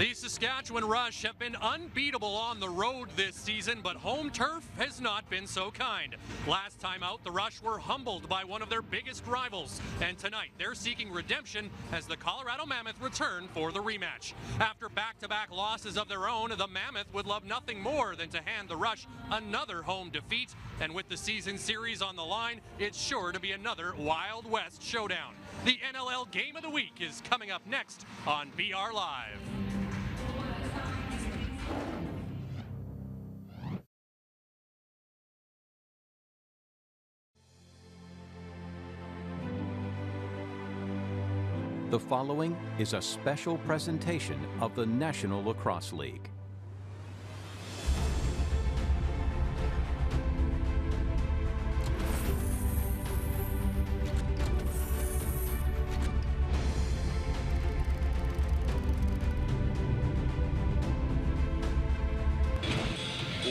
The Saskatchewan Rush have been unbeatable on the road this season, but home turf has not been so kind. Last time out, the Rush were humbled by one of their biggest rivals, and tonight they're seeking redemption as the Colorado Mammoth return for the rematch. After back-to-back losses of their own, the Mammoth would love nothing more than to hand the Rush another home defeat, and with the season series on the line, it's sure to be another Wild West showdown. The NLL Game of the Week is coming up next on BR Live. The following is a special presentation of the National Lacrosse League.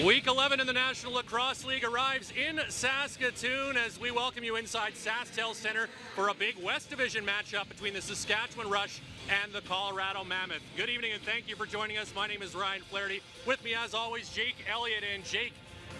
Week 11 in the National Lacrosse League arrives in Saskatoon as we welcome you inside SaskTel Center for a big West Division matchup between the Saskatchewan Rush and the Colorado Mammoth. Good evening and thank you for joining us. My name is Ryan Flaherty. With me as always, Jake Elliott. And Jake,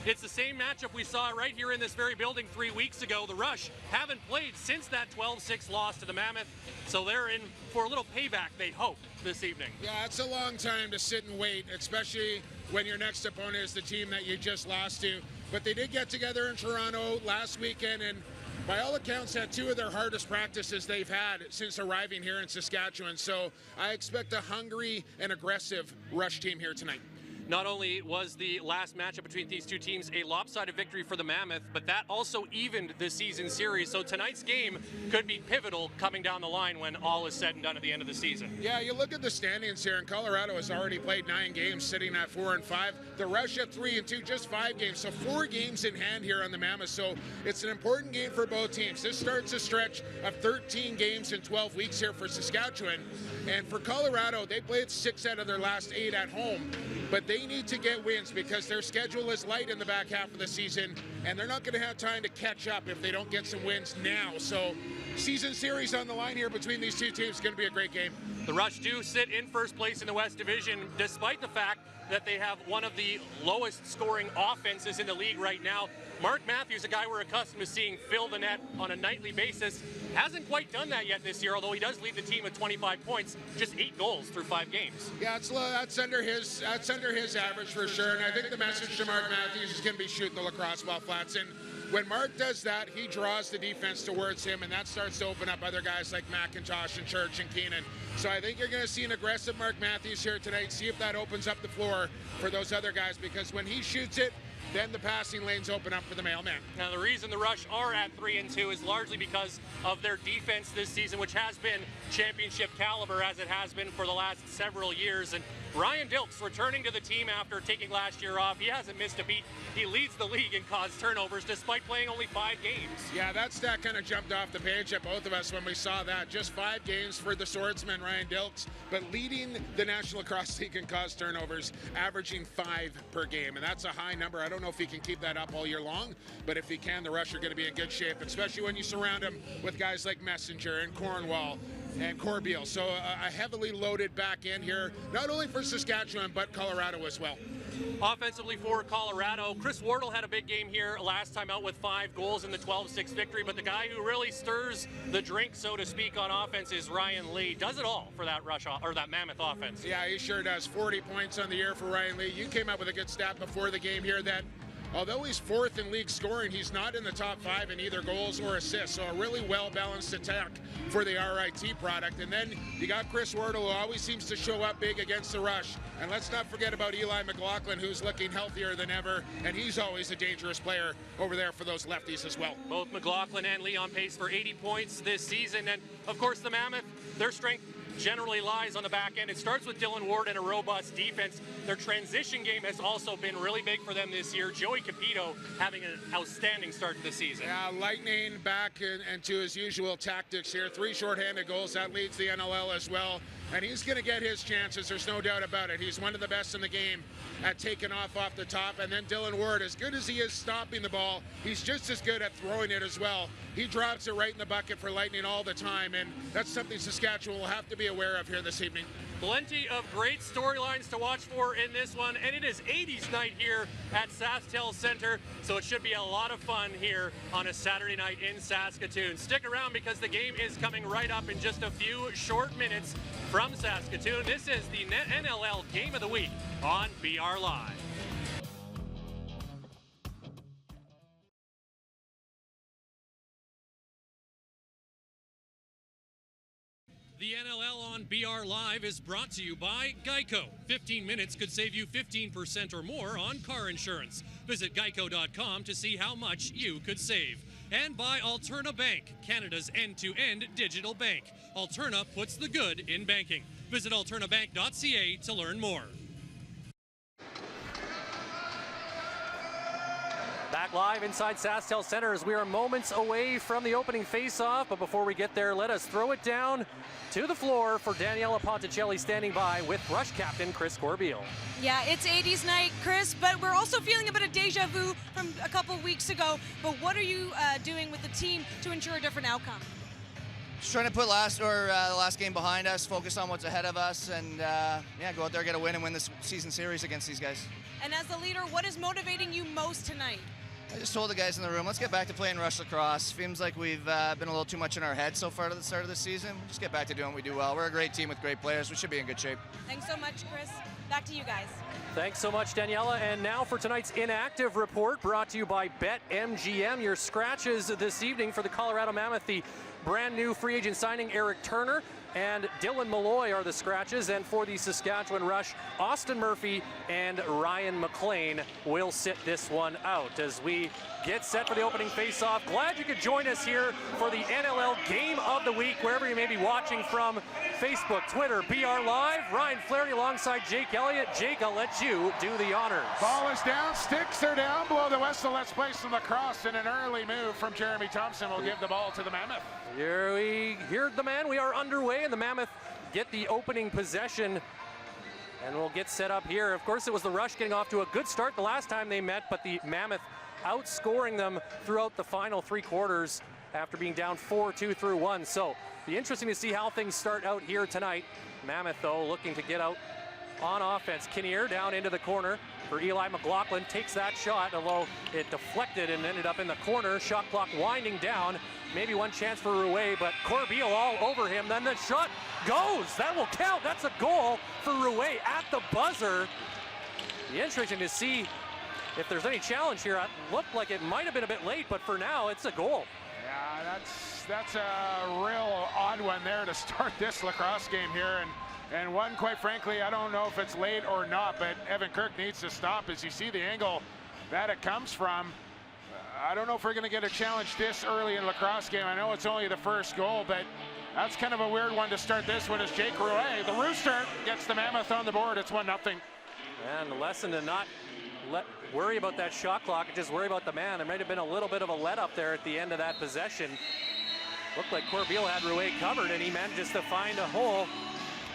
it's the same matchup we saw right here in this very building 3 weeks ago. The Rush haven't played since that 12-6 loss to the Mammoth, so they're in for a little payback, they hope, this evening. Yeah, it's a long time to sit and wait, especially when your next opponent is the team that you just lost to. But they did get together in Toronto last weekend and by all accounts had two of their hardest practices they've had since arriving here in Saskatchewan. So I expect a hungry and aggressive Rush team here tonight. Not only was the last matchup between these two teams a lopsided victory for the Mammoth, but that also evened the season series. So tonight's game could be pivotal coming down the line when all is said and done at the end of the season. Yeah, you look at the standings here, and Colorado has already played 9 games, sitting at 4-5. The Rush at 3-2, just 5 games. So 4 games in hand here on the Mammoth. So it's an important game for both teams. This starts a stretch of 13 games in 12 weeks here for Saskatchewan. And for Colorado, they played 6 out of their last 8 at home. But they need to get wins because their schedule is light in the back half of the season, and they're not going to have time to catch up if they don't get some wins now. So season series on the line here between these two teams is going to be a great game. The Rush do sit in first place in the West Division, despite the fact that they have one of the lowest scoring offenses in the league right now. Mark Matthews, a guy we're accustomed to seeing fill the net on a nightly basis, hasn't quite done that yet this year, although he does lead the team with 25 points, just 8 goals through 5 games. Yeah, that's under his average for sure, and I think the message to Mark Matthews is going to be shoot the lacrosse ball flats. And when Mark does that, he draws the defense towards him, and that starts to open up other guys like McIntosh and Church and Keenan. So I think you're going to see an aggressive Mark Matthews here tonight, see if that opens up the floor for those other guys, because when he shoots it, then the passing lanes open up for the mailman. Now, the reason the Rush are at 3-2 is largely because of their defense this season, which has been championship caliber as it has been for the last several years. And Ryan Dilks returning to the team after taking last year off. He hasn't missed a beat. He leads the league in caused turnovers despite playing only 5 games. Yeah, that stat kind of jumped off the page at both of us when we saw that. Just 5 games for the swordsman, Ryan Dilks, but leading the National Lacrosse League in caused turnovers, averaging 5 per game. And that's a high number. I don't know if he can keep that up all year long, but if he can, the Rush are going to be in good shape, especially when you surround him with guys like Messenger and Cornwall and Corbeil. So a heavily loaded back end here, not only for Saskatchewan, but Colorado as well. Offensively for Colorado, Chris Wardle had a big game here last time out with 5 goals in the 12-6 victory, but the guy who really stirs the drink, so to speak, on offense is Ryan Lee. Does it all for that Rush or that Mammoth offense. Yeah, he sure does. 40 points on the year for Ryan Lee. You came up with a good stat before the game here that although he's 4th in league scoring, he's not in the top 5 in either goals or assists. So a really well-balanced attack for the RIT product. And then you got Chris Wardle, who always seems to show up big against the Rush. And let's not forget about Eli McLaughlin, who's looking healthier than ever. And he's always a dangerous player over there for those lefties as well. Both McLaughlin and Lee on pace for 80 points this season. And of course, the Mammoth, their strength generally lies on the back end. It starts with Dylan Ward and a robust defense. Their transition game has also been really big for them this year. Joey Capito having an outstanding start to the season. Yeah, lightning back into his usual tactics here. 3 shorthanded goals. That leads the NLL as well. And he's going to get his chances. There's no doubt about it. He's one of the best in the game at taking off the top. And then Dylan Ward, as good as he is stopping the ball, he's just as good at throwing it as well. He drops it right in the bucket for Lightning all the time. And that's something Saskatchewan will have to be aware of here this evening? Plenty of great storylines to watch for in this one, and it is 80s night here at SaskTel Center, so it should be a lot of fun here on a Saturday night in Saskatoon. Stick around because the game is coming right up in just a few short minutes from Saskatoon. This is the NLL Game of the Week on BR Live. The NLL on BR Live is brought to you by Geico. 15 minutes could save you 15% or more on car insurance. Visit geico.com to see how much you could save. And by Alterna Bank, Canada's end-to-end digital bank. Alterna puts the good in banking. Visit alternabank.ca to learn more. Back live inside SaskTel Center as we are moments away from the opening face-off. But before we get there, let us throw it down to the floor for Daniela Ponticelli standing by with Rush captain Chris Corbeil. Yeah, it's 80s night, Chris, but we're also feeling a bit of deja vu from a couple of weeks ago. But what are you doing with the team to ensure a different outcome? Just trying to put the last game behind us, focus on what's ahead of us, and yeah, go out there, get a win, and win this season series against these guys. And as the leader, what is motivating you most tonight? I just told the guys in the room, let's get back to playing rush lacrosse. Seems like we've been a little too much in our head so far at the start of the season. Just get back to doing what we do well. We're a great team with great players. We should be in good shape. Thanks so much, Chris. Back to you guys. Thanks so much, Daniela. And now for tonight's inactive report, brought to you by BetMGM. Your scratches this evening for the Colorado Mammoth, the brand new free agent signing Eric Turner and Dylan Malloy are the scratches. And for the Saskatchewan Rush, Austin Murphy and Ryan McLean will sit this one out as we get set for the opening face-off. Glad you could join us here for the NLL Game of the Week, wherever you may be watching from. Facebook, Twitter, BR Live. Ryan Flaherty alongside Jake Elliott. Jake, I'll let you do the honors. Ball is down, sticks are down, blow the whistle. Let's play some lacrosse, and an early move from Jeremy Thompson will give the ball to the Mammoth. Here we hear the man. We are underway, and the Mammoth get the opening possession, and we'll get set up here. Of course, it was the Rush getting off to a good start the last time they met, but the Mammoth outscoring them throughout the final three quarters after being down 4-2 through one. So be interesting to see how things start out here tonight. Mammoth, though, looking to get out on offense. Kinnear down into the corner for Eli McLaughlin. Takes that shot, although it deflected and ended up in the corner. Shot clock winding down. Maybe one chance for Rouet, but Corbeil all over him. Then the shot goes. That will count. That's a goal for Rouet at the buzzer. Be interesting to see if there's any challenge here. It looked like it might have been a bit late, but for now, it's a goal. Yeah, that's a real odd one there to start this lacrosse game here. And one, quite frankly, I don't know if it's late or not, but Evan Kirk needs to stop as you see the angle that it comes from. I don't know if we're going to get a challenge this early in a lacrosse game. I know it's only the first goal, but that's kind of a weird one to start this one as Jake Rouet, the Rooster, gets the Mammoth on the board. It's 1-0. And the lesson to not worry about that shot clock and just worry about the man. There might have been a little bit of a let up there at the end of that possession. Looked like Corbeil had Rouet covered, and he manages to find a hole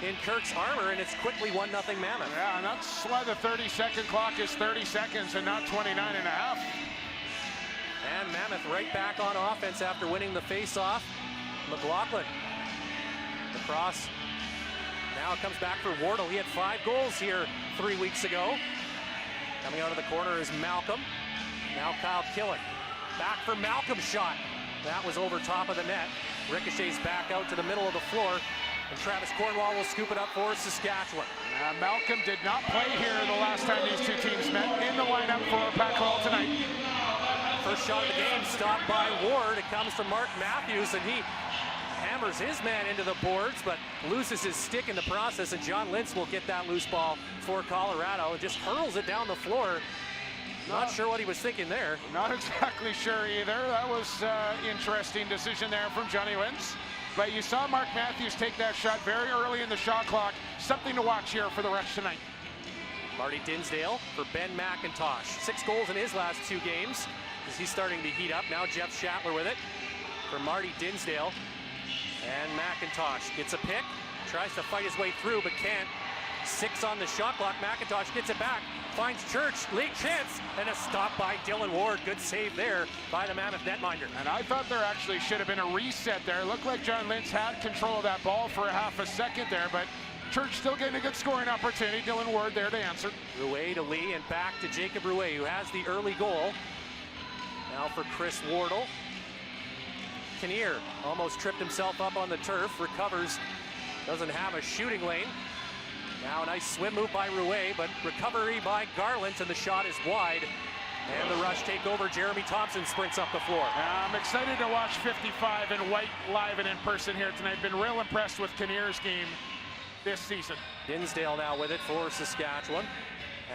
in Kirk's armor, and it's quickly 1-0 Mammoth. Yeah, and that's why the 30-second clock is 30 seconds and not 29 and a half. And Mammoth right back on offense after winning the face-off. McLaughlin across. Now it comes back for Wardle. He had 5 goals here 3 weeks ago. Coming out of the corner is Malcolm. Now Kyle Killick. Back for Malcolm's shot. That was over top of the net. Ricochets back out to the middle of the floor. And Travis Cornwall will scoop it up for Saskatchewan. Malcolm did not play here the last time these two teams met in the lineup for Pac-12 tonight. First shot of the game stopped by Ward. It comes from Mark Matthews, and he hammers his man into the boards, but loses his stick in the process, and John Lintz will get that loose ball for Colorado and just hurls it down the floor. Not sure what he was thinking there. Not exactly sure either. That was interesting decision there from Johnny Lintz. But you saw Mark Matthews take that shot very early in the shot clock. Something to watch here for the Rush tonight. Marty Dinsdale for Ben McIntosh. 6 goals in his last 2 games as he's starting to heat up. Now Jeff Shatler with it for Marty Dinsdale. And McIntosh gets a pick, tries to fight his way through, but can't. 6 on the shot clock. McIntosh gets it back, finds Church, lead chance, and a stop by Dylan Ward. Good save there by the Mammoth netminder. And I thought there actually should have been a reset there. It looked like John Lintz had control of that ball for a half a second there, but Church still getting a good scoring opportunity. Dylan Ward there to answer. Rouet to Lee and back to Jacob Rouet, who has the early goal. Now for Chris Wardle. Kinnear almost tripped himself up on the turf, recovers, doesn't have a shooting lane. Now a nice swim move by Rouet, but recovery by Garland, and the shot is wide. And the Rush take over. Jeremy Thompson sprints up the floor. I'm excited to watch 55 in white live and in person here tonight. Been real impressed with Kinnear's game this season. Dinsdale now with it for Saskatchewan.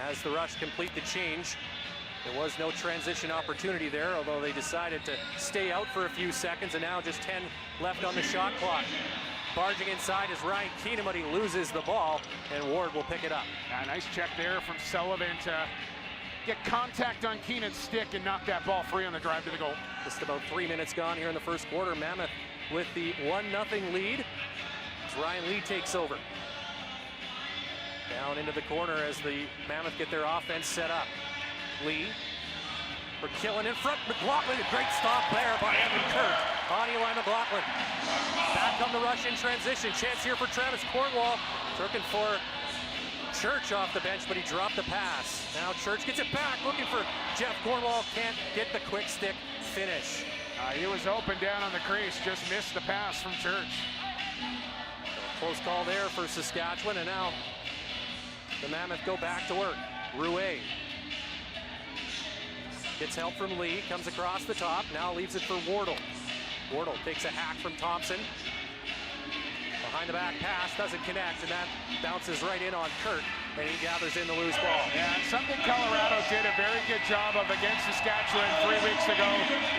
As the Rush complete the change, there was no transition opportunity there, although they decided to stay out for a few seconds, and now just 10 left on the shot clock. Barging inside is Ryan Keenan, but he loses the ball, and Ward will pick it up. Nice check there from Sullivan to get contact on Keenan's stick and knock that ball free on the drive to the goal. Just about 3 minutes gone here in the first quarter. Mammoth with the 1-0 lead as Ryan Lee takes over. Down into the corner as the Mammoth get their offense set up. Lee for Killen in front. McLaughlin, a great stop there by Evan Kirk. On Eli McLaughlin. Back on the Rush in transition. Chance here for Travis Cornwall. Looking for Church off the bench, but he dropped the pass. Now Church gets it back, looking for Jeff Cornwall. Can't get the quick stick finish. He was open down on the crease, just missed the pass from Church. Close call there for Saskatchewan, and now the Mammoth go back to work. Rouet gets help from Lee, comes across the top, now leaves it for Wardle. Wardle takes a hack from Thompson. Behind the back pass, doesn't connect, and that bounces right in on Kurt, and he gathers in the loose ball. Yeah, and something Colorado did a very good job of against Saskatchewan 3 weeks ago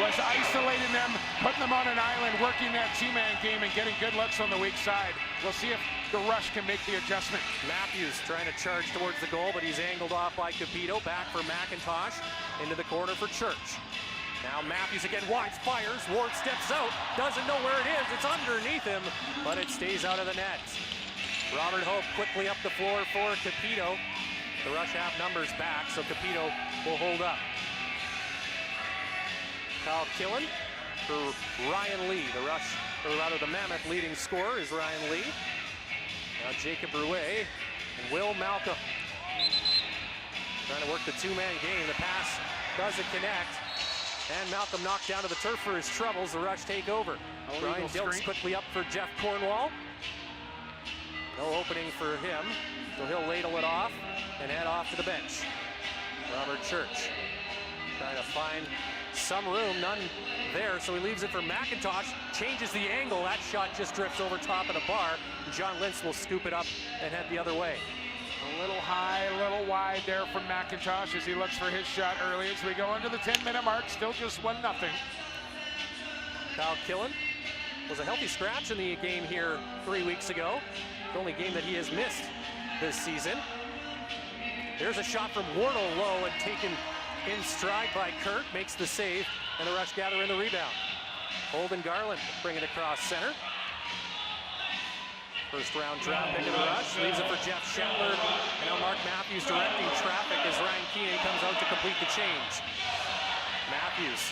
was isolating them, putting them on an island, working that two-man game and getting good looks on the weak side. We'll see if the Rush can make the adjustment. Matthews trying to charge towards the goal, but he's angled off by Capito. Back for McIntosh, into the corner for Church. Now Matthews again, wide fires, Ward steps out, doesn't know where it is, it's underneath him, but it stays out of the net. Robert Hope quickly up the floor for Capito. The Rush have numbers back, so Capito will hold up. Kyle Killen for Ryan Lee. The Rush, or rather the Mammoth leading scorer is Ryan Lee. Now Jacob Rouet and Will Malcolm. Trying to work the two-man game. The pass doesn't connect. And Malcolm knocked down to the turf for his troubles. The Rush take over. Brian Dilks quickly up for Jeff Cornwall. No opening for him, so he'll ladle it off and head off to the bench. Robert Church trying to find some room, none there, so he leaves it for McIntosh. Changes the angle. That shot just drifts over top of the bar. John Lintz will scoop it up and head the other way. A little high, a little wide there from McIntosh as he looks for his shot early as we go into the 10-minute mark. Still just 1-0. Kyle Killen was a healthy scratch in the game here 3 weeks ago. The only game that he has missed this season. There's a shot from Wardle low and taken in stride by Kirk. Makes the save, and the Rush gather in the rebound. Holden Garland bring it across center. First round draft pick of the Rush, leaves it for Jeff Shetler. And now Mark Matthews directing traffic as Ryan Keenan comes out to complete the change. Matthews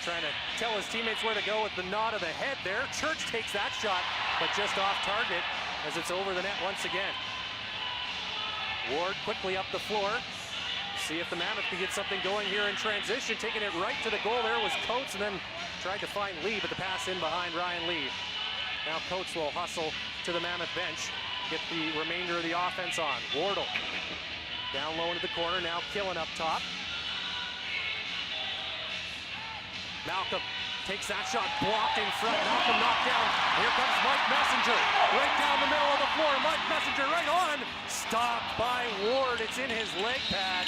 trying to tell his teammates where to go with the nod of the head there. Church takes that shot, but just off target as it's over the net once again. Ward quickly up the floor. See if the Mammoth can get something going here in transition. Taking it right to the goal there was Coates, and then tried to find Lee, but the pass in behind Ryan Lee. Now Coates will hustle to the Mammoth bench, get the remainder of the offense on. Wardle down low into the corner, now Killen up top. Malcolm takes that shot, blocked in front. Malcolm knocked down. Here comes Mike Messenger, right down the middle of the floor. Mike Messenger right on. Stopped by Ward. It's in his leg pad.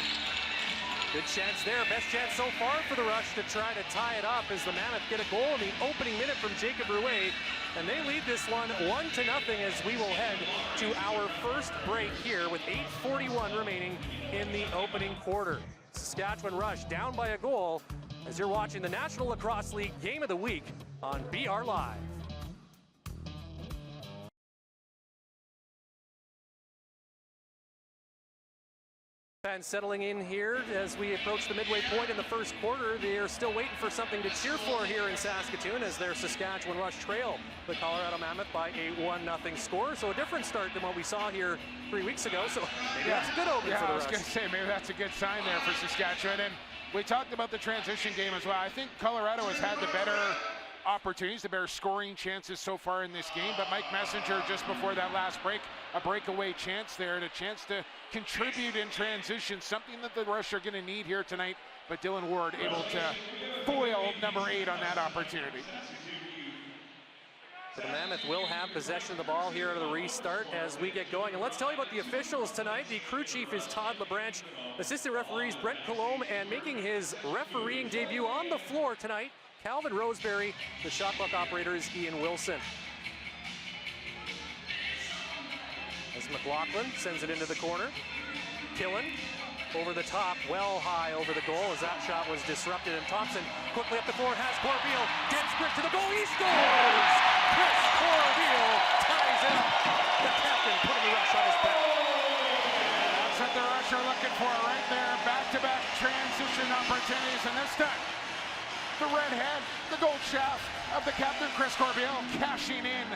Good chance there. Best chance so far for the Rush to try to tie it up as the Mammoth get a goal in the opening minute from Jacob Rouet. And they lead this one 1-0 as we will head to our first break here with 8:41 remaining in the opening quarter. Saskatchewan Rush down by a goal as you're watching the National Lacrosse League Game of the Week on BR Live. Fans settling in here as we approach the midway point in the first quarter. They're still waiting for something to cheer for here in Saskatoon as their Saskatchewan Rush trail the Colorado Mammoth by a 1-0 score. So a different start than what we saw here 3 weeks ago. So maybe that's a good omen for the Rush. I was going to say, maybe that's a good sign there for Saskatchewan. And we talked about the transition game as well. I think Colorado has had the better opportunities, the better scoring chances so far in this game, but Mike Messenger just before that last break, a breakaway chance there and a chance to contribute in transition, something that the Rush are going to need here tonight, but Dylan Ward able to foil number 8 on that opportunity. So the Mammoth will have possession of the ball here at the restart as we get going. And let's tell you about the officials tonight. The crew chief is Todd LeBranch, assistant referees Brent Colombe, and making his refereeing debut on the floor tonight, Calvin Roseberry. The shot clock operator is Ian Wilson. As McLaughlin sends it into the corner. Killen over the top, well high over the goal as that shot was disrupted. And Thompson quickly up the floor, has Corbeil, gets Brick to the goal, he scores! Chris Corbeil ties it up. The captain putting the Rush on his back. That's what the Rush are looking for right there. Back-to-back transition opportunities, and this time, the redhead, the gold shaft of the captain, Chris Corbeil, cashing in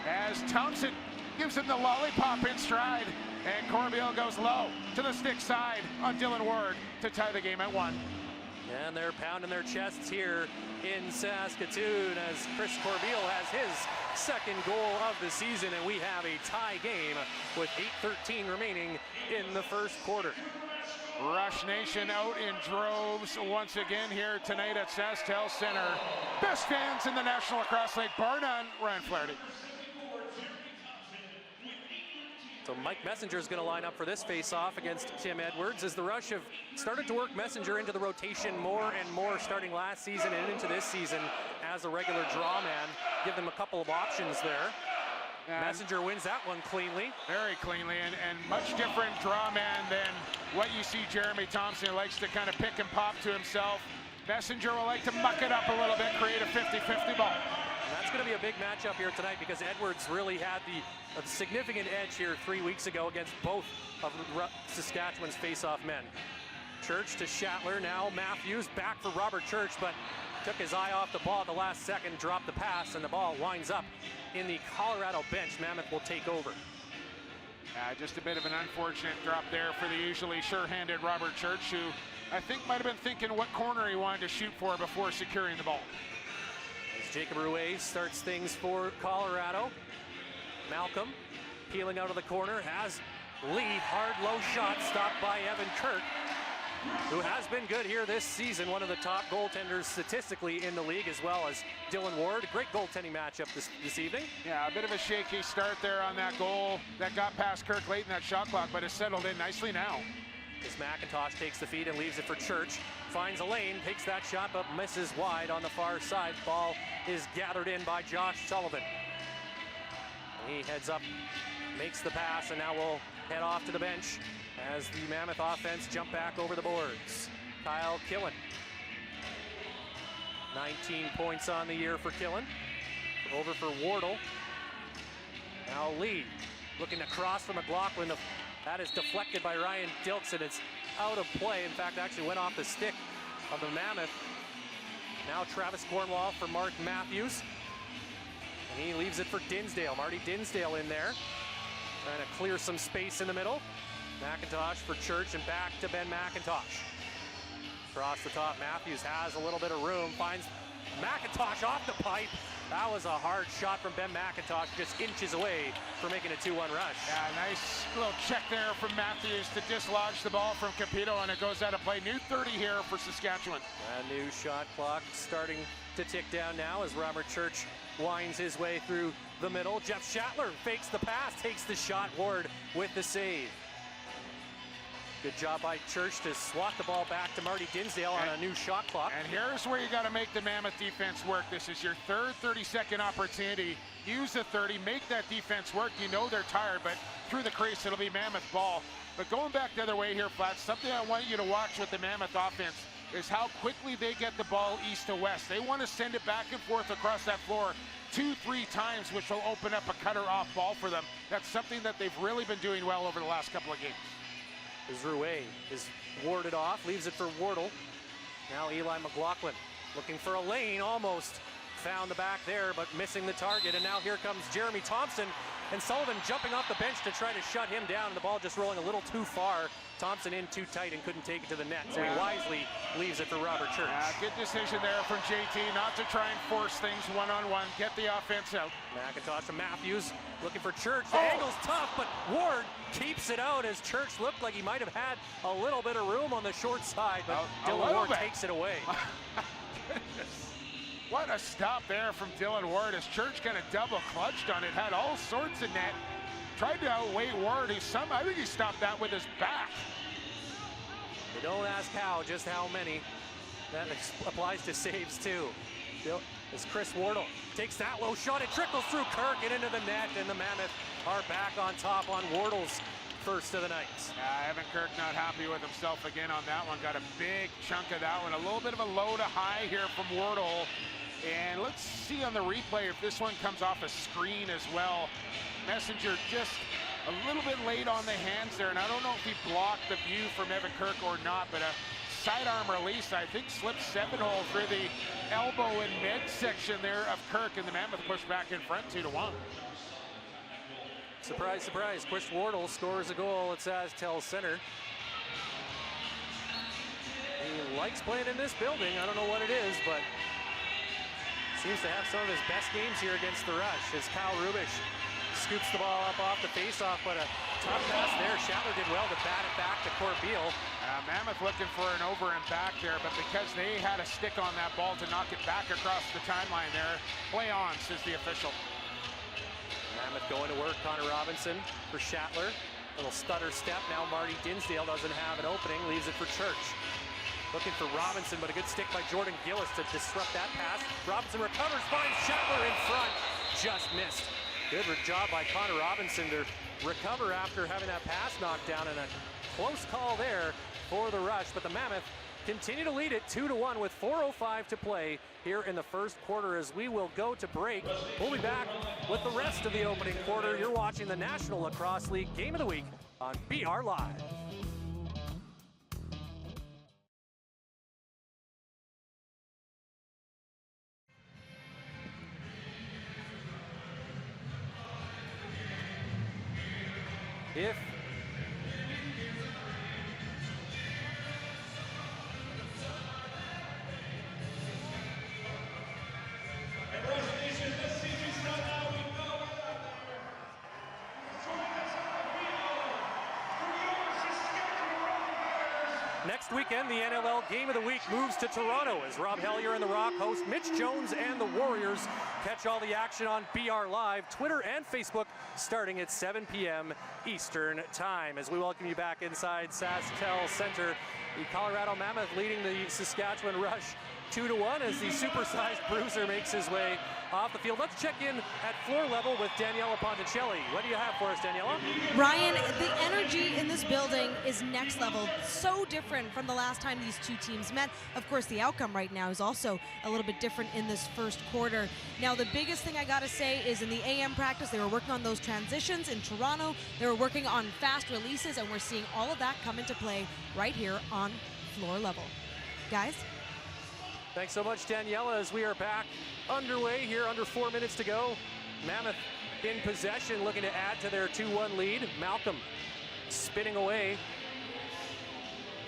as Thompson gives him the lollipop in stride, and Corbeil goes low to the stick side on Dylan Ward to tie the game at 1. And they're pounding their chests here in Saskatoon as Chris Corbeil has his second goal of the season, and we have a tie game with 8:13 remaining in the first quarter. Rush Nation out in droves once again here tonight at SaskTel Center. Best fans in the National Lacrosse League, bar none. Ryan Flaherty. So Mike Messenger is going to line up for this face-off against Tim Edwards as the Rush have started to work Messenger into the rotation more and more starting last season and into this season as a regular draw man. Give them a couple of options there. And Messenger wins that one cleanly. Very cleanly, and much different draw man than what you see Jeremy Thompson, who likes to kind of pick and pop to himself. Messenger will like to muck it up a little bit, create a 50-50 ball. And that's going to be a big matchup here tonight because Edwards really had a significant edge here 3 weeks ago against both of Saskatchewan's face-off men. Church to Schattler, now Matthews back for Robert Church, but took his eye off the ball at the last second, dropped the pass, and the ball winds up in the Colorado bench. Mammoth will take over. Just a bit of an unfortunate drop there for the usually sure-handed Robert Church, who I think might have been thinking what corner he wanted to shoot for before securing the ball. As Jacob Ruiz starts things for Colorado. Malcolm peeling out of the corner, has lead, hard low shot stopped by Evan Kirk, who has been good here this season, one of the top goaltenders statistically in the league, as well as Dylan Ward. Great goaltending matchup this evening. Yeah, a bit of a shaky start there on that goal that got past Kirk late in that shot clock, but it's settled in nicely now. As McIntosh takes the feed and leaves it for Church, finds a lane, takes that shot, but misses wide on the far side. Ball is gathered in by Josh Sullivan. He heads up, makes the pass, and now we'll head off to the bench as the Mammoth offense jump back over the boards. Kyle Killen. 19 points on the year for Killen. Over for Wardle. Now Lee looking to cross from McLaughlin. That is deflected by Ryan Dilks, and it's out of play. In fact, actually went off the stick of the Mammoth. Now Travis Cornwall for Mark Matthews. And he leaves it for Dinsdale. Marty Dinsdale in there. Trying to clear some space in the middle. McIntosh for Church and back to Ben McIntosh. Across the top, Matthews has a little bit of room. Finds McIntosh off the pipe. That was a hard shot from Ben McIntosh, just inches away from making a 2-1 rush. Yeah, nice little check there from Matthews to dislodge the ball from Capito, and it goes out of play. New 30 here for Saskatchewan. A new shot clock starting to tick down now as Robert Church winds his way through the middle. Jeff Schattler fakes the pass, takes the shot. Ward with the save. Good job by Church to swat the ball back to Marty Dinsdale on a new shot clock. And here's where you got to make the Mammoth defense work. This is your third 30-second opportunity. Use the 30, make that defense work. You know they're tired, but through the crease, it'll be Mammoth ball. But going back the other way here, Flats, something I want you to watch with the Mammoth offense is how quickly they get the ball east to west. They want to send it back and forth across that floor 2-3 times, which will open up a cutter off ball for them. That's something that they've really been doing well over the last couple of games. as Rouet is warded off, leaves it for Wardle. Now Eli McLaughlin looking for a lane, almost found the back there, but missing the target. And now here comes Jeremy Thompson, and Sullivan jumping off the bench to try to shut him down, and the ball just rolling a little too far. Thompson in too tight and couldn't take it to the net, so he wisely leaves it for Robert Church. Good decision there from JT not to try and force things one-on-one, get the offense out. McIntosh to Matthews looking for Church. The angle's tough, but Ward keeps it out as Church looked like he might have had a little bit of room on the short side, but Dylan Ward takes it away. What a stop there from Dylan Ward as Church kind of double clutched on it, had all sorts of net. Tried to outweigh Ward, I think he stopped that with his back. But don't ask how, just how many. That applies to saves too. As Chris Wardle takes that low shot, it trickles through Kirk and into the net, and the Mammoth are back on top on Wardle's first of the night. Evan Kirk not happy with himself again on that one. Got a big chunk of that one. A little bit of a low to high here from Wardle. And let's see on the replay if this one comes off a screen as well. Messenger just a little bit late on the hands there, and I don't know if he blocked the view from Evan Kirk or not, but a sidearm release, I think, slipped 7-hole through the elbow and midsection there of Kirk, and the Mammoth pushed back in front 2-1. Surprise, surprise, Chris Wardle scores a goal at Saskatchewan Center. He likes playing in this building. I don't know what it is, but seems to have some of his best games here against the Rush as Kyle Rubish scoops the ball up off the faceoff, but a tough pass there. Shatler did well to bat it back to Court Beal. Mammoth looking for an over and back there, but because they had a stick on that ball to knock it back across the timeline there, play on, says the official. Mammoth going to work. Connor Robinson for Shatler. Little stutter step. Now Marty Dinsdale doesn't have an opening, leaves it for Church. Looking for Robinson, but a good stick by Jordan Gillis to disrupt that pass. Robinson recovers, finds Shatler in front. Just missed. Good job by Connor Robinson to recover after having that pass knocked down, and a close call there for the Rush. But the Mammoth continue to lead it 2-1 with 4:05 to play here in the first quarter as we will go to break. We'll be back with the rest of the opening quarter. You're watching the National Lacrosse League Game of the Week on BR Live. If next weekend, the NLL Game of the Week moves to Toronto as Rob Hellier and the Rock host Mitch Jones and the Warriors. Catch all the action on BR Live, Twitter and Facebook, starting at 7 p.m. Eastern Time. As we welcome you back inside Saskatchewan Center, the Colorado Mammoth leading the Saskatchewan Rush 2-1 as the supersized bruiser makes his way off the field. Let's check in at floor level with Daniela Ponticelli. What do you have for us, Daniela? Ryan, the energy in this building is next level. So different from the last time these two teams met. Of course, the outcome right now is also a little bit different in this first quarter. Now, the biggest thing I got to say is in the AM practice, they were working on those transitions. In Toronto, they were working on fast releases, and we're seeing all of that come into play right here on floor level. Guys? Thanks so much, Daniela, as we are back underway here, under 4 minutes to go. Mammoth in possession, looking to add to their 2-1 lead. Malcolm spinning away.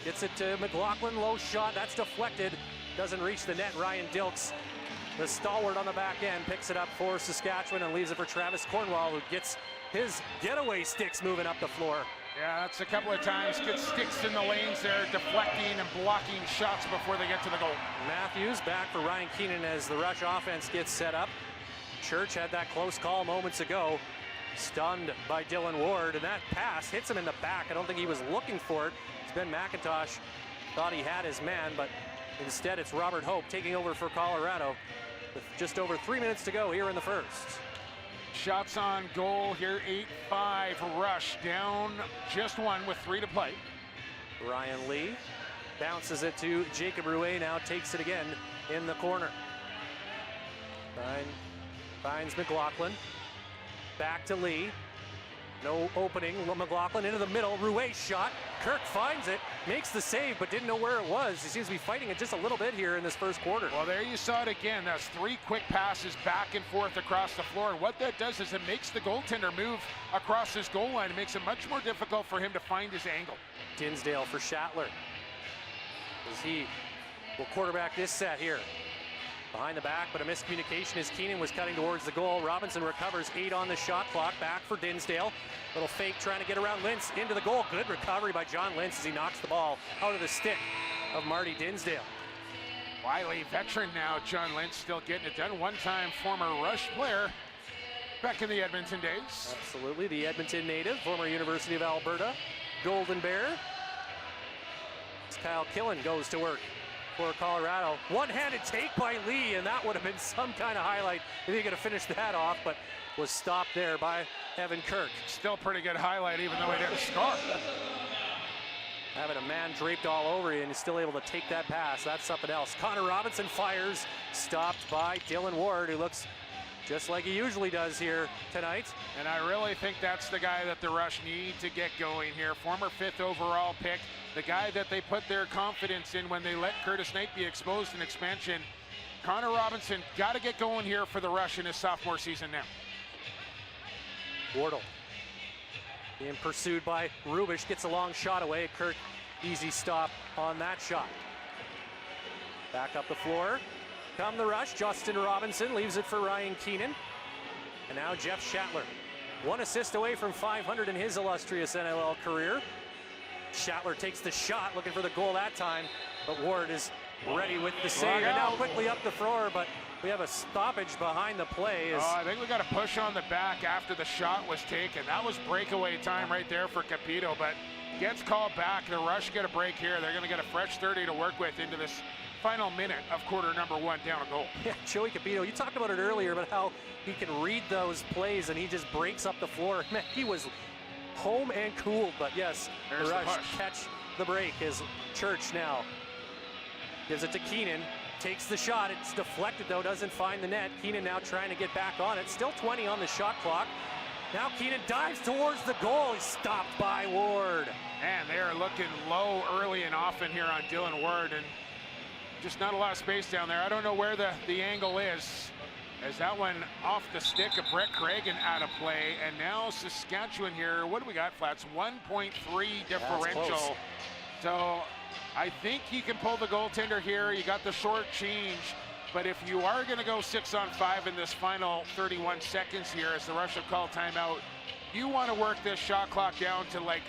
Gets it to McLaughlin, low shot, that's deflected. Doesn't reach the net. Ryan Dilks, the stalwart on the back end, picks it up for Saskatchewan and leaves it for Travis Cornwall, who gets his getaway sticks moving up the floor. Yeah, that's a couple of times. Good sticks in the lanes there, deflecting and blocking shots before they get to the goal. Matthews back for Ryan Keenan as the Rush offense gets set up. Church had that close call moments ago. Stunned by Dylan Ward, and that pass hits him in the back. I don't think he was looking for it. It's Ben McIntosh thought he had his man, but instead it's Robert Hope taking over for Colorado with just over 3 minutes to go here in the first. Shots on goal here, 8-5 Rush, down just one with 3 to play. Ryan Lee bounces it to Jacob Rouet, now takes it again in the corner. Finds McLaughlin, back to Lee. No opening. McLaughlin into the middle. Rouet shot. Kirk finds it, makes the save, but didn't know where it was. He seems to be fighting it just a little bit here in this first quarter. Well, there you saw it again. That's 3 quick passes back and forth across the floor. And what that does is it makes the goaltender move across his goal line. It makes it much more difficult for him to find his angle. Dinsdale for Schattler, as he will quarterback this set here. Behind the back, but a miscommunication as Keenan was cutting towards the goal. Robinson recovers, 8 on the shot clock. Back for Dinsdale. Little fake trying to get around Lintz into the goal. Good recovery by John Lintz as he knocks the ball out of the stick of Marty Dinsdale. Wily veteran now, John Lintz, still getting it done. One-time former Rush player back in the Edmonton days. Absolutely, the Edmonton native, former University of Alberta Golden Bear. As Kyle Killen goes to work for Colorado. One-handed take by Lee, and that would have been some kind of highlight if he could have finished that off, but was stopped there by Evan Kirk. Still pretty good highlight, even though he didn't score. Having a man draped all over you and he's still able to take that pass, that's something else. Connor Robinson fires, stopped by Dylan Ward, who looks just like he usually does here tonight. And I really think that's the guy that the Rush need to get going here. Former 5th overall pick, the guy that they put their confidence in when they let Curtis Knight be exposed in expansion. Connor Robinson got to get going here for the Rush in his sophomore season now. Wardle being pursued by Rubish, gets a long shot away. Kirk, easy stop on that shot. Back up the floor. Come the Rush. Justin Robinson leaves it for Ryan Keenan. And now Jeff Schattler. 1 assist away from 500 in his illustrious NLL career. Schattler takes the shot, looking for the goal that time, but Ward is ready with the save. And now quickly up the floor, but we have a stoppage behind the play. I think we got a push on the back after the shot was taken. That was breakaway time right there for Capito, but gets called back. The Rush get a break here. They're going to get a fresh 30 to work with into this final minute of quarter number 1 down a goal. Yeah, Joey Capito, you talked about it earlier, about how he can read those plays and he just breaks up the floor. Man, he was home and cooled, but yes, the Rush catch the break as Church now gives it to Keenan. Takes the shot, it's deflected though, doesn't find the net. Keenan now trying to get back on it. Still 20 on the shot clock. Now Keenan dives towards the goal. He's stopped by Ward. And they are looking low early and often here on Dylan Ward, and just not a lot of space down there. I don't know where the angle is, as that one off the stick of Brett Cragen out of play. And now Saskatchewan here, what do we got, Flats? 1.3 differential. So I think he can pull the goaltender here. You got the short change, but if you are going to go 6-on-5 in this final 31 seconds here, as the Rush have called timeout, you want to work this shot clock down to like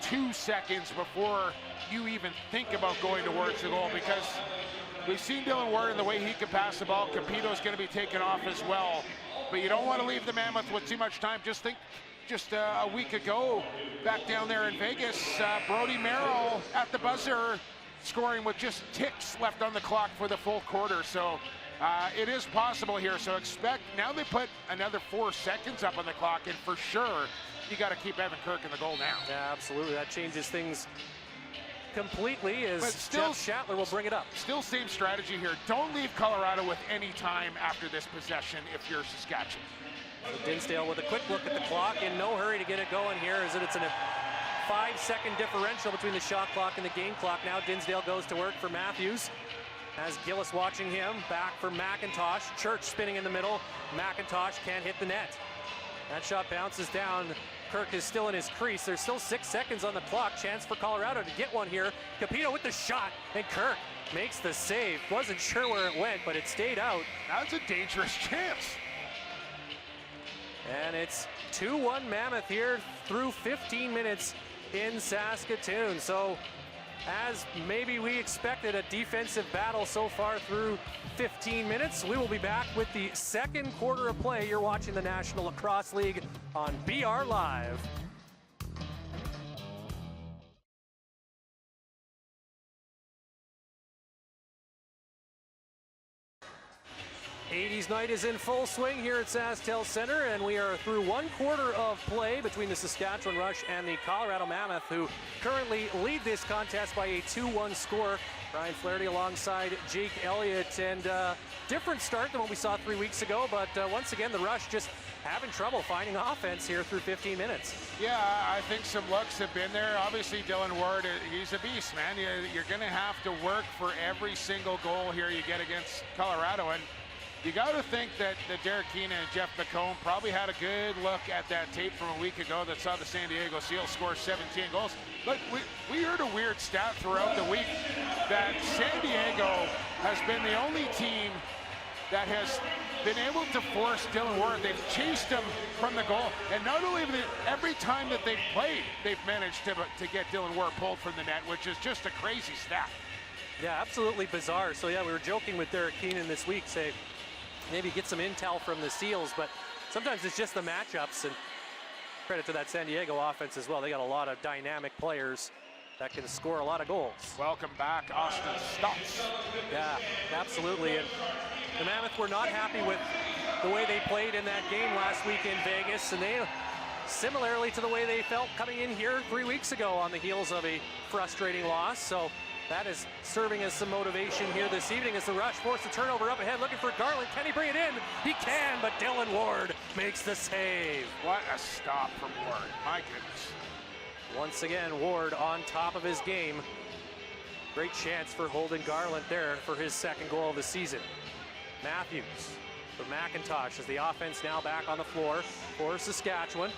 2 seconds before you even think about going towards the goal, because we've seen Dylan Ward and the way he can pass the ball. Capito's going to be taken off as well, but you don't want to leave the Mammoth with too much time. Just think, just a week ago, back down there in Vegas, Brody Merrill at the buzzer, scoring with just ticks left on the clock for the full quarter. So it is possible here. So expect, now they put another 4 seconds up on the clock, and for sure, you got to keep Evan Kirk in the goal now. Yeah, absolutely. That changes things completely, as still, Jeff Schattler will bring it up. Still same strategy here. Don't leave Colorado with any time after this possession if you're Saskatchewan. So Dinsdale with a quick look at the clock, in no hurry to get it going here, as it's in a 5-second differential between the shot clock and the game clock. Now Dinsdale goes to work for Matthews. As Gillis watching him, back for McIntosh. Church spinning in the middle. McIntosh can't hit the net. That shot bounces down. Kirk is still in his crease. There's still 6 seconds on the clock. Chance for Colorado to get one here. Capito with the shot, and Kirk makes the save. Wasn't sure where it went, but it stayed out. That's a dangerous chance. And it's 2-1 Mammoth here through 15 minutes in Saskatoon. So, as maybe we expected, a defensive battle so far through 15 minutes. We will be back with the second quarter of play. You're watching the National Lacrosse League on BR Live. '80s night is in full swing here at SaskTel Center, and we are through 1 quarter of play between the Saskatchewan Rush and the Colorado Mammoth, who currently lead this contest by a 2-1 score. Ryan Flaherty alongside Jake Elliott, and different start than what we saw 3 weeks ago, but once again the Rush just having trouble finding offense here through 15 minutes. Yeah, I think some looks have been there. Obviously, Dylan Ward, he's a beast, man. You're going to have to work for every single goal here you get against Colorado. And you got to think that Derek Keenan and Jeff McComb probably had a good look at that tape from a week ago that saw the San Diego Seals score 17 goals. Look, we heard a weird stat throughout the week that San Diego has been the only team that has been able to force Dylan Ward. They've chased him from the goal. And not only every time that they've played, they've managed to get Dylan Ward pulled from the net, which is just a crazy stat. Yeah, absolutely bizarre. So yeah, we were joking with Derek Keenan this week, say maybe get some intel from the Seals, but sometimes it's just the matchups, and credit to that San Diego offense as well. They got a lot of dynamic players that can score a lot of goals. Welcome back, Austin Stotts. Yeah, absolutely. And the Mammoth were not happy with the way they played in that game last week in Vegas, and they, similarly to the way they felt coming in here 3 weeks ago on the heels of a frustrating loss. So that is serving as some motivation here this evening as the Rush force the turnover up ahead, looking for Garland. Can he bring it in? He can, but Dylan Ward makes the save. What a stop from Ward, my goodness. Once again, Ward on top of his game. Great chance for Holden Garland there for his second goal of the season. Matthews for McIntosh as the offense now back on the floor for Saskatchewan.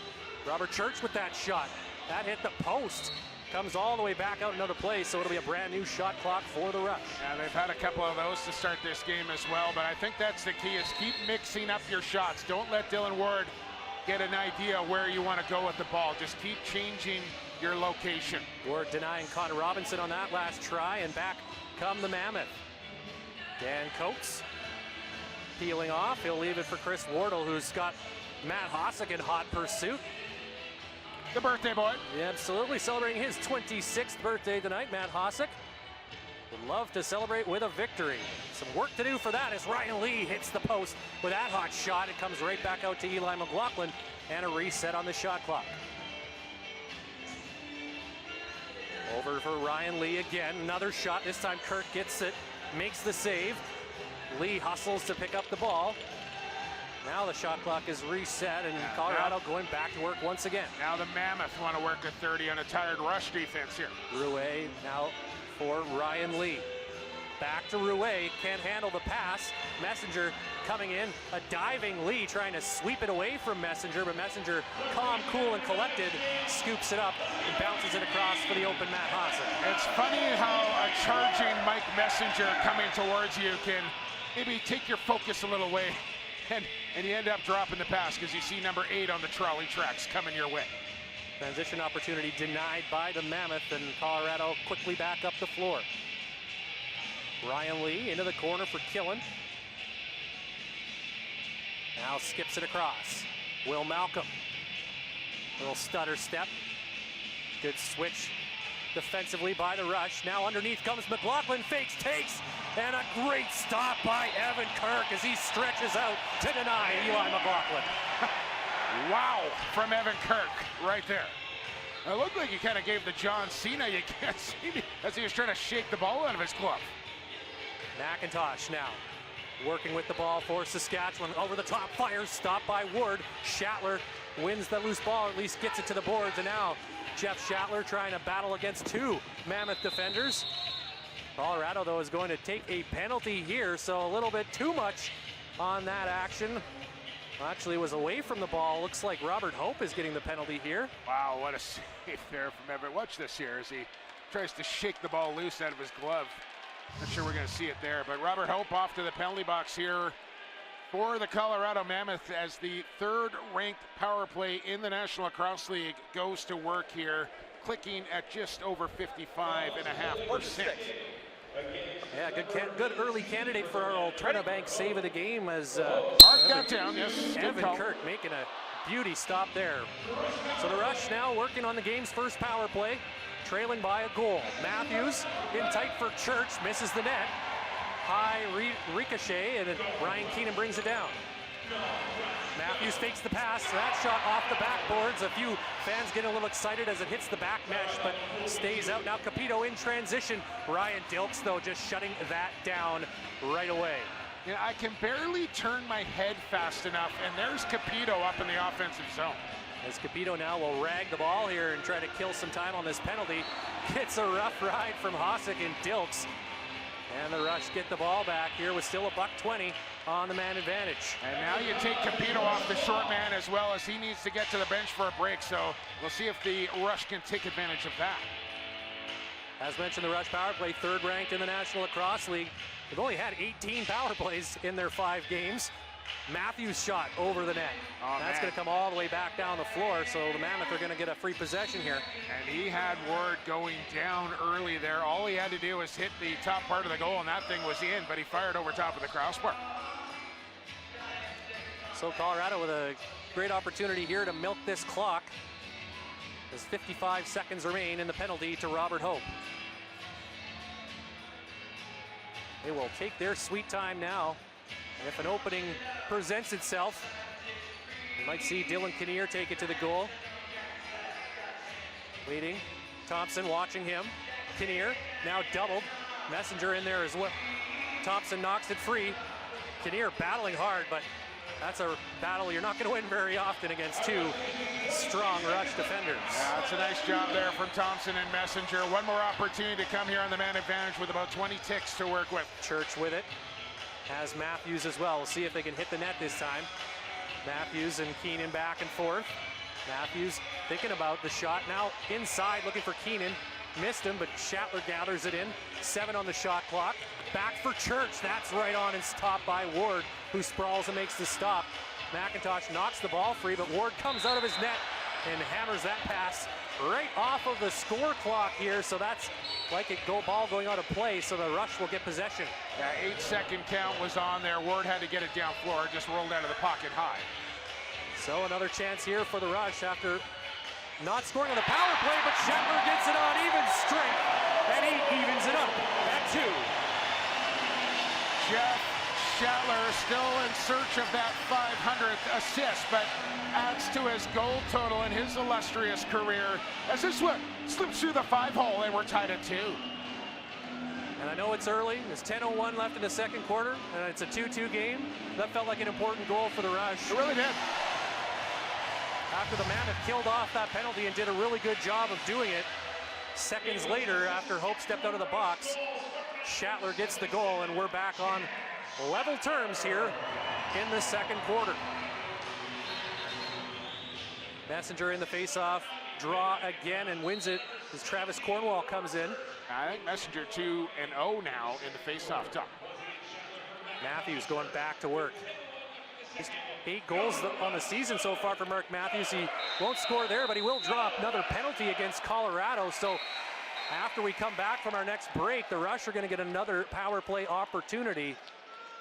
Robert Church with that shot. That hit the post. Comes all the way back out another play, so it'll be a brand new shot clock for the Rush. Yeah, they've had a couple of those to start this game as well, but I think that's the key, is keep mixing up your shots. Don't let Dylan Ward get an idea where you want to go with the ball. Just keep changing your location. Ward denying Connor Robinson on that last try, and back come the Mammoth. Dan Coates peeling off. He'll leave it for Chris Wardle, who's got Matt Hossack in hot pursuit. The birthday boy. Yeah, absolutely, celebrating his 26th birthday tonight, Matt Hossack. Would love to celebrate with a victory. Some work to do for that as Ryan Lee hits the post with that hot shot. It comes right back out to Eli McLaughlin, and a reset on the shot clock. Over for Ryan Lee again, another shot. This time Kirk gets it, makes the save. Lee hustles to pick up the ball. Now the shot clock is reset, and Colorado going back to work once again. Now the Mammoth want to work at 30 on a tired Rush defense here. Rouet now for Ryan Lee. Back to Rouet, can't handle the pass. Messenger coming in, a diving Lee trying to sweep it away from Messenger, but Messenger, calm, cool, and collected, scoops it up and bounces it across for the open Matt Hossack. It's funny how a charging Mike Messenger coming towards you can maybe take your focus a little way, and you end up dropping the pass because you see number 8 on the trolley tracks coming your way. Transition opportunity denied by the Mammoth, and Colorado quickly back up the floor. Ryan Lee into the corner for Killen. Now skips it across. Will Malcolm. Little stutter step. Good switch defensively by the Rush. Now underneath comes McLaughlin, fakes, takes, and a great stop by Evan Kirk as he stretches out to deny Eli McLaughlin. Wow, from Evan Kirk right there. It looked like he kind of gave the John Cena, you can't see me, as he was trying to shake the ball out of his glove. McIntosh now working with the ball for Saskatchewan. Over the top, fires, stopped by Ward. Schattler wins the loose ball, at least gets it to the boards, and now Jeff Schattler trying to battle against 2 Mammoth defenders. Colorado, though, is going to take a penalty here, so a little bit too much on that action. Actually was away from the ball. Looks like Robert Hope is getting the penalty here. Wow, what a save there from Everett. Watch this here as he tries to shake the ball loose out of his glove. Not sure we're going to see it there, but Robert Hope off to the penalty box here for the Colorado Mammoth as the 3rd-ranked power play in the National Lacrosse League goes to work here, clicking at just over 55.5%. Yeah, good early candidate for our Alterna Bank save of the game as Mark that down, yes. Evan Kirk making a beauty stop there. So the Rush now working on the game's first power play, trailing by a goal. Matthews in tight for Church, misses the net. High ricochet, and then Ryan Keenan brings it down. Matthews fakes the pass. That shot off the backboards. A few fans getting a little excited as it hits the back mesh, but stays out. Now Capito in transition. Ryan Dilks, though, just shutting that down right away. You know, I can barely turn my head fast enough, and there's Capito up in the offensive zone. As Capito now will rag the ball here and try to kill some time on this penalty. Gets a rough ride from Hossack and Dilks. And the Rush get the ball back here with still $1.20 on the man advantage. And now you take Capito off the short man as well, as he needs to get to the bench for a break. So we'll see if the Rush can take advantage of that. As mentioned, the Rush power play, third ranked in the National Lacrosse League. They've only had 18 power plays in their 5 games. Matthews shot over the net. That's going to come all the way back down the floor, so the Mammoth are going to get a free possession here. And he had Ward going down early there. All he had to do was hit the top part of the goal, and that thing was in, but he fired over top of the crossbar. So Colorado with a great opportunity here to milk this clock, as 55 seconds remain in the penalty to Robert Hope. They will take their sweet time now. And if an opening presents itself, you might see Dylan Kinnear take it to the goal. Waiting, Thompson watching him. Kinnear now doubled. Messenger in there as well. Thompson knocks it free. Kinnear battling hard, but that's a battle you're not going to win very often against 2 strong Rush defenders. Yeah, that's a nice job there from Thompson and Messenger. One more opportunity to come here on the man advantage with about 20 ticks to work with. Church with it. Has Matthews as well. We'll see if they can hit the net this time. Matthews and Keenan back and forth. Matthews thinking about the shot. Now inside looking for Keenan. Missed him, but Shatler gathers it in. 7 on the shot clock. Back for Church. That's right on and stopped by Ward, who sprawls and makes the stop. McIntosh knocks the ball free, but Ward comes out of his net and hammers that pass right off of the score clock here. So that's like a ball going out of play, so the Rush will get possession. Yeah, 8-second count was on there. Ward had to get it down floor, just rolled out of the pocket high. So another chance here for the Rush after not scoring on the power play, but Shatler gets it on even strength, and he evens it up at 2. Jeff Shatler still in search of that 500th assist, but adds to his goal total in his illustrious career as this one slips through the 5-hole, and we're tied at 2. And I know it's early. There's 10:01 left in the second quarter, and it's a 2-2 game. That felt like an important goal for the Rush. It really did. After the Mammoth killed off that penalty and did a really good job of doing it, seconds later, after Hope stepped out of the box, Shatler gets the goal, and we're back on level terms here in the second quarter. Messenger in the face-off, draw again and wins it as Travis Cornwall comes in. I think Messenger 2-0 now in the face-off top. Matthews going back to work. Just 8 goals on the season so far for Mark Matthews. He won't score there, but he will drop another penalty against Colorado. So after we come back from our next break, the Rush are going to get another power play opportunity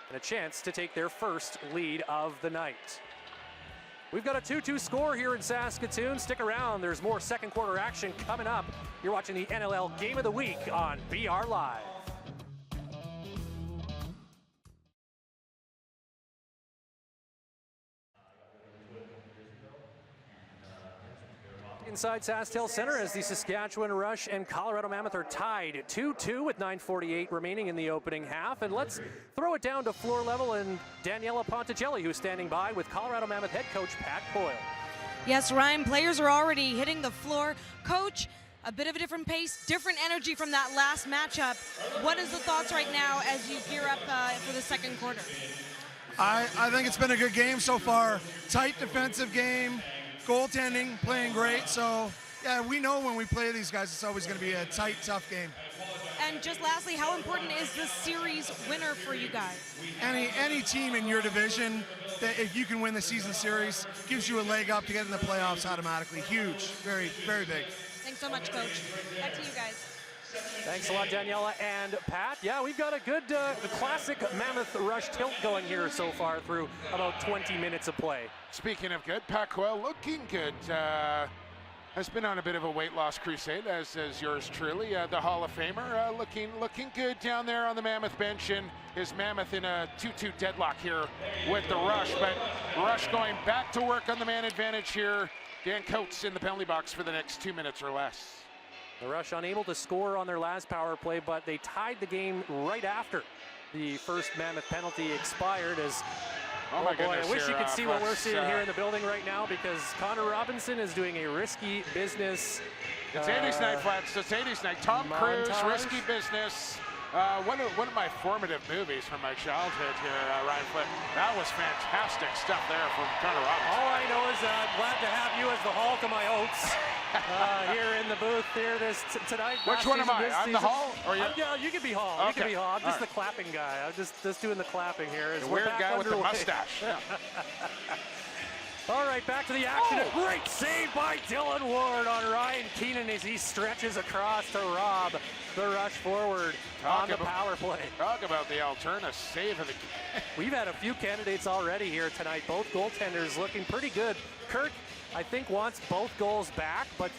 and a chance to take their first lead of the night. We've got a 2-2 score here in Saskatoon. Stick around, there's more second quarter action coming up. You're watching the NLL Game of the Week on BR Live. Inside SaskTel Center as the Saskatchewan Rush and Colorado Mammoth are tied 2-2 with 9:48 remaining in the opening half. And let's throw it down to floor level and Daniela Ponticelli, who's standing by with Colorado Mammoth head coach Pat Coyle. Yes, Ryan, players are already hitting the floor. Coach, a bit of a different pace, different energy from that last matchup. What is the thoughts right now as you gear up for the second quarter? I think it's been a good game so far. Tight defensive game. Goaltending, playing great. So, yeah, we know when we play these guys, it's always going to be a tight, tough game. And just lastly, how important is the series winner for you guys? Any team in your division, that if you can win the season series, gives you a leg up to get in the playoffs automatically. Huge, very, very big. Thanks so much, Coach. Back to you guys. Thanks a lot, Daniela and Pat. Yeah, we've got a good classic Mammoth Rush tilt going here so far through about 20 minutes of play. Speaking of good, Pat Coyle looking good. Has been on a bit of a weight loss crusade, as yours truly, the Hall of Famer, looking good down there on the Mammoth bench, and is Mammoth in a 2-2 deadlock here with the Rush, but Rush going back to work on the man advantage here. Dan Coates in the penalty box for the next 2 minutes or less. The Rush unable to score on their last power play, but they tied the game right after the first Mammoth penalty expired as Oh my goodness, I wish you could see what we're seeing here in the the building right now, because Connor Robinson is doing a risky business. It's 80s night, Flats. It's 80s night. Tom Cruise, montage. Risky Business. One of my formative movies from my childhood here, Ryan Flint. That was fantastic stuff there from Connor Robinson. All I know is glad to have you as the Hall to my oats here in the booth here tonight. Which one am I? I'm the Hall? Or yeah, you can be Hall. Okay. You can be Hall. I'm just All the clapping guy. I'm just doing the clapping here. The weird guy with the mustache. Yeah. All right, back to the action. A great save by Dylan Ward on Ryan Keenan as he stretches across to Rob the rush forward on the power play. Talk about the alternative save of the game. We've had a few candidates already here tonight. Both goaltenders looking pretty good. Kirk, I think, wants both goals back, but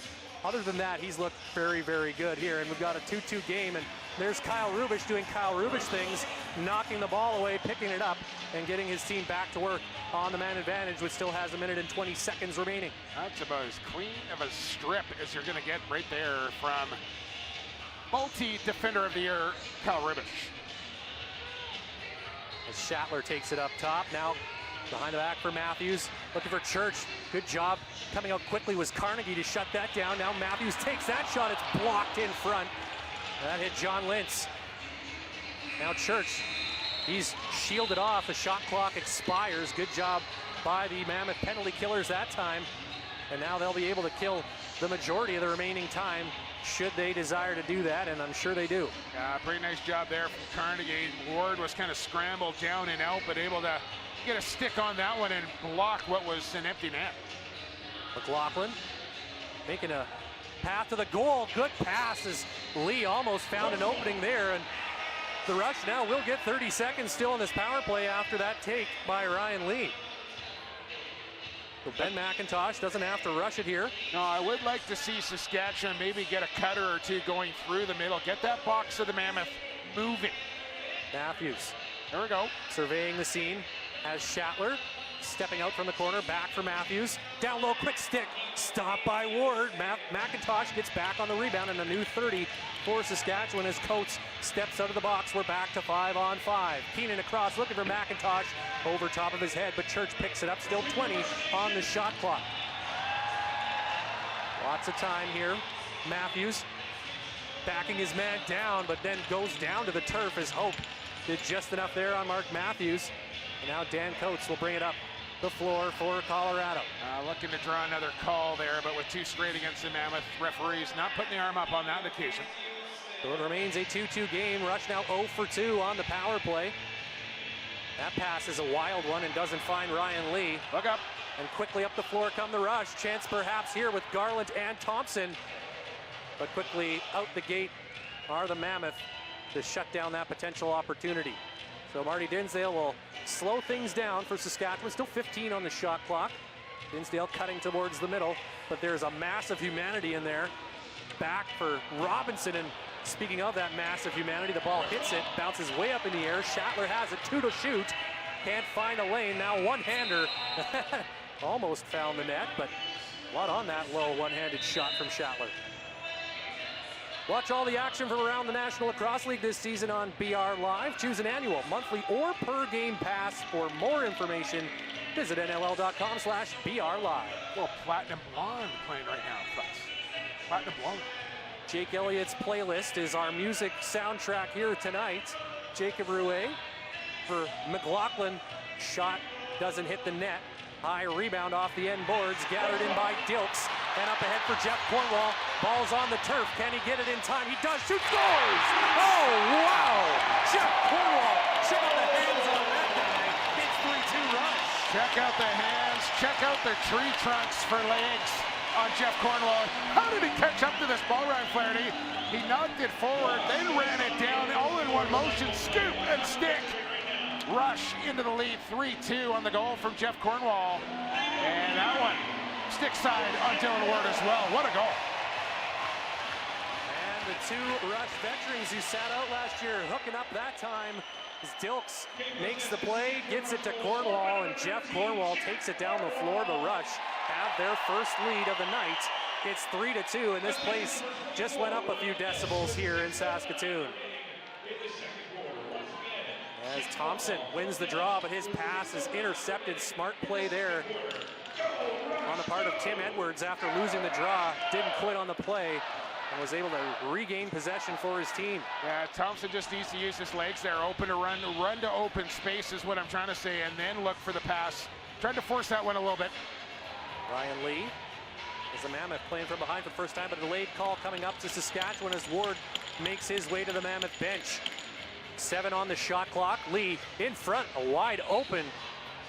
other than that, he's looked very, very good here. And we've got a 2-2 game, and there's Kyle Rubish doing Kyle Rubish things, knocking the ball away, picking it up, and getting his team back to work on the man advantage, which still has 1 minute and 20 seconds remaining. That's about as clean of a strip as you're going to get right there from multi-defender of the year, Kyle Rubish. As Schattler takes it up top, now behind the back for Matthews, looking for Church. Good job coming out quickly was Carnegie to shut that down. Now Matthews takes that shot, it's blocked in front. That hit John Lintz. Now Church, he's shielded off. The shot clock expires. Good job by the Mammoth penalty killers that time. And now they'll be able to kill the majority of the remaining time should they desire to do that, and I'm sure they do. Pretty nice job there from Carnegie. Ward was kind of scrambled down and out, but able to get a stick on that one and block what was an empty net. McLaughlin making a path to the goal. Good pass as Lee almost found an opening there, and the Rush now will get 30 seconds still in this power play after that take by Ryan Lee. So Ben McIntosh doesn't have to rush it here. No, I would like to see Saskatchewan maybe get a cutter or two going through the middle. Get that box of the Mammoth moving. Matthews. There we go. Surveying the scene as Schattler stepping out from the corner, back for Matthews. Down low, quick stick, stopped by Ward. McIntosh gets back on the rebound, and a new 30 for Saskatchewan as Coates steps out of the box. We're back to 5-on-5. Keenan across, looking for McIntosh over top of his head, but Church picks it up. Still 20 on the shot clock. Lots of time here. Matthews backing his man down, but then goes down to the turf as Hope did just enough there on Mark Matthews. And now Dan Coates will bring it up the floor for Colorado. Looking to draw another call there, but with 2 straight against the Mammoth, referees not putting the arm up on that occasion. So it remains a 2-2 game. Rush now 0 for 2 on the power play. That pass is a wild one and doesn't find Ryan Lee. Look up. And quickly up the floor come the Rush. Chance perhaps here with Garland and Thompson. But quickly out the gate are the Mammoth to shut down that potential opportunity. So Marty Dinsdale will slow things down for Saskatchewan. Still 15 on the shot clock. Dinsdale cutting towards the middle, but there's a massive humanity in there. Back for Robinson, and speaking of that massive humanity, the ball hits it, bounces way up in the air. Schattler has it, 2 to shoot. Can't find a lane. Now one-hander. Almost found the net, but a lot on that low one-handed shot from Schattler. Watch all the action from around the National Lacrosse League this season on BR Live. Choose an annual, monthly, or per game pass. For more information, visit NLL.com/BR Live. Well, Platinum Blonde playing right now, folks. Platinum Blonde. Jake Elliott's playlist is our music soundtrack here tonight. Jacob Rouet for McLaughlin. Shot doesn't hit the net. High rebound off the end boards, gathered in by Dilks. And up ahead for Jeff Cornwall. Ball's on the turf. Can he get it in time? He does. Shoot, scores! Oh, wow! Jeff Cornwall. Check out the hands on that guy. It's 3-2 Rush. Check out the hands. Check out the tree trunks for legs on Jeff Cornwall. How did he catch up to this ball, Ryan Flaherty? He knocked it forward, then ran it down, all in one motion. Scoop and stick. Rush into the lead, 3-2 on the goal from Jeff Cornwall. And that one, stick side on Dylan Ward as well. What a goal. And the 2 Rush veterans who sat out last year hooking up that time as Dilks makes the play, gets it to Cornwall, and Jeff Cornwall takes it down the floor. The Rush have their first lead of the night. It's 3-2, and this place just went up a few decibels here in Saskatoon. as Thompson wins the draw, but his pass is intercepted. Smart play there on the part of Tim Edwards after losing the draw. Didn't quit on the play and was able to regain possession for his team. Yeah, Thompson just needs to use his legs there. Open to run to open space is what I'm trying to say, and then look for the pass. Tried to force that one a little bit. Ryan Lee is the Mammoth playing from behind for the first time, but a delayed call coming up to Saskatchewan as Ward makes his way to the Mammoth bench. 7 on the shot clock. Lee in front, a wide open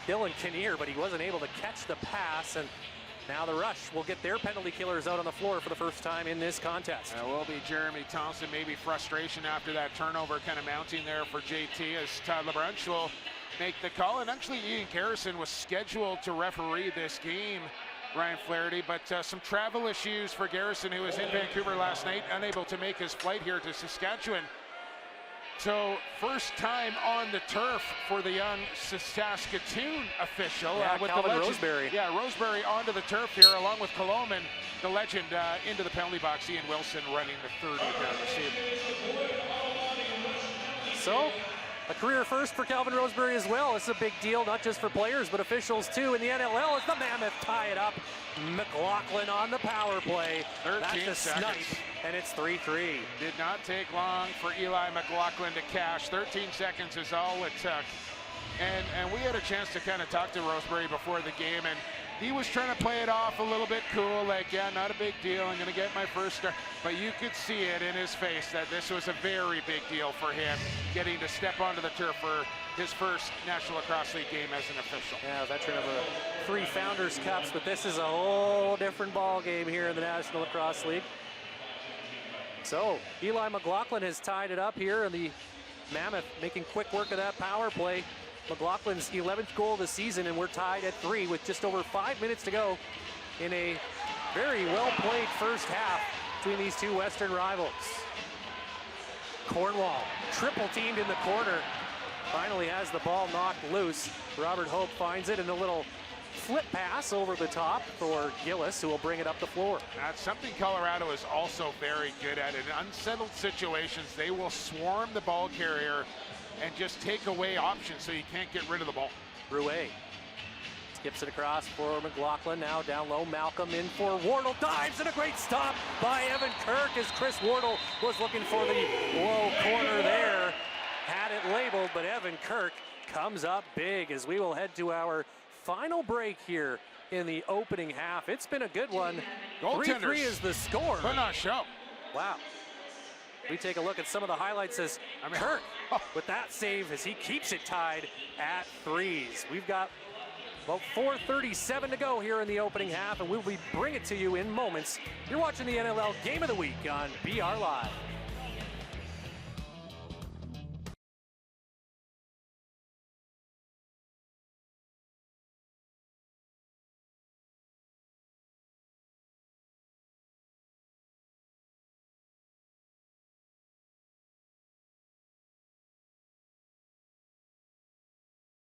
Dylan Kinnear, but he wasn't able to catch the pass, and now the Rush will get their penalty killers out on the floor for the first time in this contest. It will be Jeremy Thompson. Maybe frustration after that turnover kind of mounting there for JT as Todd LeBrunch will make the call. And actually Ian Garrison was scheduled to referee this game, Ryan Flaherty, but some travel issues for Garrison, who was in Vancouver last night, unable to make his flight here to Saskatchewan. So first time on the turf for the young Saskatoon official. With the legend, Roseberry. Yeah, Roseberry onto the turf here along with Coloman, the legend, into the penalty box. Ian Wilson running the 30 here this evening. So a career first for Calvin Roseberry as well. It's a big deal, not just for players, but officials too. In the NLL as the Mammoth tie it up. McLaughlin on the power play. 13 That's a seconds. snipe, and it's 3-3. Did not take long for Eli McLaughlin to cash. 13 seconds is all it took. And we had a chance to kind of talk to Roseberry before the game, and he was trying to play it off a little bit cool, like, yeah, not a big deal, I'm going to get my first start. But you could see it in his face that this was a very big deal for him, getting to step onto the turf for his first National Lacrosse League game as an official. Yeah, veteran of the 3 Founders Cups, but this is a whole different ball game here in the National Lacrosse League. So Eli McLaughlin has tied it up here, and the Mammoth making quick work of that power play. McLaughlin's 11th goal of the season, and we're tied at 3 with just over 5 minutes to go in a very well-played first half between these two Western rivals. Cornwall, triple teamed in the corner, finally has the ball knocked loose. Robert Hope finds it in a little flip pass over the top for Gillis, who will bring it up the floor. That's something Colorado is also very good at. In unsettled situations, they will swarm the ball carrier and just take away options so you can't get rid of the ball. Rouet skips it across for McLaughlin. Now down low, Malcolm in for Wardle. Dives, and a great stop by Evan Kirk as Chris Wardle was looking for the low corner there. Had it labeled, but Evan Kirk comes up big as we will head to our final break here in the opening half. It's been a good one. 3-3 is the score. Put on a show. Wow. We take a look at some of the highlights as Kirk with that save as he keeps it tied at 3s. We've got about 4:37 to go here in the opening half, and we'll bring it to you in moments. You're watching the NLL Game of the Week on BR Live.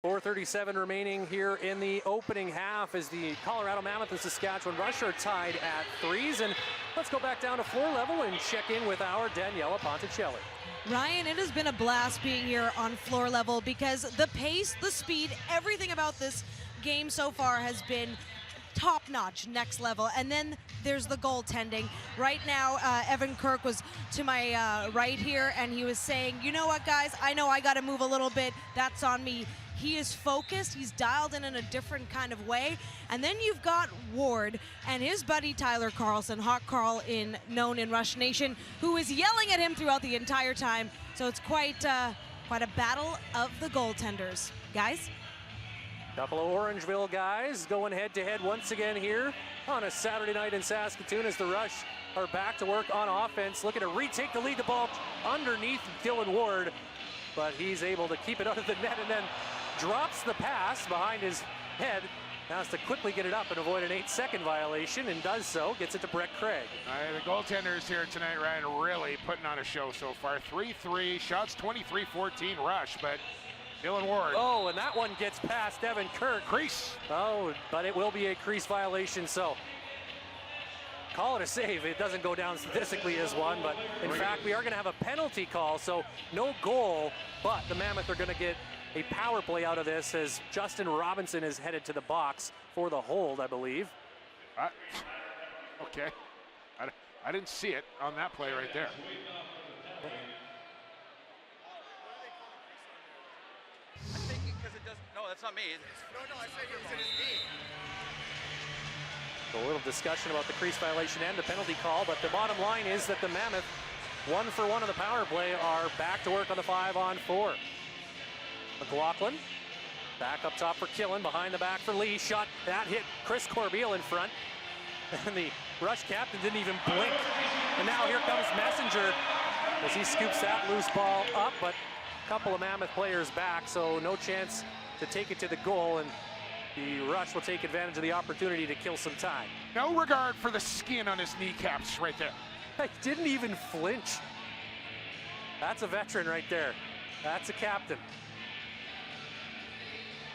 .437 remaining here in the opening half as the Colorado Mammoth and Saskatchewan Rush are tied at 3s. And let's go back down to floor level and check in with our Daniela Ponticelli. Ryan, it has been a blast being here on floor level because the pace, the speed, everything about this game so far has been top-notch, next level. And then there's the goaltending. Right now, Evan Kirk was to my right here, and he was saying, you know what, guys, I know I got to move a little bit. That's on me. He is focused. He's dialed in a different kind of way. And then you've got Ward and his buddy Tyler Carlson, Hawk Carl known in Rush Nation, who is yelling at him throughout the entire time. So it's quite a battle of the goaltenders. Guys? Couple of Orangeville guys going head-to-head once again here on a Saturday night in Saskatoon as the Rush are back to work on offense, looking to retake the lead. The ball underneath Dylan Ward, but he's able to keep it out of the net and then drops the pass behind his head. Now has to quickly get it up and avoid an 8-second violation, and does so. Gets it to Brett Craig. The goaltenders here tonight, Ryan, really putting on a show so far. 3-3, shots 23-14 Rush, but Dylan Ward. Oh, and that one gets past Evan Kirk. Crease. Oh, but it will be a crease violation, so call it a save. It doesn't go down statistically as one, but in fact, we are going to have a penalty call, so no goal, but the Mammoth are going to get a power play out of this as Justin Robinson is headed to the box for the hold, I believe. Okay. I didn't see it on that play right there. I'm thinking because it doesn't. No, that's not me. No, I said it was in his knee. A little discussion about the crease violation and the penalty call, but the bottom line is that the Mammoth, 1 for 1 on the power play, are back to work on the 5-on-4. McLaughlin back up top for Killen, behind the back for Lee. Shot that hit Chris Corbeil in front, and the Rush captain didn't even blink. And now here comes Messenger as he scoops that loose ball up, but a couple of Mammoth players back, so no chance to take it to the goal, and the Rush will take advantage of the opportunity to kill some time. No regard for the skin on his kneecaps right there. He didn't even flinch. That's a veteran right there. That's a captain.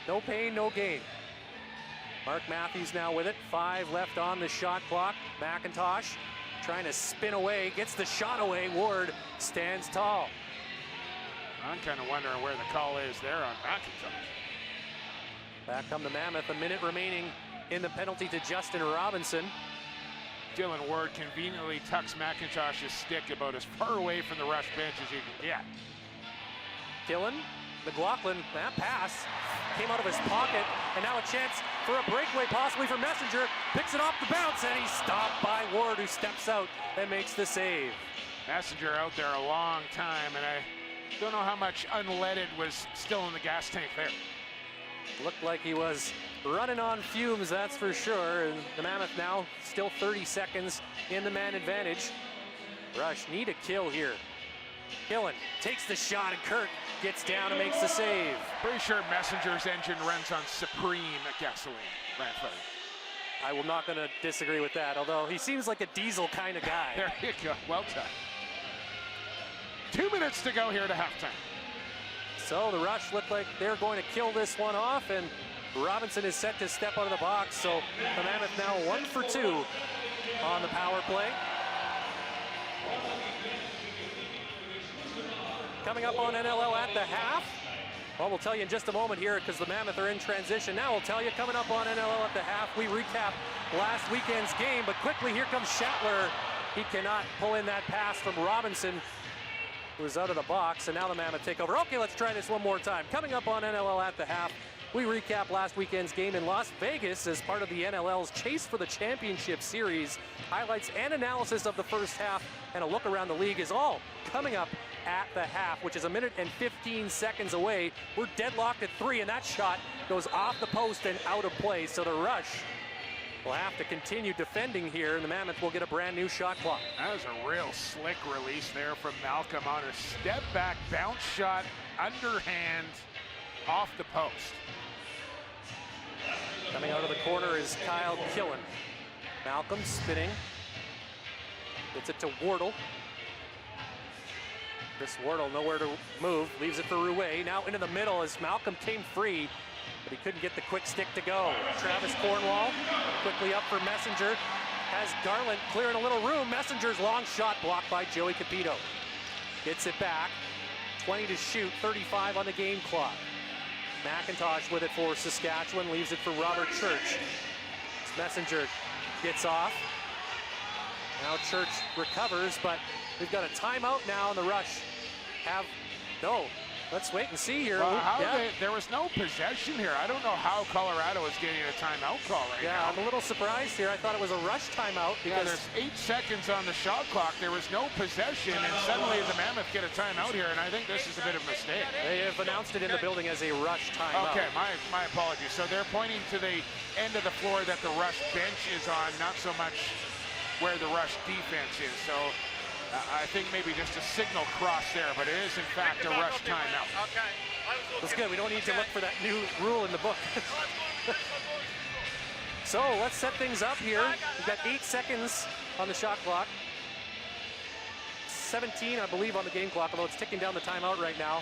No pain, no gain. Mark Matthews now with it. 5 left on the shot clock. McIntosh trying to spin away, gets the shot away. Ward stands tall. I'm kind of wondering where the call is there on McIntosh. Back come the Mammoth, a minute remaining in the penalty to Justin Robinson. Dylan Ward conveniently tucks McIntosh's stick about as far away from the Rush bench as you can get. Dylan, McLaughlin, that pass came out of his pocket, and now a chance for a breakaway possibly for Messenger. Picks it off the bounce, and he's stopped by Ward, who steps out and makes the save. Messenger out there a long time, and I don't know how much unleaded was still in the gas tank there. Looked like he was running on fumes, that's for sure. And the Mammoth now still 30 seconds in the man advantage. Rush need a kill here. Killen takes the shot, and Kirk gets down and makes the save. Pretty sure Messenger's engine runs on Supreme gasoline. I'm not going to disagree with that, although he seems like a diesel kind of guy. There you go. Well done. 2 minutes to go here to halftime. So the Rush look like they're going to kill this one off, and Robinson is set to step out of the box. So the Mammoth now 1 for 2 on the power play. Coming up on NLL at the half. Well, we'll tell you in just a moment here because the Mammoth are in transition. Now we'll tell you coming up on NLL at the half. We recap last weekend's game, but quickly here comes Schattler. He cannot pull in that pass from Robinson, who was out of the box, and now the Mammoth take over. Okay, let's try this one more time. Coming up on NLL at the half, we recap last weekend's game in Las Vegas as part of the NLL's Chase for the Championship Series. Highlights and analysis of the first half and a look around the league is all coming up at the half, which is 1 minute and 15 seconds away. We're deadlocked at 3, and that shot goes off the post and out of play. So the Rush will have to continue defending here, and the Mammoth will get a brand new shot clock. That was a real slick release there from Malcolm on a step back bounce shot, underhand, off the post. Coming out of the corner is Kyle Killen. Malcolm spinning. Gets it to Wardle. Chris Wardle nowhere to move, leaves it for Rouet. Now into the middle as Malcolm came free, but he couldn't get the quick stick to go. Travis Cornwall quickly up for Messenger. Has Garland clearing a little room. Messenger's long shot blocked by Joey Capito. Gets it back. 20 to shoot, 35 on the game clock. McIntosh with it for Saskatchewan, leaves it for Robert Church. Messenger gets off. Now Church recovers, but we've got a timeout now, and the Rush have no. Let's wait and see here. Well, there was no possession here. I don't know how Colorado is getting a timeout call right now. I'm a little surprised here. I thought it was a Rush timeout because there's 8 seconds on the shot clock. There was no possession, and suddenly the Mammoth get a timeout here, and I think this is a bit of a mistake. They have announced it in the building as a Rush timeout. Okay, my apologies. So they're pointing to the end of the floor that the Rush bench is on, not so much where the Rush defense is. So I think maybe just a signal cross there, but it is in fact a Rush timeout. Okay. That's good. We don't need to look for that new rule in the book. So let's set things up here. We've got 8 seconds on the shot clock. 17, I believe, on the game clock, although it's ticking down the timeout right now.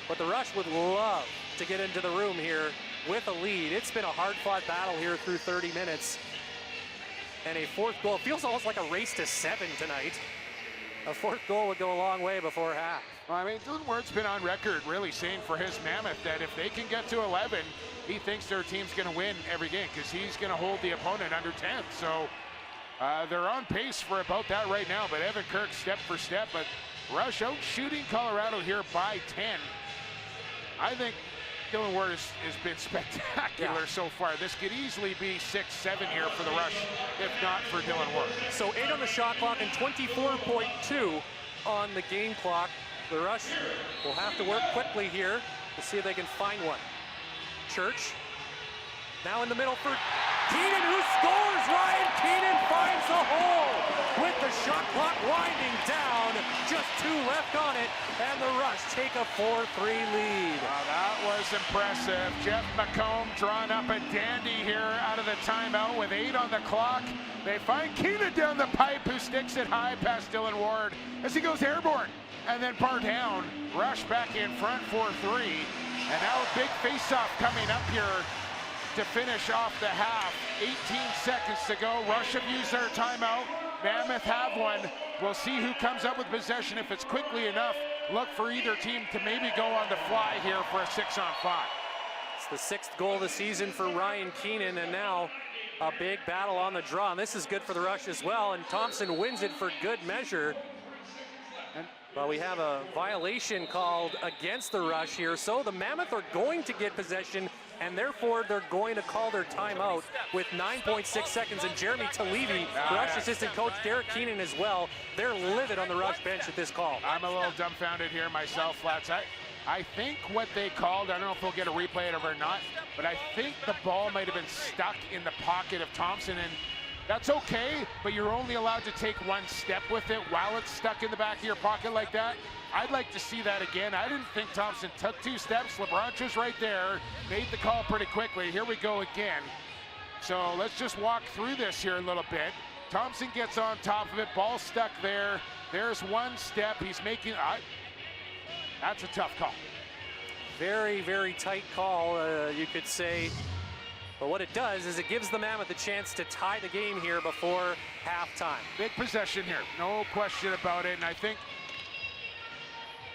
But the Rush would love to get into the room here with a lead. It's been a hard-fought battle here through 30 minutes. And a fourth goal, it feels almost like a race to 7 tonight. A fourth goal would go a long way before half. Well, I mean, Dylan Ward's been on record really saying for his Mammoth that if they can get to 11, he thinks their team's going to win every game because he's going to hold the opponent under 10. So they're on pace for about that right now, but Evan Kirk step for step, but Rush out shooting Colorado here by 10. I think Dylan Ward has been spectacular so far. This could easily be 6-7 here for the Rush, if not for Dylan Ward. So 8 on the shot clock and 24.2 on the game clock. The Rush will have to work quickly here to see if they can find one. Church now in the middle for Keenan, who scores. Ryan Keenan finds the hole with the shot clock winding down. Just 2 left on it, and the Rush take a 4-3 lead. That was impressive. Jeff McComb drawing up a dandy here out of the timeout with 8 on the clock. They find Keenan down the pipe, who sticks it high past Dylan Ward as he goes airborne. And then bar down, Rush back in front 4-3. And now a big face-off coming up here to finish off the half. 18 seconds to go. Rush have used their timeout. Mammoth have one. We'll see who comes up with possession. If it's quickly enough, look for either team to maybe go on the fly here for a 6-on-5. It's the 6th goal of the season for Ryan Keenan, and now a big battle on the draw. And this is good for the Rush as well, and Thompson wins it for good measure. Well, we have a violation called against the Rush here, so the Mammoth are going to get possession, and therefore they're going to call their timeout with 9.6 seconds. And Jeremy Talevi, Rush assistant coach, Derek Keenan as well, they're livid on the Rush bench at this call. I'm a little dumbfounded here myself, Flats. I think what they called, I don't know if we'll get a replay of it or not, but I think the ball might have been stuck in the pocket of Thompson, and that's okay, but you're only allowed to take 1 step with it while it's stuck in the back of your pocket like that. I'd like to see that again. I didn't think Thompson took 2 steps. LeBron's right there, made the call pretty quickly. Here we go again. So let's just walk through this here a little bit. Thompson gets on top of it, ball stuck there. There's 1 step. He's making, that's a tough call. Very, very tight call, you could say. But what it does is it gives the Mammoth a chance to tie the game here before halftime. Big possession here, no question about it. And I think,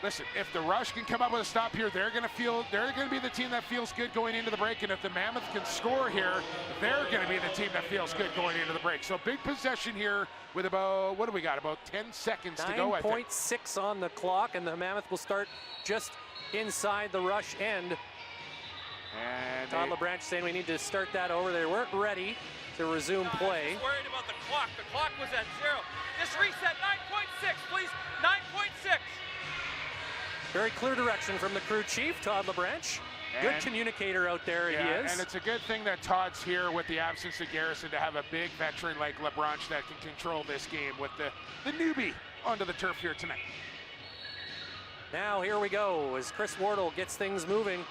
listen, if the Rush can come up with a stop here, they're going to be the team that feels good going into the break. And if the Mammoth can score here, they're going to be the team that feels good going into the break. So big possession here with about, what do we got? About 10 seconds to go, I think. 9.6 on the clock, and the Mammoth will start just inside the Rush end. And Todd LeBranch saying we need to start that over. They weren't ready to resume play. I was worried about the clock. The clock was at 0. Just reset 9.6, please. 9.6. Very clear direction from the crew chief, Todd LeBranch. Good communicator out there, he is. And it's a good thing that Todd's here with the absence of Garrison to have a big veteran like LeBranch that can control this game with the newbie onto the turf here tonight. Now here we go as Chris Wardle gets things moving.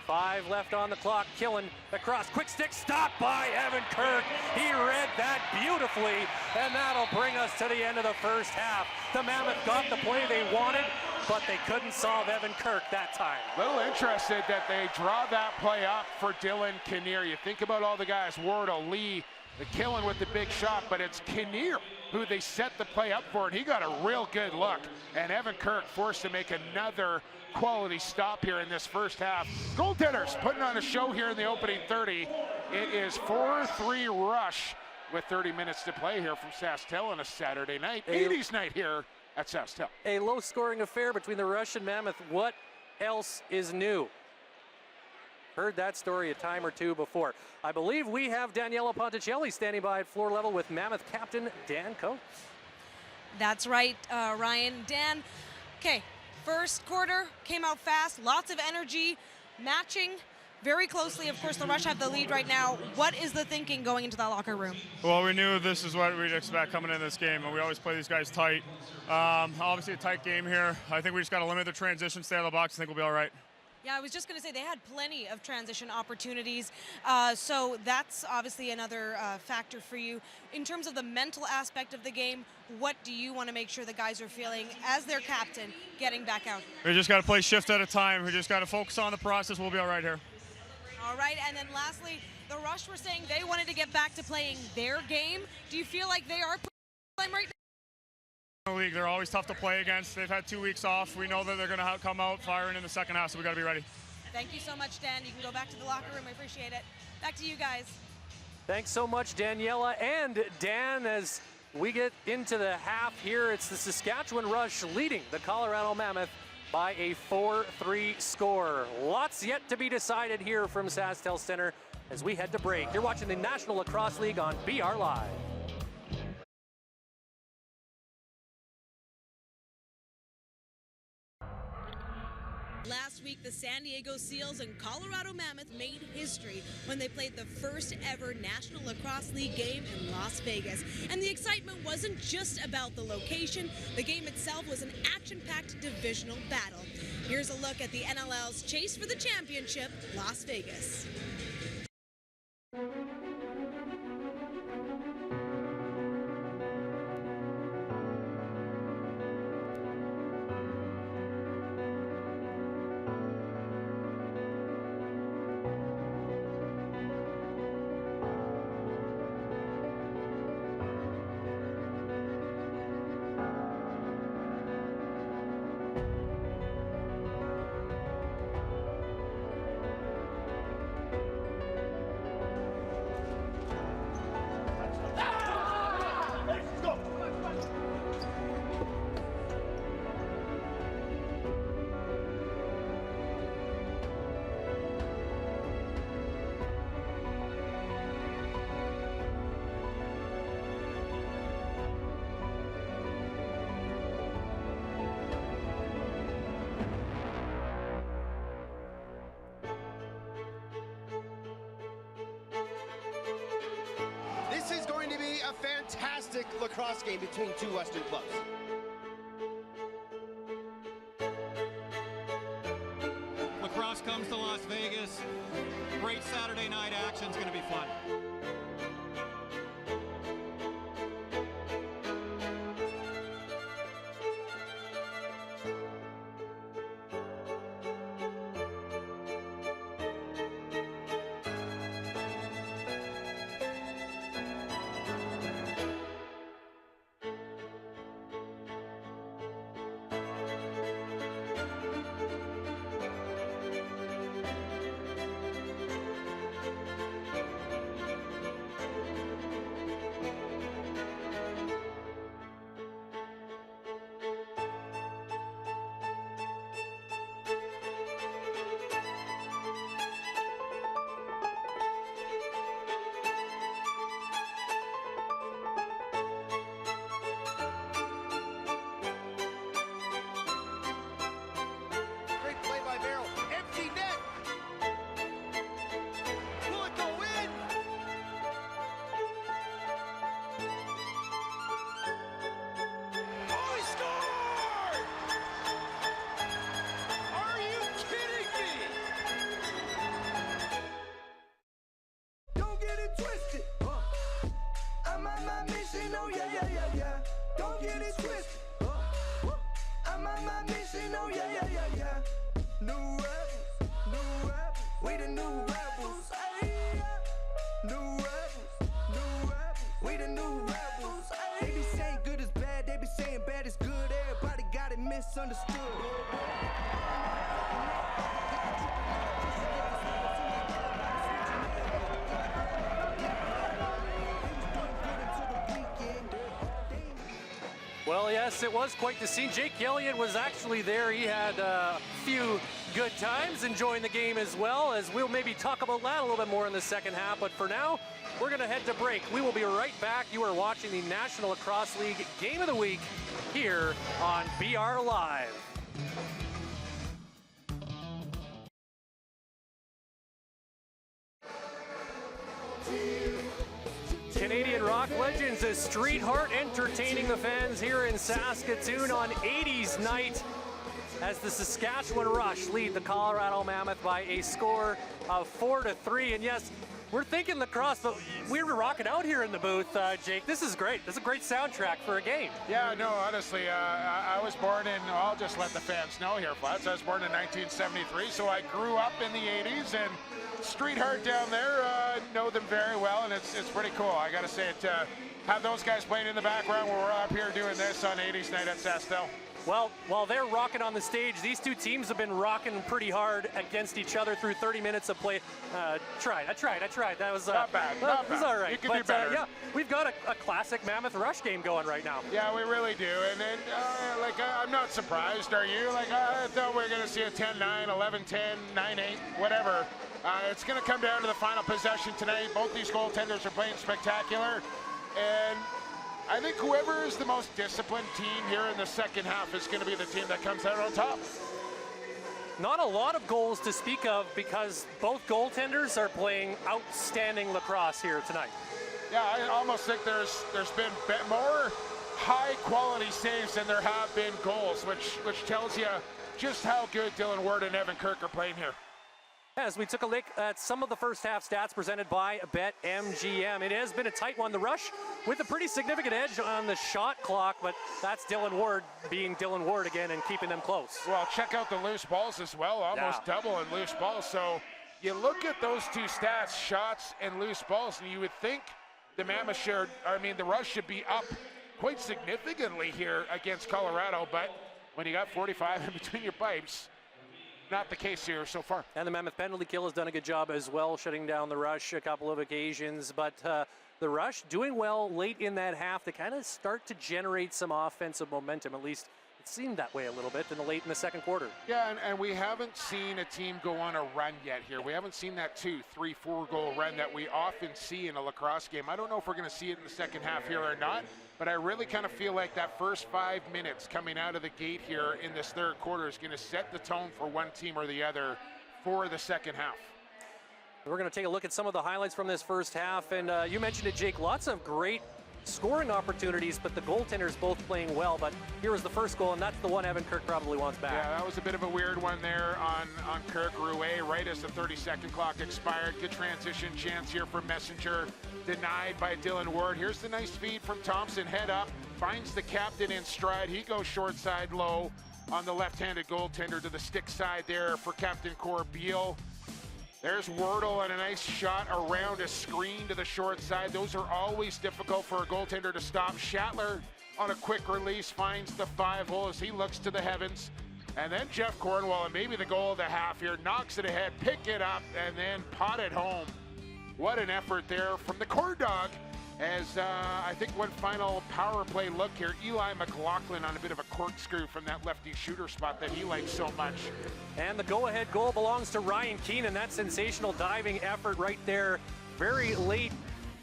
5 left on the clock. Killen across, quick stick, stopped by Evan Kirk. He read that beautifully, and that'll bring us to the end of the first half. The Mammoth got the play they wanted, but they couldn't solve Evan Kirk that time. A little interested that they draw that play up for Dylan Kinnear. You think about all the guys, Wardle, Lee, the Killen with the big shot, but it's Kinnear who they set the play up for, and he got a real good look. And Evan Kirk forced to make another quality stop here in this first half. Goaltenders putting on a show here in the opening 30. It is 4-3 Rush with 30 minutes to play here from SaskTel on a Saturday night. 80s night here at SaskTel. A low-scoring affair between the Rush and Mammoth. What else is new? Heard that story a time or two before. I believe we have Daniela Ponticelli standing by at floor level with Mammoth captain Dan Coates. That's right, Ryan. Dan, okay, first quarter came out fast, lots of energy, matching very closely. Of course, the Rush have the lead right now. What is the thinking going into that locker room? Well, we knew this is what we'd expect coming in this game, and we always play these guys tight. Obviously a tight game here. I think we just got to limit the transition, stay out of the box. I think we'll be all right. Yeah, I was just going to say they had plenty of transition opportunities, so that's obviously another factor for you. In terms of the mental aspect of the game, what do you want to make sure the guys are feeling as their captain getting back out? We just got to play shift at a time. We just got to focus on the process. We'll be all right here. All right, and then lastly, The Rush were saying they wanted to get back to playing their game. Do you feel like they are playing right now? The league, they're always tough to play against. They've had 2 weeks off. We know that they're going to come out firing in the second half, so we got to be ready. Thank you so much, Dan. You can go back to the locker room. I appreciate it. Back to you guys. Thanks so much, Daniela and Dan. As we get into the half here, it's the Saskatchewan Rush leading the Colorado Mammoth by a 4-3 score. Lots yet to be decided here from SaskTel Center as we head to break. You're watching the National Lacrosse League on BR Live. Last week, the San Diego Seals and Colorado Mammoth made history when they played the first ever National Lacrosse League game in Las Vegas. And the excitement wasn't just about the location. The game itself was an action-packed divisional battle. Here's a look at the NLL's chase for the championship, Las Vegas. This is going to be a fantastic lacrosse game between two Western clubs. Lacrosse comes to Las Vegas. Great Saturday night action. It's going to be fun. Misunderstood. Well, yes, it was quite the scene. Jake Elliott was actually there. He had a few good times enjoying the game as well, as we'll maybe talk about that a little bit more in the second half. But for now, we're going to head to break. We will be right back. You are watching the National Lacrosse League Game of the Week here on BR Live. Canadian rock legends as Street Heart entertaining the fans here in Saskatoon on 80s night as the Saskatchewan Rush lead the Colorado Mammoth by a score of 4-3. And yes, We're thinking lacrosse, but we were rocking out here in the booth, Jake. This is great. This is a great soundtrack for a game. Yeah, no, honestly, I was born in, I'll just let the fans know here, Flats. I was born in 1973, so I grew up in the 80s, and Street Heart down there, know them very well, and it's pretty cool. I got to say it, have those guys playing in the background while we're up here doing this on 80s night at Sastel. Well, while they're rocking on the stage, these two teams have been rocking pretty hard against each other through 30 minutes of play. I tried. That was not bad. It was all right. You can do better. Yeah, we've got a classic Mammoth Rush game going right now. Yeah, we really do. And then, I'm not surprised. Are you? I thought we were going to see a 10-9, 11-10, 9-8, whatever. It's going to come down to the final possession tonight. Both these goaltenders are playing spectacular, and I think whoever is the most disciplined team here in the second half is going to be the team that comes out on top. Not a lot of goals to speak of because both goaltenders are playing outstanding lacrosse here tonight. Yeah, I almost think there's been more high-quality saves than there have been goals, which tells you just how good Dylan Ward and Evan Kirk are playing here. As we took a look at some of the first half stats presented by BetMGM, it has been a tight one. The Rush with a pretty significant edge on the shot clock, but that's Dylan Ward being Dylan Ward again and keeping them close. Well, check out the loose balls as well, almost double in loose balls. So you look at those two stats, shots and loose balls, and you would think the Rush should be up quite significantly here against Colorado, but when you got 45 in between your pipes, not the case here so far. And the Mammoth penalty kill has done a good job as well, shutting down the Rush a couple of occasions. But the Rush doing well late in that half to kind of start to generate some offensive momentum. At least it seemed that way a little bit late in the second quarter. Yeah, and we haven't seen a team go on a run yet here. We haven't seen that 2, 3, 4 goal run that we often see in a lacrosse game. I don't know if we're going to see it in the second half here or not, but I really kind of feel like that first 5 minutes coming out of the gate here in this third quarter is going to set the tone for one team or the other for the second half. We're going to take a look at some of the highlights from this first half, and you mentioned it, Jake, lots of great scoring opportunities, but the goaltenders both playing well. But here was the first goal, and that's the one Evan Kirk probably wants back. Yeah, that was a bit of a weird one there on Kirk Rouet, right as the 30-second clock expired. Good transition chance here for Messenger, denied by Dylan Ward. Here's the nice feed from Thompson, head up, finds the captain in stride. He goes short side low on the left-handed goaltender to the stick side there for Captain Corbeil. There's Wordle and a nice shot around a screen to the short side. Those are always difficult for a goaltender to stop. Shatler on a quick release finds the 5-hole as he looks to the heavens. And then Jeff Cornwall, and maybe the goal of the half here, knocks it ahead, pick it up, and then pot it home. What an effort there from the Corn Dog. As I think one final power play look here, Eli McLaughlin on a bit of a corkscrew from that lefty shooter spot that he likes so much. And the go-ahead goal belongs to Ryan Keenan. That sensational diving effort right there, very late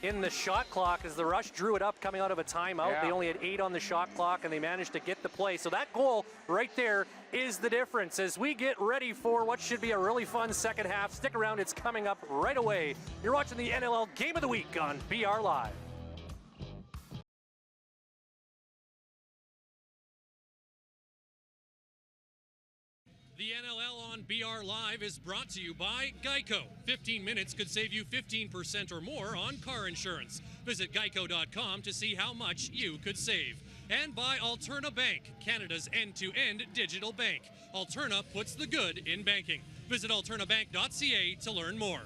in the shot clock as the Rush drew it up coming out of a timeout. Yeah. They only had 8 on the shot clock, and they managed to get the play. So that goal right there is the difference. As we get ready for what should be a really fun second half, stick around, it's coming up right away. You're watching the NLL Game of the Week on BR Live. The NLL on BR Live is brought to you by Geico. 15 minutes could save you 15% or more on car insurance. Visit geico.com to see how much you could save. And by Alterna Bank, Canada's end-to-end digital bank. Alterna puts the good in banking. Visit alternabank.ca to learn more.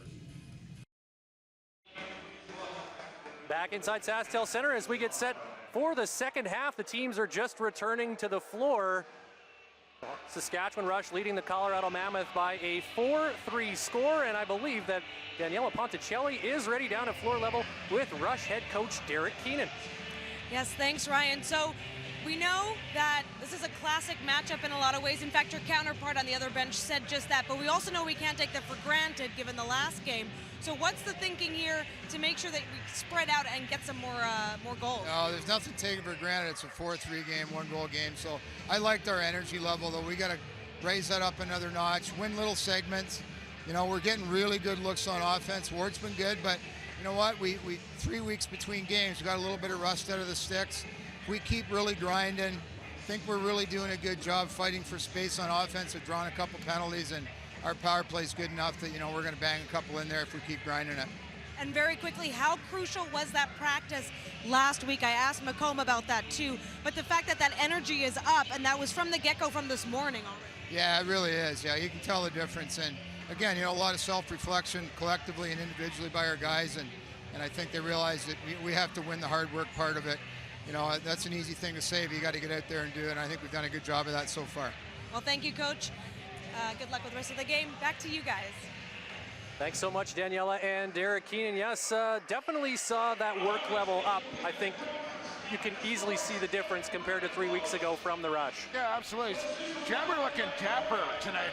Back inside SaskTel Center as we get set for the second half. The teams are just returning to the floor. Saskatchewan Rush leading the Colorado Mammoth by a 4-3 score, and I believe that Daniela Ponticelli is ready down at floor level with Rush head coach Derek Keenan. Yes, thanks, Ryan. So we know that this is a classic matchup in a lot of ways. In fact, your counterpart on the other bench said just that, but we also know we can't take that for granted given the last game. So what's the thinking here to make sure that we spread out and get some more goals? No, there's nothing taken for granted. It's a 4-3 game, 1-goal game. So I liked our energy level, though. We got to raise that up another notch, win little segments. You know, we're getting really good looks on offense. Ward's been good, but you know what? We 3 weeks between games, we got a little bit of rust out of the sticks. If we keep really grinding, I think we're really doing a good job fighting for space on offense. We've drawn a couple penalties, and our power play is good enough that, you know, we're going to bang a couple in there if we keep grinding it. And very quickly, how crucial was that practice last week? I asked Macomb about that too, but the fact that that energy is up, and that was from the get-go from this morning already. Yeah, it really is. Yeah, you can tell the difference. And again, you know, a lot of self-reflection collectively and individually by our guys, and I think they realize that we have to win the hard work part of it. You know, that's an easy thing to say, but you got to get out there and do it, and I think we've done a good job of that so far. Well, thank you, Coach. Good luck with the rest of the game. Back to you guys. Thanks so much, Daniela and Derek Keenan. Yes, definitely saw that work level up. I think you can easily see the difference compared to 3 weeks ago from the Rush. Yeah, absolutely. Jabber looking dapper tonight.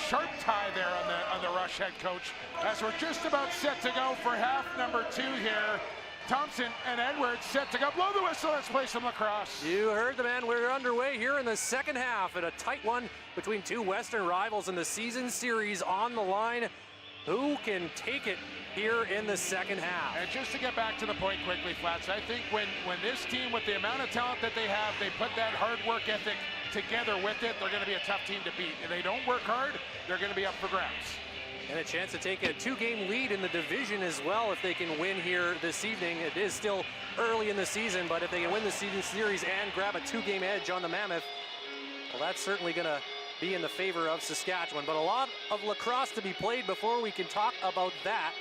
Sharp tie there on the Rush head coach. As we're just about set to go for half number 2 here. Thompson and Edwards set to go. Blow the whistle. Let's play some lacrosse. You heard the man. We're underway here in the second half at a tight one between two Western rivals in the season series on the line. Who can take it here in the second half? And just to get back to the point quickly, Flats, I think when this team, with the amount of talent that they have, they put that hard work ethic together with it, they're going to be a tough team to beat. If they don't work hard, they're going to be up for grabs. And a chance to take a 2-game lead in the division as well if they can win here this evening. It is still early in the season, but if they can win the season series and grab a 2-game edge on the Mammoth, well, that's certainly going to be in the favor of Saskatchewan. But a lot of lacrosse to be played before we can talk about that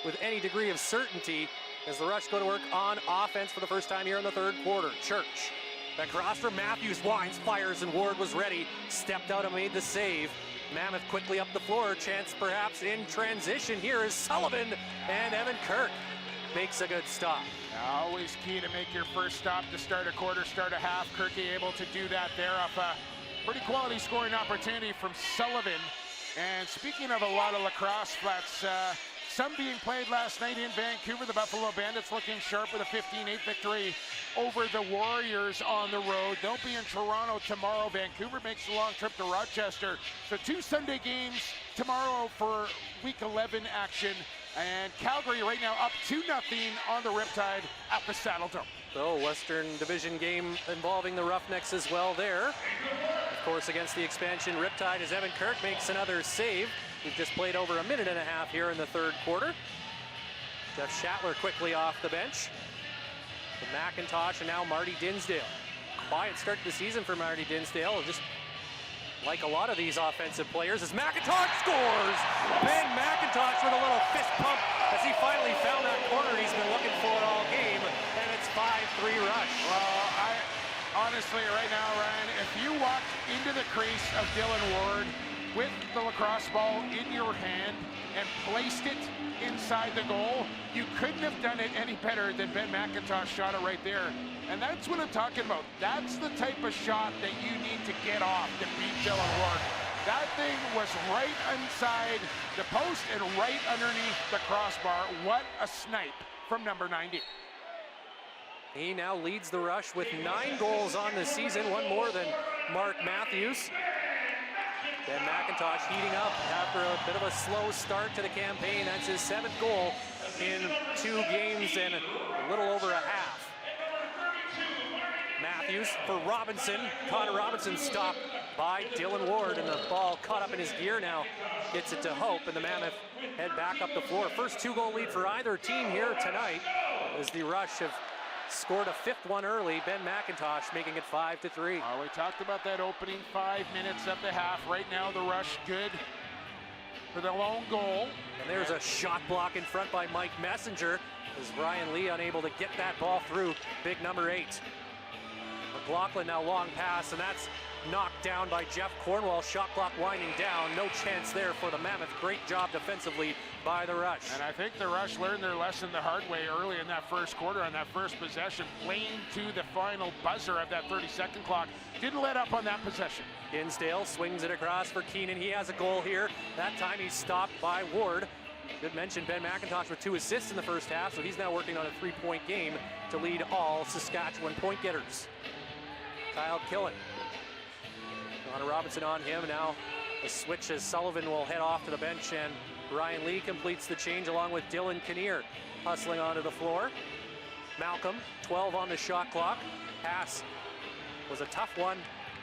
with any degree of certainty as the Rush go to work on offense for the first time here in the third quarter. Church, across from Matthews, winds, fires, and Ward was ready, stepped out and made the save. Mammoth quickly up the floor, chance perhaps in transition. Here is Sullivan, and Evan Kirk makes a good stop. Always key to make your first stop to start a quarter, start a half. Kirky able to do that there off a pretty quality scoring opportunity from Sullivan. And speaking of a lot of lacrosse, Flats, some being played last night in Vancouver. The Buffalo Bandits looking sharp with a 15-8 victory over the Warriors on the road. They'll be in Toronto tomorrow. Vancouver makes a long trip to Rochester. So 2 Sunday games tomorrow for Week 11 action. And Calgary right now up 2-0 on the Riptide at the Saddle Dome. So Western Division game involving the Roughnecks as well there. Of course, against the expansion Riptide as Evan Kirk makes another save. We've just played over a minute and a half here in the third quarter. Jeff Shatler quickly off the bench. The McIntosh and now Marty Dinsdale. Quiet start to the season for Marty Dinsdale. Just like a lot of these offensive players as McIntosh scores! Ben McIntosh with a little fist pump as he finally found that corner he's been looking for all game. And it's 5-3 Rush. Well, honestly, right now, Ryan, if you walked into the crease of Dylan Ward with the lacrosse ball in your hand and placed it inside the goal, you couldn't have done it any better than Ben McIntosh shot it right there. And that's what I'm talking about. That's the type of shot that you need to get off to beat Dylan Ward. That thing was right inside the post and right underneath the crossbar. What a snipe from number 90. He now leads the Rush with 9 goals on the season, one more than Mark Matthews. Ben McIntosh heating up after a bit of a slow start to the campaign. That's his 7th goal in 2 games and a little over a half. Matthews for Robinson. Connor Robinson stopped by Dylan Ward, and the ball caught up in his gear now. Gets it to Hope, and the Mammoth head back up the floor. First 2-goal lead for either team here tonight as the Rush have scored a 5th one early. Ben McIntosh making it 5-3. We talked about that opening 5 minutes at the half. Right now the Rush good for the lone goal. And there's a shot block in front by Mike Messenger as Ryan Lee unable to get that ball through big number 8. McLaughlin now long pass, and that's knocked down by Jeff Cornwall. Shot clock winding down. No chance there for the Mammoth. Great job defensively by the Rush. And I think the Rush learned their lesson the hard way early in that first quarter on that first possession, playing to the final buzzer of that 30-second clock. Didn't let up on that possession. Dinsdale swings it across for Keenan. He has a goal here. That time he's stopped by Ward. Good mention, Ben McIntosh with 2 assists in the first half, so he's now working on a 3-point game to lead all Saskatchewan point getters. Kyle Killen. Connor Robinson on him. Now a switch as Sullivan will head off to the bench, and Ryan Lee completes the change along with Dylan Kinnear hustling onto the floor. Malcolm, 12 on the shot clock. Pass was a tough one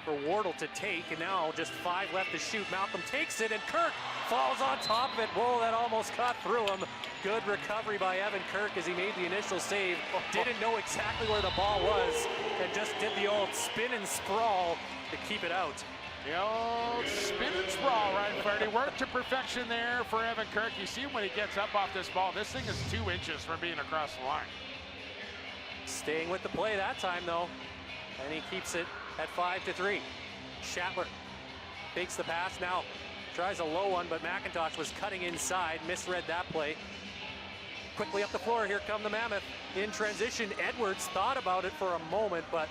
for Wardle to take, and now just 5 left to shoot. Malcolm takes it, and Kirk falls on top of it. Whoa, that almost cut through him. Good recovery by Evan Kirk as he made the initial save. Didn't know exactly where the ball was, and just did the old spin and sprawl to keep it out. The old spin and sprawl, Ryan Flaherty. Worked to perfection there for Evan Kirk. You see him when he gets up off this ball. This thing is 2 inches from being across the line. Staying with the play that time, though, and he keeps it at 5-3. Shatler takes the pass now, tries a low one, but McIntosh was cutting inside, misread that play. Quickly up the floor, here come the Mammoth in transition. Edwards thought about it for a moment, but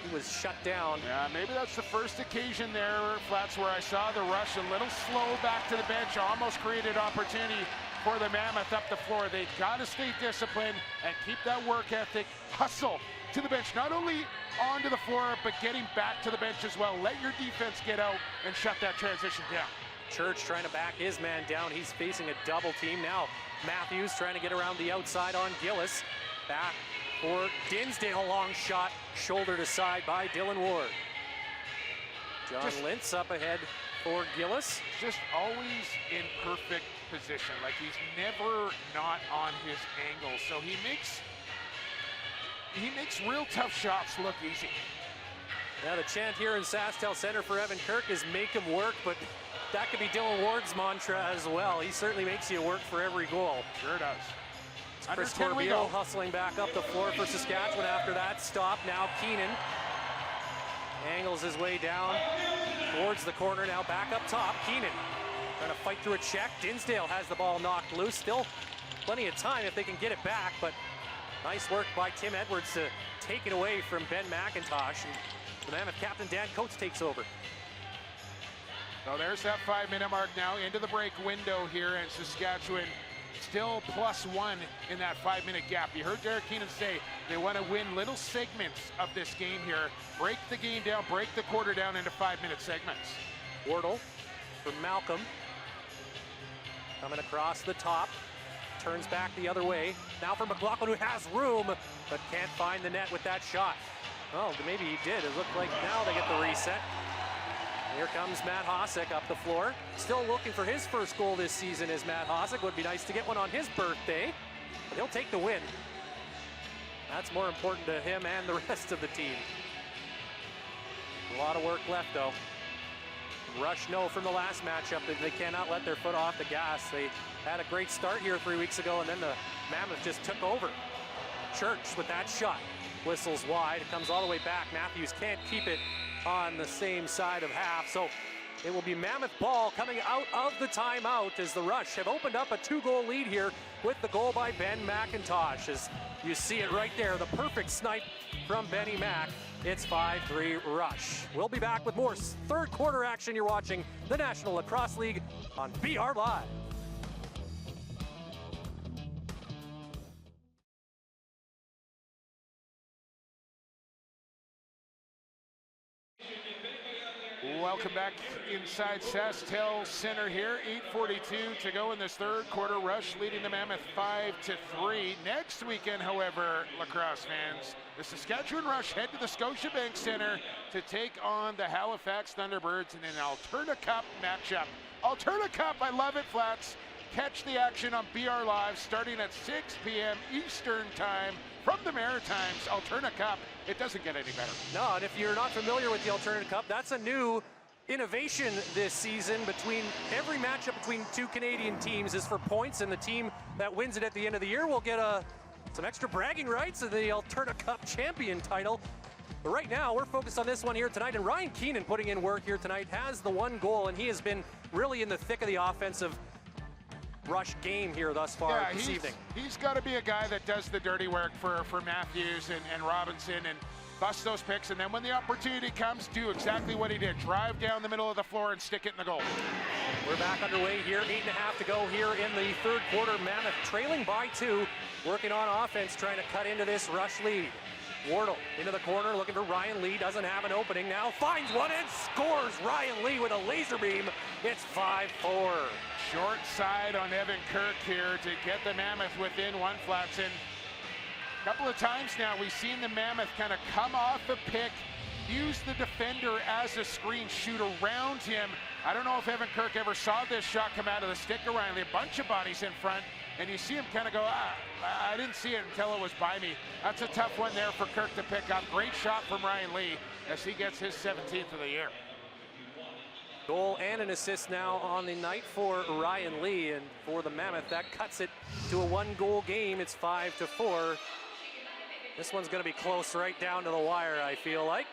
he was shut down. Yeah, maybe that's the first occasion there, Flats, where I saw the rush a little slow back to the bench, almost created opportunity for the Mammoth up the floor. They've got to stay disciplined and keep that work ethic, hustle to the bench, not only onto the floor, but getting back to the bench as well. Let your defense get out and shut that transition down. Church trying to back his man down. He's facing a double team. Now Matthews trying to get around the outside on Gillis. Back for Dinsdale, long shot, shoulder to side by Dylan Ward. John Lintz up ahead for Gillis. Just always in perfect position. Like, he's never not on his angle. So he makes real tough shots look easy. Now the chant here in SaskTel Center for Evan Kirk is make him work, but that could be Dylan Ward's mantra as well. He certainly makes you work for every goal. Sure does. Chris Corbeil hustling back up the floor for Saskatchewan after that stop. Now Keenan angles his way down towards the corner. Now back up top. Keenan trying to fight through a check. Dinsdale has the ball knocked loose. Still plenty of time if they can get it back, but nice work by Tim Edwards to take it away from Ben McIntosh. And the Mammoth captain Dan Coates takes over. So there's that 5-minute mark now into the break window here in Saskatchewan. Still +1 in that 5-minute gap. You heard Derek Keenan say they want to win little segments of this game here. Break the game down, break the quarter down into 5-minute segments. Wardle for Malcolm. Coming across the top. Turns back the other way. Now for McLaughlin, who has room, but can't find the net with that shot. Oh, maybe he did. It looked like now they get the reset. Here comes Matt Hossack up the floor. Still looking for his first goal this season is Matt Hossack. Would be nice to get one on his birthday, but he'll take the win. That's more important to him and the rest of the team. A lot of work left, though. Rush know from the last matchup that they cannot let their foot off the gas. They had a great start here 3 weeks ago, and then the Mammoth just took over. Church with that shot. Whistles wide. It comes all the way back. Matthews can't keep it on the same side of half, so it will be Mammoth ball coming out of the timeout as the Rush have opened up a 2-goal lead here with the goal by Ben McIntosh. As you see it right there, the perfect snipe from Benny Mac. It's 5-3 Rush. We'll be back with more third quarter action. You're watching the National Lacrosse League on BR Live. Welcome back inside SaskTel Center here. 8:42 to go in this third quarter. Rush leading the Mammoth 5-3. Next weekend, however, lacrosse fans, the Saskatchewan Rush head to the Scotiabank Center to take on the Halifax Thunderbirds in an Alberta Cup matchup. Alberta Cup, I love it, Flats. Catch the action on BR Live starting at 6 p.m. Eastern Time from the Maritimes. Alberta Cup, it doesn't get any better. No, and if you're not familiar with the Alberta Cup, that's a new innovation this season. Between every matchup between two Canadian teams is for points, and the team that wins it at the end of the year will get some extra bragging rights of the Alberta Cup champion title. But right now, we're focused on this one here tonight, and Ryan Keenan putting in work here tonight has the 1 goal, and he has been really in the thick of the offensive Rush game here thus far this evening. He's got to be a guy that does the dirty work for Matthews and Robinson and bust those picks, and then when the opportunity comes, do exactly what he did. Drive down the middle of the floor and stick it in the goal. We're back underway here. 8.5 to go here in the third quarter. Mammoth trailing by 2, working on offense, trying to cut into this Rush lead. Wardle into the corner, looking for Ryan Lee, doesn't have an opening now, finds one and scores. Ryan Lee with a laser beam. It's 5-4. Short side on Evan Kirk here to get the Mammoth within 1, Flatson. A couple of times now we've seen the Mammoth kind of come off the pick use the defender as a screen, shoot around him. I don't know if Evan Kirk ever saw this shot come out of the stick of Ryan Lee. A bunch of bodies in front, and you see him kind of go, I didn't see it until it was by me. That's a tough one there for Kirk to pick up. Great shot from Ryan Lee as he gets his 17th of the year. Goal and an assist now on the night for Ryan Lee, and for the Mammoth, that cuts it to a 1-goal game. It's 5-4. This one's going to be close right down to the wire, I feel like.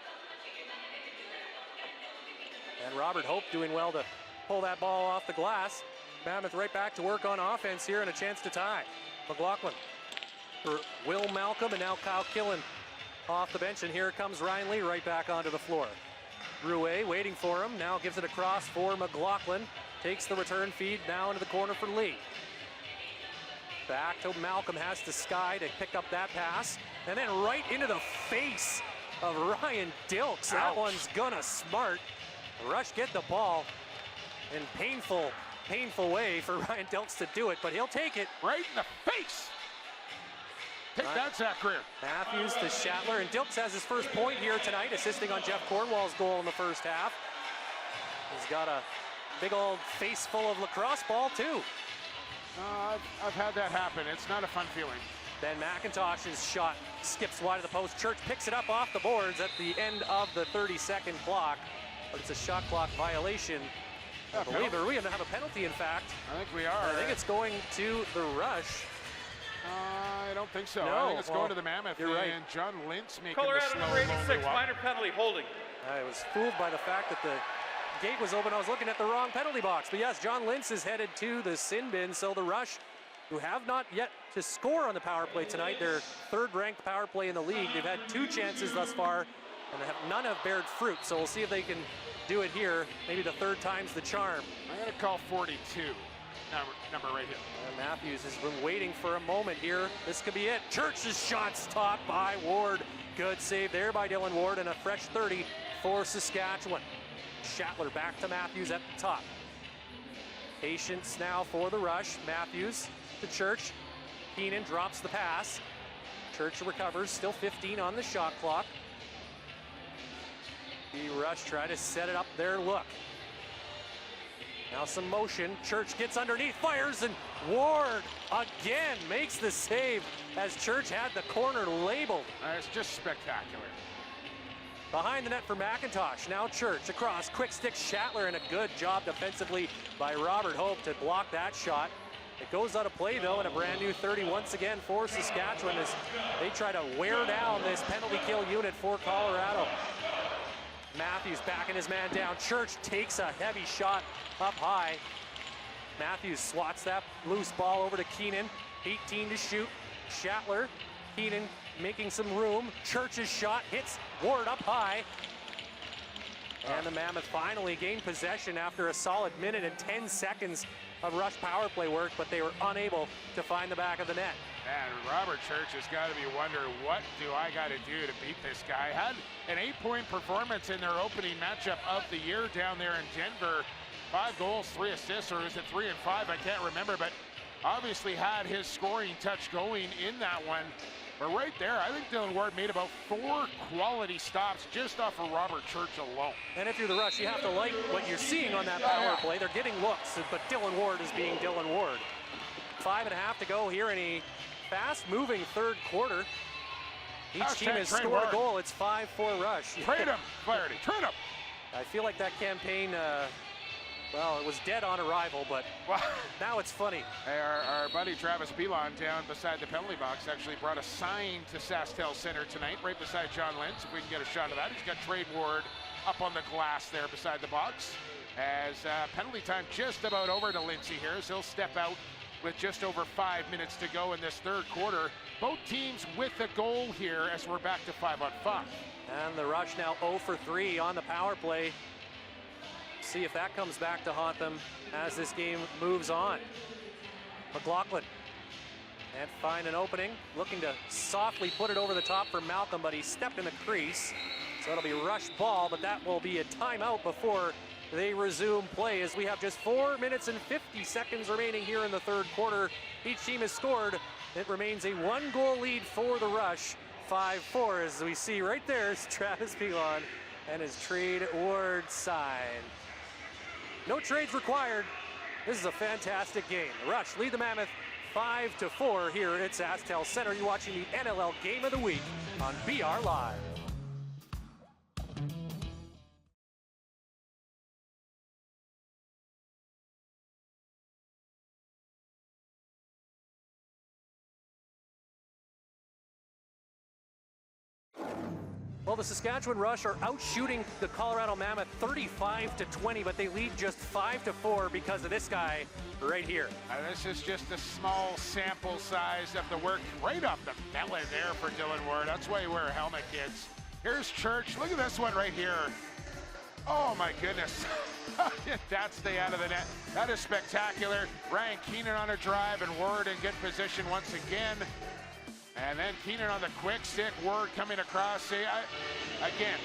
And Robert Hope doing well to pull that ball off the glass. Mammoth right back to work on offense here and a chance to tie. McLaughlin for Will Malcolm, and now Kyle Killen off the bench, and here comes Ryan Lee right back onto the floor. Rouet waiting for him, now gives it across for McLaughlin. Takes the return feed now into the corner for Lee. Back to Malcolm, has to Sky to pick up that pass. And then right into the face of Ryan Dilks. That one's gonna smart. Rush get the ball in painful way for Ryan Dilks to do it, but he'll take it. Right in the face. Take that, Zach Greer. Matthews to Shatler, and Dilks has his first point here tonight, assisting on Jeff Cornwall's goal in the first half. He's got a big old face full of lacrosse ball, too. I've had that happen. It's not a fun feeling. Then McIntosh's shot skips wide of the post. Church picks it up off the boards at the end of the 30-second clock, but it's a shot clock violation. I believe we have a penalty, in fact. I think we are. I think it's going to the Rush. I don't think so. No, I think it's going to the Mammoth. You're right. And John Lintz making Colorado the slow, number 86, lonely walk. minor penalty, holding. I was fooled by the fact that the gate was open. I was looking at the wrong penalty box. But yes, John Lintz is headed to the sin bin. So the Rush, who have not yet to score on the power play tonight, their third-ranked power play in the league. They've had 2 chances thus far, and none have bared fruit. So we'll see if they can do it here. Maybe the third time's the charm. I'm going to call 42. Number right here. And Matthews has been waiting for a moment here. This could be it. Church's shot stopped by Ward. Good save there by Dylan Ward, and a fresh 30 for Saskatchewan. Shatler back to Matthews at the top. Patience now for the Rush. Matthews to Church. Keenan drops the pass. Church recovers, still 15 on the shot clock. The Rush try to set it up their look. Now some motion. Church gets underneath, fires, and Ward again makes the save as Church had the corner labeled. It's just spectacular. Behind the net for McIntosh. Now Church across, quick stick Shatler, and a good job defensively by Robert Hope to block that shot. It goes out of play though, and a brand new 30 once again for Saskatchewan as they try to wear down this penalty kill unit for Colorado. Matthews backing his man down. Church takes a heavy shot up high. Matthews swats that loose ball over to Keenan. 18 to shoot. Shatler. Keenan making some room. Church's shot hits Ward up high. And the Mammoth finally gained possession after a solid minute and 10 seconds of Rush power play work, but they were unable to find the back of the net. Man, Robert Church has got to be wondering, what do I got to do to beat this guy? Had an 8-point performance in their opening matchup of the year down there in Denver. 5 goals, 3 assists, or is it 3 and 5? I can't remember, but obviously had his scoring touch going in that one. But right there, I think Dylan Ward made about 4 quality stops just off of Robert Church alone. And if you're the Rush, you have to like what you're seeing on that power play. They're getting looks, but Dylan Ward is being Dylan Ward. 5.5 to go here in a fast-moving third quarter. Each team has scored a goal. It's 5-4 Rush. Trade him, Flaherty, trade him. I feel like that campaign, well, it was dead on arrival, but now it's funny. Hey, our buddy Travis Belon down beside the penalty box actually brought a sign to SaskTel Center tonight, right beside John Lintz. If we can get a shot of that. He's got Trade Ward up on the glass there beside the box. As penalty time just about over to Lindsay here, as he'll step out with just over 5 minutes to go in this third quarter. Both teams with a goal here as we're back to 5-on-5. And the Rush now 0 for 3 on the power play. See if that comes back to haunt them as this game moves on. McLaughlin can't find an opening, looking to softly put it over the top for Malcolm, but he stepped in the crease. So it'll be Rush ball, but that will be a timeout before they resume play, as we have just 4 minutes and 50 seconds remaining here in the third quarter. Each team has scored. It remains a 1-goal lead for the Rush. 5-4, as we see right there is Travis Pilon and his trade Ward sign. No trades required. This is a fantastic game. The Rush lead the Mammoth 5-4 here at SaskTel Center. You're watching the NLL Game of the Week on BR Live. Well, the Saskatchewan Rush are out-shooting the Colorado Mammoth 35-20, but they lead just 5-4 because of this guy right here. This is just a small sample size of the work right off the belly there for Dylan Ward. That's why you wear a helmet, kids. Here's Church. Look at this one right here. Oh, my goodness. That stay out of the net. That is spectacular. Ryan Keenan on a drive, and Ward in good position once again. And then Keenan on the quick stick, Ward coming across. See, again,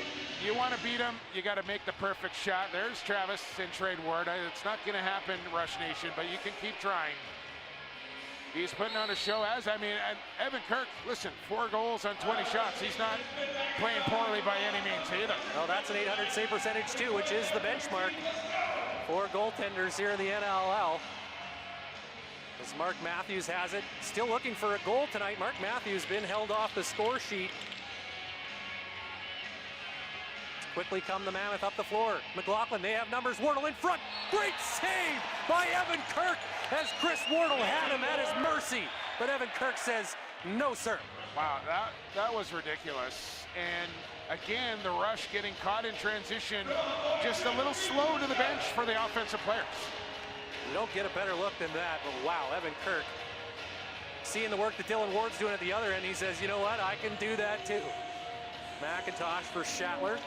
you want to beat him, you got to make the perfect shot. There's Travis in trade Ward. It's not going to happen, Rush Nation, but you can keep trying. He's putting on a show, and Evan Kirk, listen, 4 goals on 20 shots. He's not playing poorly by any means either. Well, that's an 800 save percentage too, which is the benchmark for goaltenders here in the NLL. As Mark Matthews has it, still looking for a goal tonight. Mark Matthews been held off the score sheet. Quickly come the Mammoth up the floor. McLaughlin, they have numbers. Wardle in front. Great save by Evan Kirk as Chris Wardle had him at his mercy. But Evan Kirk says, no, sir. Wow, that was ridiculous. And again, the Rush getting caught in transition, just a little slow to the bench for the offensive players. You don't get a better look than that, but wow, Evan Kirk seeing the work that Dylan Ward's doing at the other end, he says, you know what, I can do that too. McIntosh for Schattler.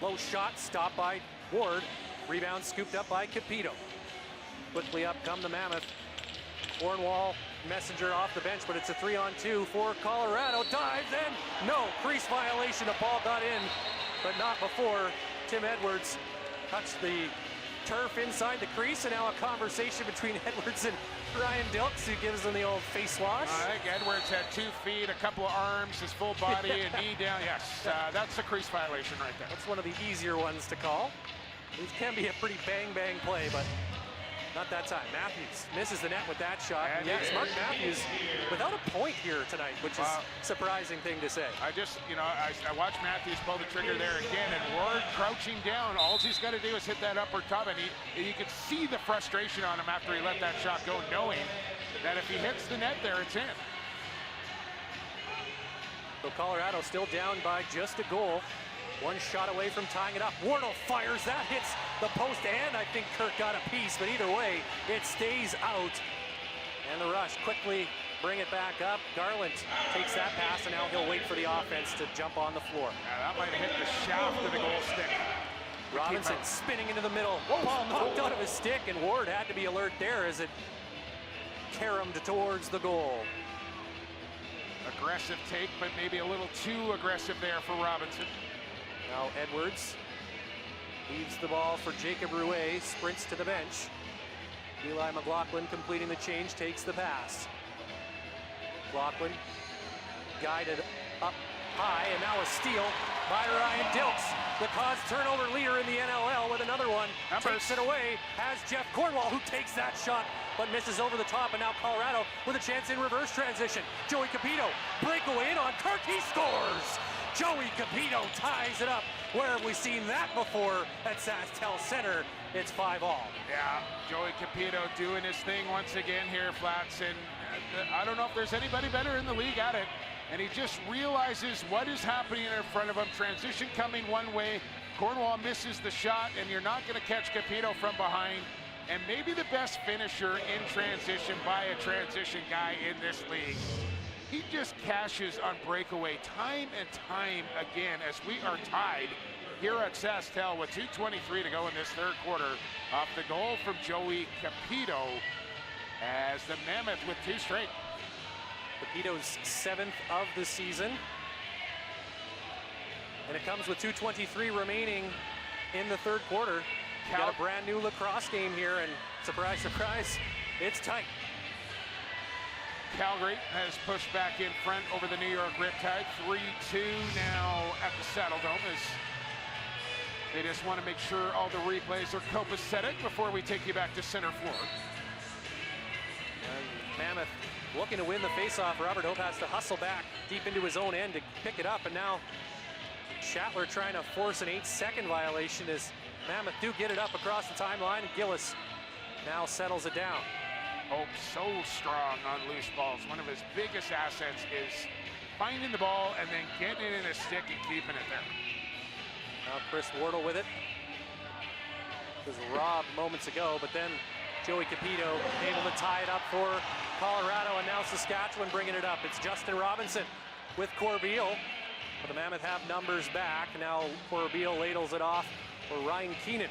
Low shot, stopped by Ward. Rebound scooped up by Capito. Quickly up come the Mammoth. Cornwall, Messenger off the bench, but it's a 3-on-2 for Colorado. Dives in, no, crease violation. A ball got in, but not before Tim Edwards touched the turf inside the crease, and now a conversation between Edwards and Ryan Dilks, who gives him the old face wash. I think Edwards had 2 feet, a couple of arms, his full body, and knee down. Yes, that's a crease violation right there. That's one of the easier ones to call. It can be a pretty bang play, but not that time. Matthews misses the net with that shot. And yes, Mark Matthews without a point here tonight, which is a surprising thing to say. I watched Matthews pull the trigger there again, and Ward crouching down. All he's got to do is hit that upper tub, and you could see the frustration on him after he let that shot go, knowing that if he hits the net there, it's in. So Colorado still down by just a goal. 1 shot away from tying it up. Wardle fires, that hits the post, and I think Kirk got a piece, but either way, it stays out. And the Rush quickly bring it back up. Garland takes that pass, and now he'll wait for the offense to jump on the floor. Yeah, that might have hit the shaft of the goal stick. Robinson spinning into the middle. Ball knocked out of his stick, and Ward had to be alert there as it caromed towards the goal. Aggressive take, but maybe a little too aggressive there for Robinson. Now Edwards leaves the ball for Jacob Rouet, sprints to the bench. Eli McLaughlin completing the change, takes the pass. McLaughlin guided up high, and now a steal by Ryan Dilks. The cause turnover leader in the NLL with another one. Takes it away, has Jeff Cornwall, who takes that shot, but misses over the top, and now Colorado with a chance in reverse transition. Joey Capito, breakaway in on Kirk, he scores! Joey Capito ties it up. Where have we seen that before at SaskTel Center? It's 5-all. Yeah, Joey Capito doing his thing once again here, Flats, and I don't know if there's anybody better in the league at it. And he just realizes what is happening in front of him. Transition coming one way. Cornwall misses the shot, and you're not going to catch Capito from behind. And maybe the best finisher in transition by a transition guy in this league. He just cashes on breakaway time and time again as we are tied here at SaskTel with 2:23 to go in this third quarter off the goal from Joey Capito as the Mammoth with 2 straight. Capito's 7th of the season. And it comes with 2:23 remaining in the third quarter. Got a brand new lacrosse game here, and surprise, surprise, it's tight. Calgary has pushed back in front over the New York Riptide. 3-2 now at the Saddle Dome as They just want to make sure all the replays are copacetic before we take you back to center floor. And Mammoth looking to win the faceoff. Robert Hope has to hustle back deep into his own end to pick it up, and now Schattler trying to force an 8-second violation as Mammoth do get it up across the timeline, and Gillis now settles it down. Hope so strong on loose balls. One of his biggest assets is finding the ball and then getting it in a stick and keeping it there. Now Chris Wardle with it. It was robbed moments ago, but then Joey Capito able to tie it up for Colorado, and now Saskatchewan bringing it up. It's Justin Robinson with Corbeil. But the Mammoth have numbers back. Now Corbeil ladles it off for Ryan Keenan.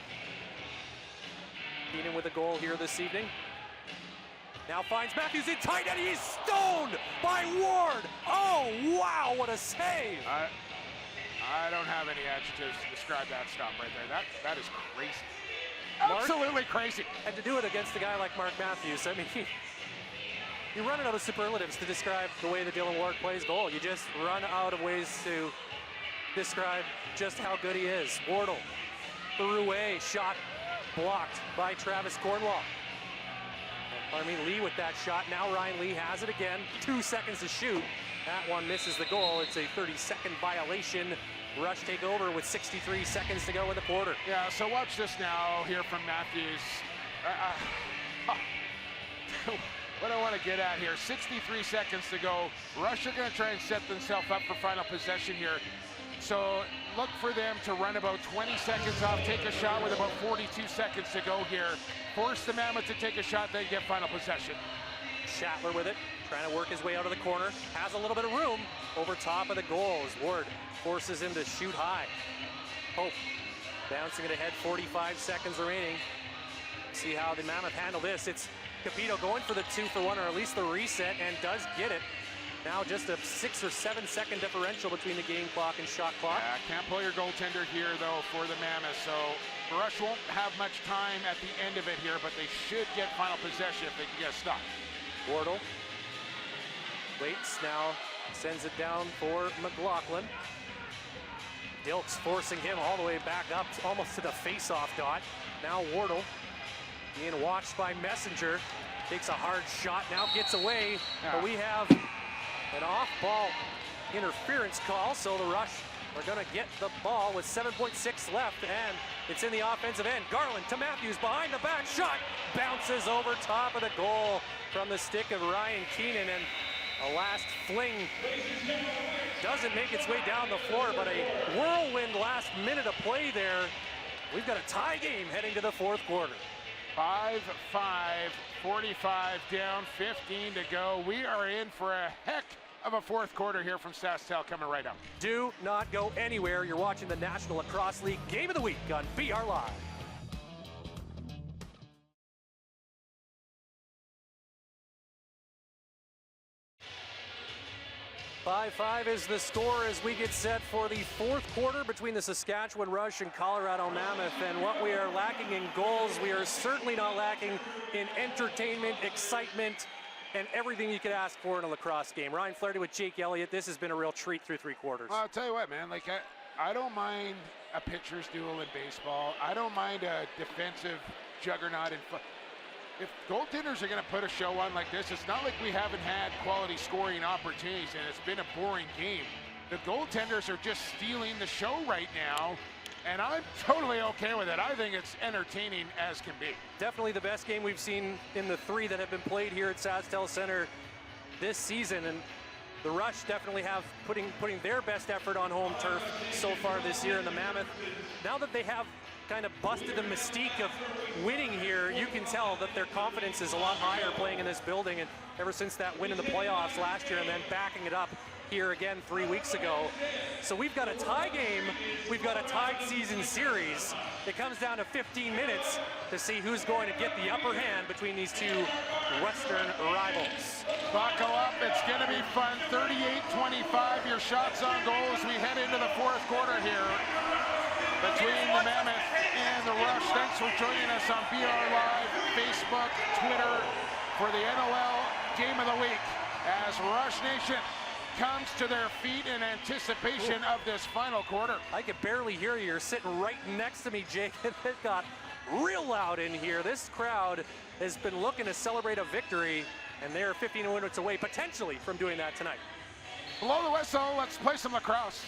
Keenan with a goal here this evening. Now finds Matthews in tight, and he's stoned by Ward. Oh, wow, what a save. I don't have any adjectives to describe that stop right there. That is crazy. Absolutely crazy. And to do it against a guy like Mark Matthews, I mean, you run out of superlatives to describe the way that Dylan Ward plays goal. You just run out of ways to describe just how good he is. Wardle, Barouet, shot blocked by Travis Cornwall. Lee with that shot. Now Ryan Lee has it again. 2 seconds to shoot. That one misses the goal. It's a 30-second violation. Rush take over with 63 seconds to go in the quarter. Yeah, so watch this now here from Matthews. What I want to get at here, 63 seconds to go. Rush are going to try and set themselves up for final possession here. So look for them to run about 20 seconds off, take a shot with about 42 seconds to go here. Force the Mammoth to take a shot, then get final possession. Schattler with it, trying to work his way out of the corner. Has a little bit of room over top of the goal as Ward forces him to shoot high. Hope bouncing it ahead, 45 seconds remaining. See how the Mammoth handle this. It's Capito going for the 2-for-1, or at least the reset, and does get it. Now just a 6 or 7 second differential between the game clock and shot clock. Can't pull your goaltender here, though, for the Mammoth. So Rush won't have much time at the end of it here, but they should get final possession if they can get a stop. Wardle waits, now sends it down for McLaughlin. Dilks forcing him all the way back up almost to the face-off dot. Now Wardle being watched by Messenger. Takes a hard shot, now gets away, but we have an off-ball interference call, so the Rush are going to get the ball with 7.6 left, and it's in the offensive end. Garland to Matthews, behind the back, shot bounces over top of the goal from the stick of Ryan Keenan, and a last fling doesn't make its way down the floor, but a whirlwind last minute of play there. We've got a tie game heading to the fourth quarter. 5-5, 45 down, 15 to go. We are in for a heck of a fourth quarter here from SaskTel coming right up. Do not go anywhere. You're watching the National Lacrosse League Game of the Week on BR Live. Five is the score as we get set for the fourth quarter between the Saskatchewan Rush and Colorado Mammoth. And what we are lacking in goals, we are certainly not lacking in entertainment, excitement, and everything you could ask for in a lacrosse game. Ryan Flaherty with Jake Elliott. This has been a real treat through three quarters. I'll tell you what, man, like I don't mind a pitcher's duel in baseball. I don't mind a defensive juggernaut in football. If goaltenders are going to put a show on like this, it's not like we haven't had quality scoring opportunities and it's been a boring game. The goaltenders are just stealing the show right now, and I'm totally okay with it. I think it's entertaining as can be. Definitely the best game we've seen in the three that have been played here at SaskTel Center this season, and the Rush definitely have putting their best effort on home turf so far this year. And the Mammoth, now that they have kind of busted the mystique of winning here, you can tell that their confidence is a lot higher playing in this building, and ever since that win in the playoffs last year and then backing it up here again 3 weeks ago. So we've got a tie game, we've got a tied season series. It comes down to 15 minutes to see who's going to get the upper hand between these two Western rivals. Buckle up, it's going to be fun. 38-25, your shots on goal as we head into the fourth quarter here between the Mammoth and the Rush. Thanks for joining us on BR Live, Facebook, Twitter for the NLL Game of the Week as Rush Nation comes to their feet in anticipation of this final quarter. I can barely hear you. You're sitting right next to me, Jake. It got real loud in here. This crowd has been looking to celebrate a victory, and they're 15 minutes away potentially from doing that tonight. Blow the whistle. Let's play some lacrosse.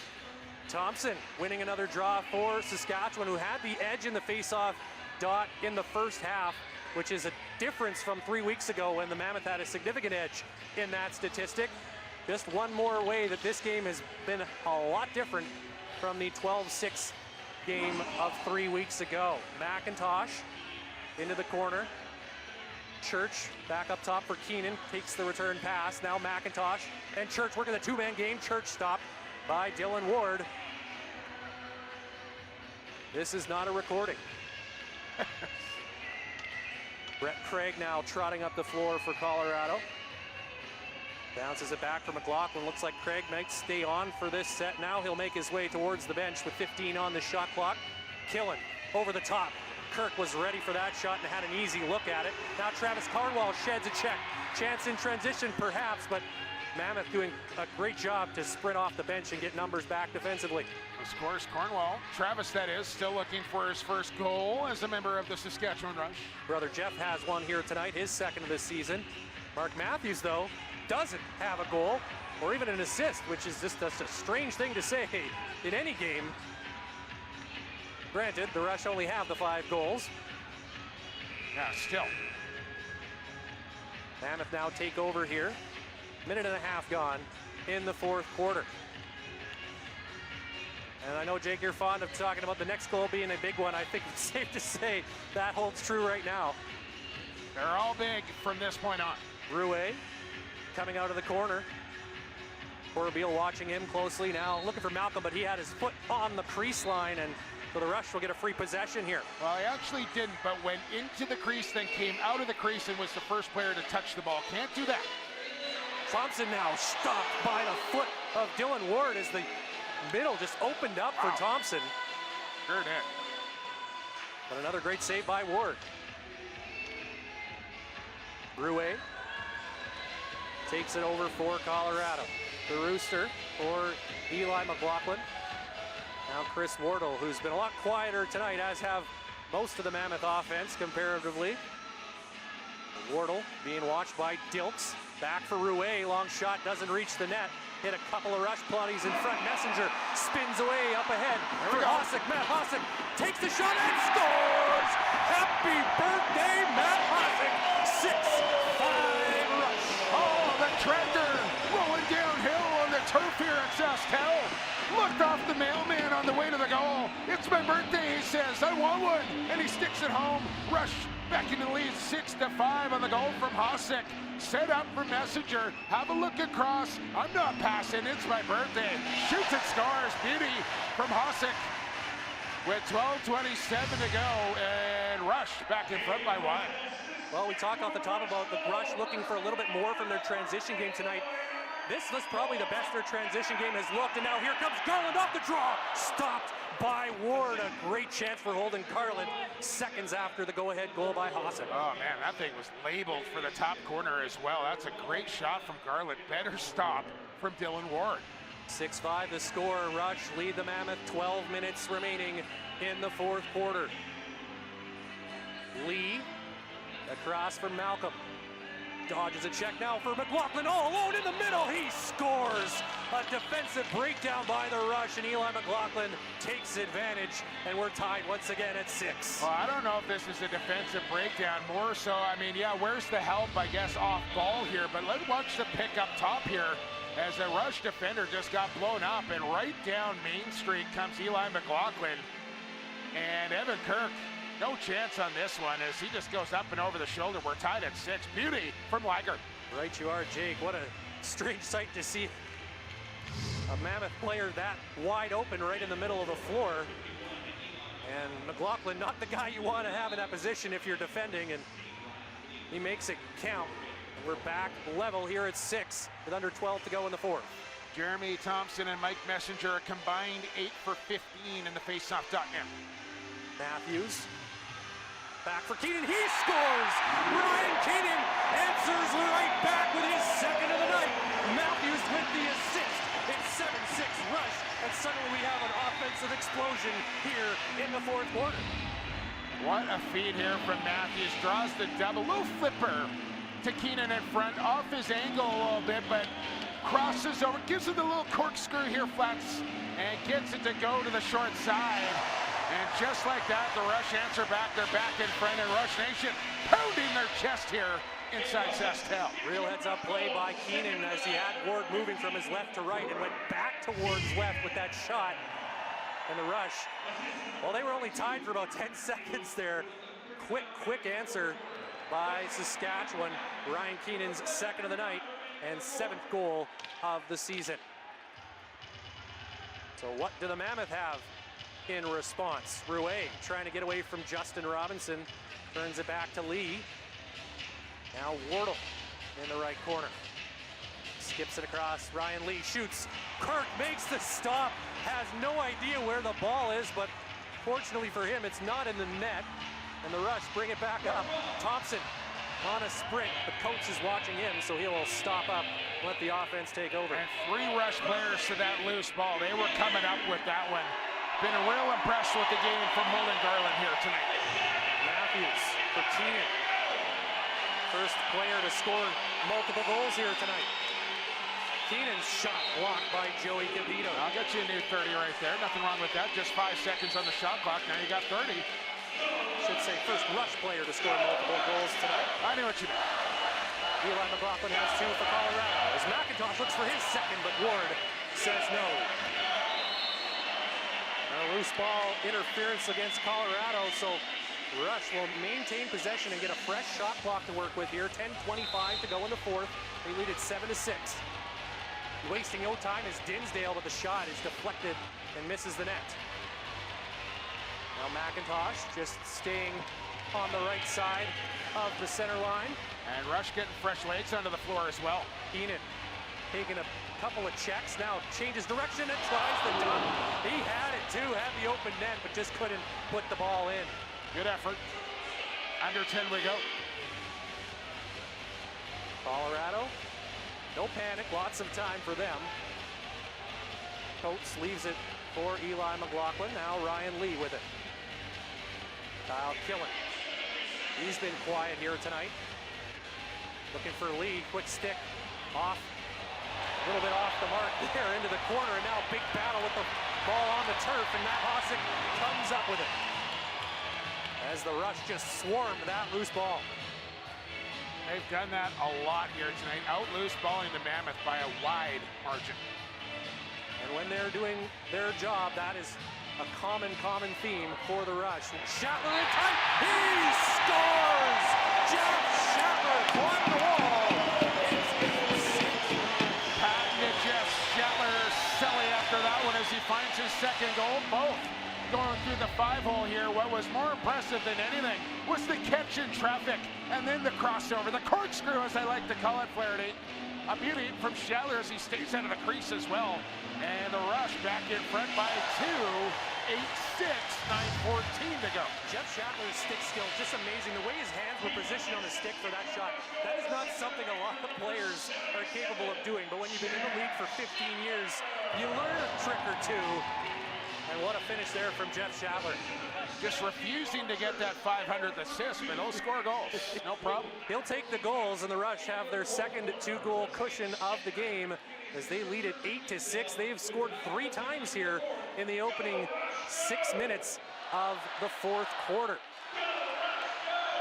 Thompson winning another draw for Saskatchewan, who had the edge in the face-off dot in the first half, which is a difference from 3 weeks ago when the Mammoth had a significant edge in that statistic. Just one more way that this game has been a lot different from the 12-6 game of 3 weeks ago. McIntosh into the corner. Church back up top for Keenan, takes the return pass. Now McIntosh and Church working the two-man game. Church stopped by Dylan Ward. This is not a recording. Brett Craig now trotting up the floor for Colorado. Bounces it back for McLaughlin. Looks like Craig might stay on for this set. Now he'll make his way towards the bench with 15 on the shot clock. Killen over the top. Kirk was ready for that shot and had an easy look at it. Now Travis Carnwall sheds a check. Chance in transition perhaps, but Mammoth doing a great job to sprint off the bench and get numbers back defensively. Of course, Cornwall, Travis that is, still looking for his first goal as a member of the Saskatchewan Rush. Brother Jeff has one here tonight, his second of the season. Mark Matthews, though, doesn't have a goal or even an assist, which is just a strange thing to say in any game. Granted, the Rush only have the 5 goals. Yeah, still. Mammoth now take over here. Minute and a half gone in the fourth quarter. And I know, Jake, you're fond of talking about the next goal being a big one. I think it's safe to say that holds true right now. They're all big from this point on. Rouet coming out of the corner. Corbeil watching him closely now, looking for Malcolm, but he had his foot on the crease line, and so the Rush will get a free possession here. Well, he actually didn't, but went into the crease, then came out of the crease and was the first player to touch the ball. Can't do that. Thompson now stopped by the foot of Dylan Ward as the middle just opened up for Thompson. Sure did. But another great save by Ward. Rouet takes it over for Colorado. The Rooster for Eli McLaughlin. Now Chris Wardle, who's been a lot quieter tonight, as have most of the Mammoth offense comparatively. Wardle being watched by Dilks. Back for Rouet, long shot doesn't reach the net. Hit a couple of rush plunnies in front. Messenger spins away up ahead for Hossack. Matt Hossack takes the shot and scores! Happy birthday, Matt Hossack! 6-5 Rush. Oh, the tractor rolling downhill on the turf here at Saskatchewan. Looked off the mailman on the way to the goal. It's my birthday, he says. I want one. And he sticks it home. Rush back in the lead, 6-5 on the goal from Hossack. Set up for Messenger. Have a look across. I'm not passing. It's my birthday. Shoots and scores. Beauty from Hossack. With 12:27 to go, and Rush back in front by 1. Well, we talked off the top about the Rush looking for a little bit more from their transition game tonight. This was probably the best their transition game has looked, and now here comes Garland off the draw. Stopped by Ward. A great chance for Holden Garland seconds after the go-ahead goal by Hossack. Oh, man, that thing was labeled for the top corner as well. That's a great shot from Garland. Better stop from Dylan Ward. 6-5 the score. Rush lead the Mammoth. 12 minutes remaining in the fourth quarter. Lee across from Malcolm. Dodges a check now for McLaughlin, all alone in the middle. He scores! A defensive breakdown by the Rush, and Eli McLaughlin takes advantage, and we're tied once again at 6. Well, I don't know if this is a defensive breakdown. More so, I mean, yeah, where's the help, I guess, off ball here? But let's watch the pick up top here as the Rush defender just got blown up, and right down Main Street comes Eli McLaughlin. And Evan Kirk, no chance on this one as he just goes up and over the shoulder. We're tied at 6. Beauty from Liger. Right you are, Jake. What a strange sight to see a Mammoth player that wide open right in the middle of the floor. And McLaughlin, not the guy you want to have in that position if you're defending, and he makes it count. And we're back level here at 6 with under 12 to go in the fourth. Jeremy Thompson and Mike Messenger a combined 8 for 15 in the faceoff dot now. Matthews. Back for Keenan, he scores! Ryan Keenan answers right back with his second of the night. Matthews with the assist. It's 7-6 Rush, and suddenly we have an offensive explosion here in the fourth quarter. What a feed here from Matthews. Draws the double. Little flipper to Keenan in front. Off his angle a little bit, but crosses over. Gives him the little corkscrew here, Flats, and gets it to go to the short side. And just like that, the Rush answer back. They're back in front, and Rush Nation pounding their chest here inside Saskatchewan. Real heads-up play by Keenan as he had Ward moving from his left to right and went back towards left with that shot. And the Rush, well, they were only tied for about 10 seconds there. Quick answer by Saskatchewan. Ryan Keenan's second of the night and 7th goal of the season. So what do the Mammoth have in response? Rouet trying to get away from Justin Robinson. Turns it back to Lee. Now Wardle in the right corner. Skips it across. Ryan Lee shoots. Kirk makes the stop. Has no idea where the ball is, but fortunately for him, it's not in the net. And the Rush bring it back up. Thompson on a sprint. The coach is watching him, so he'll stop up, let the offense take over. And 3 Rush players to that loose ball. They were coming up with that one. Been real impressed with the game from Holden Garland here tonight. Matthews for Keenan. First player to score multiple goals here tonight. Keenan's shot blocked by Joey Gabito. I'll get you a new 30 right there. Nothing wrong with that. Just 5 seconds on the shot clock. Now you got 30. Should say first Rush player to score multiple goals tonight. I knew what you meant. Eli McLaughlin has 2 for Colorado. As McIntosh looks for his second, but Ward says no. A loose ball interference against Colorado, so Rush will maintain possession and get a fresh shot clock to work with here. 10:25 to go in the fourth. They lead it 7-6. Wasting no time is Dinsdale, but the shot is deflected and misses the net. Now McIntosh just staying on the right side of the center line. And Rush getting fresh legs onto the floor as well. Keenan taking a couple of checks, now changes direction and tries the dunk. He had it too, had the open net, but just couldn't put the ball in. Good effort. Under 10 we go. Colorado, no panic, lots of time for them. Coates leaves it for Eli McLaughlin. Now Ryan Lee with it. Kyle Killen. He's been quiet here tonight. Looking for Lee, quick stick off. A little bit off the mark there into the corner, and now big battle with the ball on the turf, and Matt Hossack comes up with it. As the Rush just swarmed that loose ball. They've done that a lot here tonight. Out loose balling the Mammoth by a wide margin. And when they're doing their job, that is a common theme for the Rush. Shatler in tight. He scores! Jeff Shatler on the wall. It's 8-6. Patented Jeff Shatler silly after that one as he finds his second goal. Both going through the 5-hole here. What was more impressive than anything was the catch in traffic and then the crossover, the corkscrew as I like to call it, Flaherty. A beauty from Shatler as he stays out of the crease as well. And the Rush back in front by 2, 8-6, 9:14 to go. Jeff Shatler's stick skill, just amazing. The way his hands were positioned on the stick for that shot, that is not something a lot of players are capable of doing. But when you've been in the league for 15 years, you learn a trick or two. And what a finish there from Jeff Shatler. Just refusing to get that 500th assist, but he'll score goals. No problem. He'll take the goals, and the Rush have their second 2-goal cushion of the game as they lead it 8-6. They've scored 3 times here in the opening 6 minutes of the fourth quarter.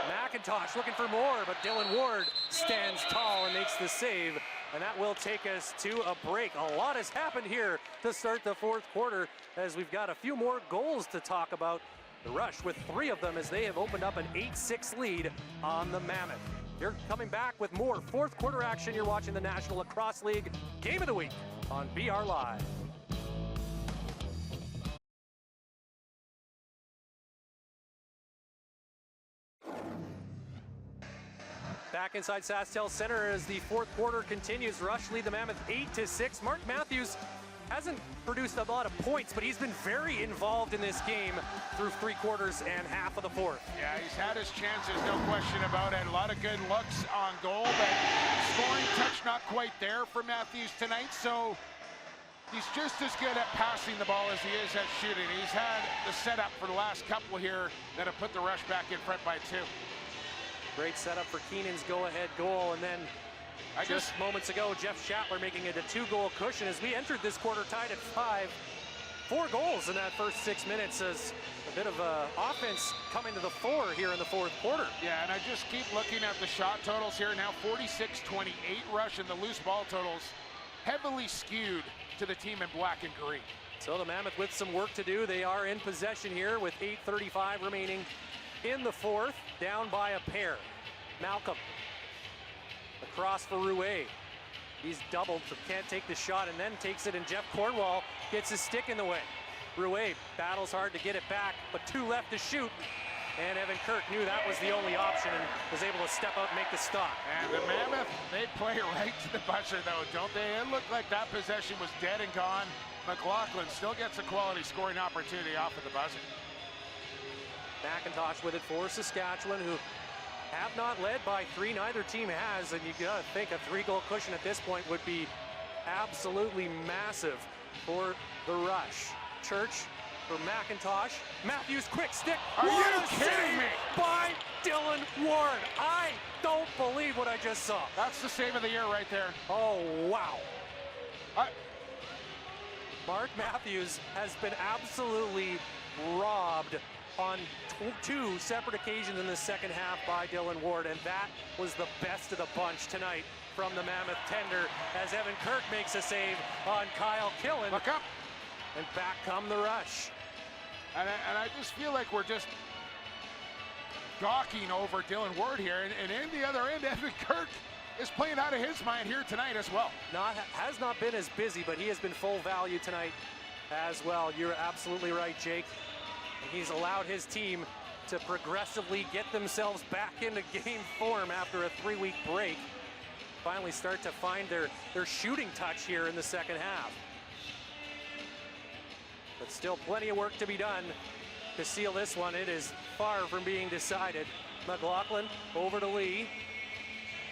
McIntosh looking for more, but Dylan Ward stands tall and makes the save. And that will take us to a break. A lot has happened here to start the fourth quarter as we've got a few more goals to talk about. The Rush with 3 of them as they have opened up an 8-6 lead on the Mammoth. You're coming back with more fourth quarter action. You're watching the National Lacrosse League Game of the Week on BR Live. Back inside SaskTel Center as the fourth quarter continues. Rush lead the Mammoth 8-6. Mark Matthews hasn't produced a lot of points, but he's been very involved in this game through 3 quarters and half of the 4th. Yeah, he's had his chances, no question about it. A lot of good looks on goal, but scoring touch not quite there for Matthews tonight, so he's just as good at passing the ball as he is at shooting. He's had the setup for the last couple here that have put the Rush back in front by 2. Great setup for Keenan's go-ahead goal, and then just moments ago, Jeff Schattler making it a 2-goal cushion as we entered this quarter tied at 5. 4 goals in that first 6 minutes as a bit of offense coming to the fore here in the 4th quarter. Yeah, and I just keep looking at the shot totals here now. 46-28 Rush, and the loose ball totals heavily skewed to the team in black and green. So the Mammoth with some work to do. They are in possession here with 8:35 remaining in the 4th, down by a pair. Malcolm across for Rouet. He's doubled, so can't take the shot, and then takes it, and Jeff Cornwall gets his stick in the way. Rouet battles hard to get it back, but 2 left to shoot. And Evan Kirk knew that was the only option and was able to step out and make the stop. And the Mammoth, they play right to the buzzer, though, don't they? It looked like that possession was dead and gone. McLaughlin still gets a quality scoring opportunity off of the buzzer. McIntosh with it for Saskatchewan, who have not led by 3. Neither team has, and you gotta think a 3-goal cushion at this point would be absolutely massive for the Rush. Church for McIntosh. Matthews, quick stick. Are you kidding me? By Dylan Ward. I don't believe what I just saw. That's the save of the year right there. Oh, wow. Mark Matthews has been absolutely robbed on 2 separate occasions in the second half by Dylan Ward, and that was the best of the bunch tonight from the Mammoth tender as Evan Kirk makes a save on Kyle Killen. Look up. And back come the Rush. And I just feel like we're just gawking over Dylan Ward here, and in the other end, Evan Kirk is playing out of his mind here tonight as well. Has not been as busy, but he has been full value tonight as well. You're absolutely right, Jake. And he's allowed his team to progressively get themselves back into game form after a 3-week break. Finally start to find their shooting touch here in the second half. But still plenty of work to be done to seal this one. It is far from being decided. McLaughlin over to Lee.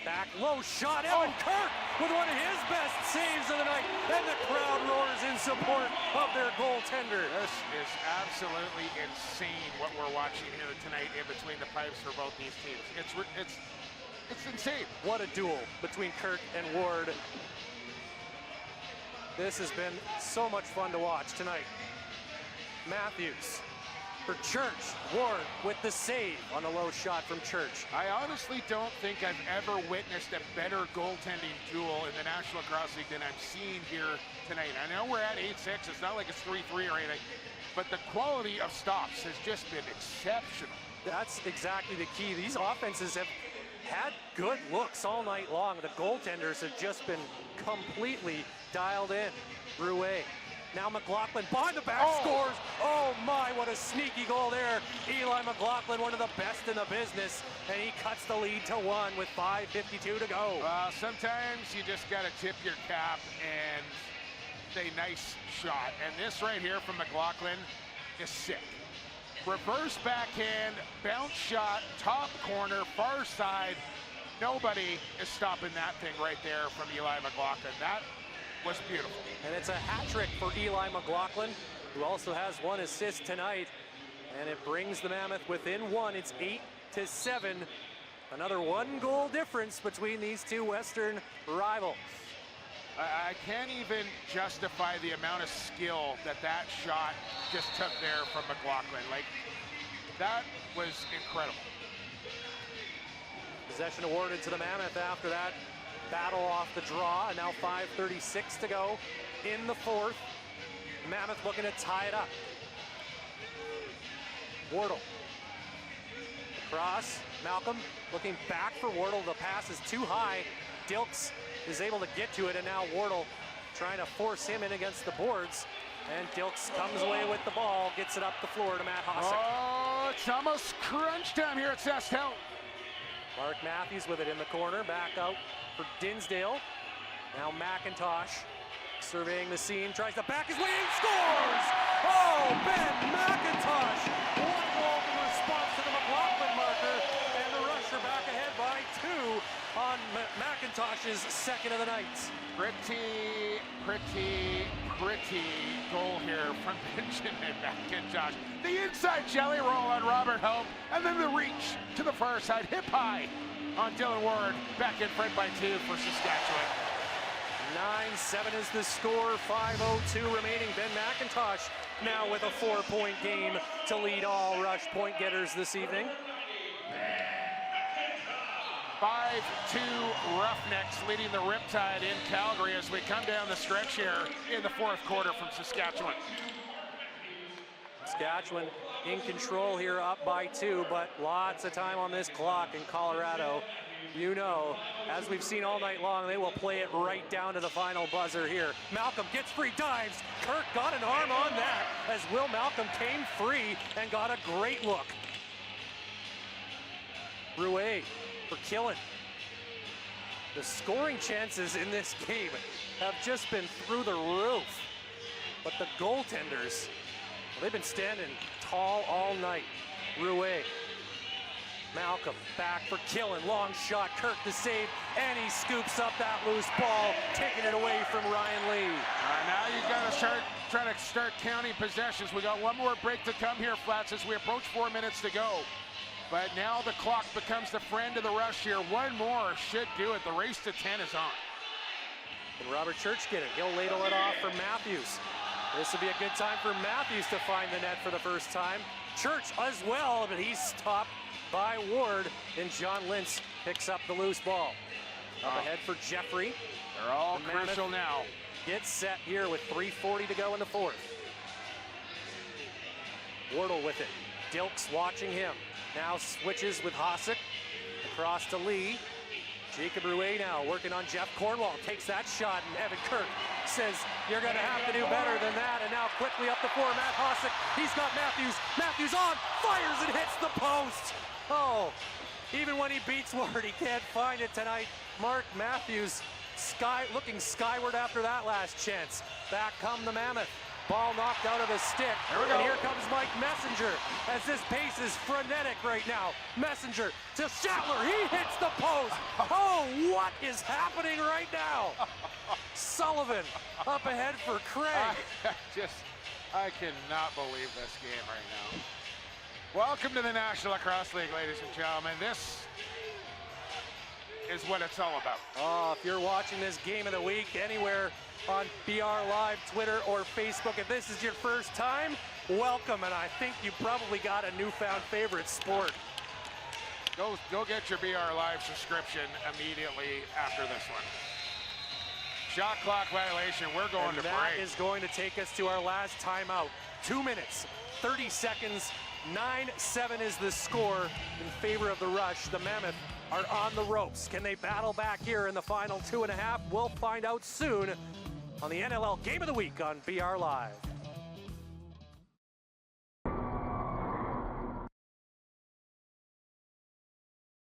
Back low shot, Evan Kirk with one of his best saves of the night. And the crowd roars in support of their goaltender. This is absolutely insane what we're watching here tonight in between the pipes for both these teams. It's insane. What a duel between Kirk and Ward. This has been so much fun to watch tonight. Matthews for Church. Ward with the save on a low shot from Church. I honestly don't think I've ever witnessed a better goaltending duel in the National Lacrosse League than I'm seeing here tonight. I know we're at 8-6. It's not like it's 3-3 or anything, but the quality of stops has just been exceptional. That's exactly the key. These offenses have had good looks all night long. The goaltenders have just been completely dialed in. Rouet. Now McLaughlin by the back scores. Oh my, what a sneaky goal there. Eli McLaughlin, one of the best in the business, and he cuts the lead to 1 with 5:52 to go. Sometimes you just got to tip your cap and say nice shot. And this right here from McLaughlin is sick. Reverse backhand, bounce shot, top corner, far side. Nobody is stopping that thing right there from Eli McLaughlin. That was beautiful. And it's a hat trick for Eli McLaughlin, who also has 1 assist tonight. And it brings the Mammoth within 1. It's 8-7. Another 1-goal difference between these two Western rivals. I can't even justify the amount of skill that shot just took there from McLaughlin. Like, that was incredible. Possession awarded to the Mammoth after that battle off the draw, and now 5:36 to go in the 4th. Mammoth looking to tie it up. Wardle. Across, Malcolm looking back for Wardle. The pass is too high. Dilks is able to get to it, and now Wardle trying to force him in against the boards. And Dilks comes away with the ball, gets it up the floor to Matt Hossack. Oh, it's almost crunch time here at Saskatchewan. Mark Matthews with it in the corner, back out for Dinsdale. Now McIntosh surveying the scene, tries to back his way in, scores! Oh, Ben McIntosh! One goal in response to the McLaughlin marker, and the Rush are back ahead by 2 on McIntosh's second of the night. Pretty goal here from Benjamin McIntosh. The inside jelly roll on Robert Hope, and then the reach to the far side, hip high on Dylan Ward, back in front by 2 for Saskatchewan. 9-7 is the score, 5:02 remaining. Ben McIntosh now with a 4-point game to lead all Rush point getters this evening. 5-2 Roughnecks leading the Riptide in Calgary as we come down the stretch here in the fourth quarter from Saskatchewan. Saskatchewan in control here, up by 2, but lots of time on this clock in Colorado. You know, as we've seen all night long, they will play it right down to the final buzzer here. Malcolm gets free, dives. Kirk got an arm on that as Will Malcolm came free and got a great look. Rouet for Killen. The scoring chances in this game have just been through the roof. But the goaltenders, well, they've been standing tall all night. Rouet. Malcolm back for Killen, long shot, Kirk the save, and he scoops up that loose ball, taking it away from Ryan Lee. Now you got to try to start counting possessions. We got one more break to come here, Flats, as we approach 4 minutes to go. But now the clock becomes the friend of the Rush here. One more should do it. The race to 10 is on. And Robert Church get it. He'll ladle it off for Matthews. This will be a good time for Matthews to find the net for the first time. Church as well, but he's stopped by Ward, and John Lintz picks up the loose ball. Up ahead for Jeffrey. They're all crucial now. Gets set here with 3:40 to go in the fourth. Wardle with it. Dilks watching him. Now switches with Hossack. Across to Lee. Jacob Rouet now working on Jeff Cornwall. Takes that shot, and Evan Kirk says, you're going to have to do better than that. And now quickly up the floor, Matt Hossack. He's got Matthews. Matthews on, fires and hits the post. Oh, even when he beats Ward, he can't find it tonight. Mark Matthews looking skyward after that last chance. Back come the Mammoth. Ball knocked out of the stick. And here comes Mike Messenger as this pace is frenetic right now. Messenger to Shatler. He hits the post. Oh, what is happening right now? Sullivan up ahead for Craig. I cannot believe this game right now. Welcome to the National Lacrosse League, ladies and gentlemen. This is what it's all about. Oh, if you're watching this game of the week anywhere on BR Live, Twitter, or Facebook, if this is your first time, welcome, and I think you probably got a newfound favorite sport. Go get your BR Live subscription immediately after this one. Shot clock violation, we're going to break. That is going to take us to our last timeout. 2 minutes, 30 seconds, 9-7 is the score in favor of the Rush. The Mammoth are on the ropes. Can they battle back here in the final 2.5? We'll find out soon on the NLL Game of the Week on BR Live.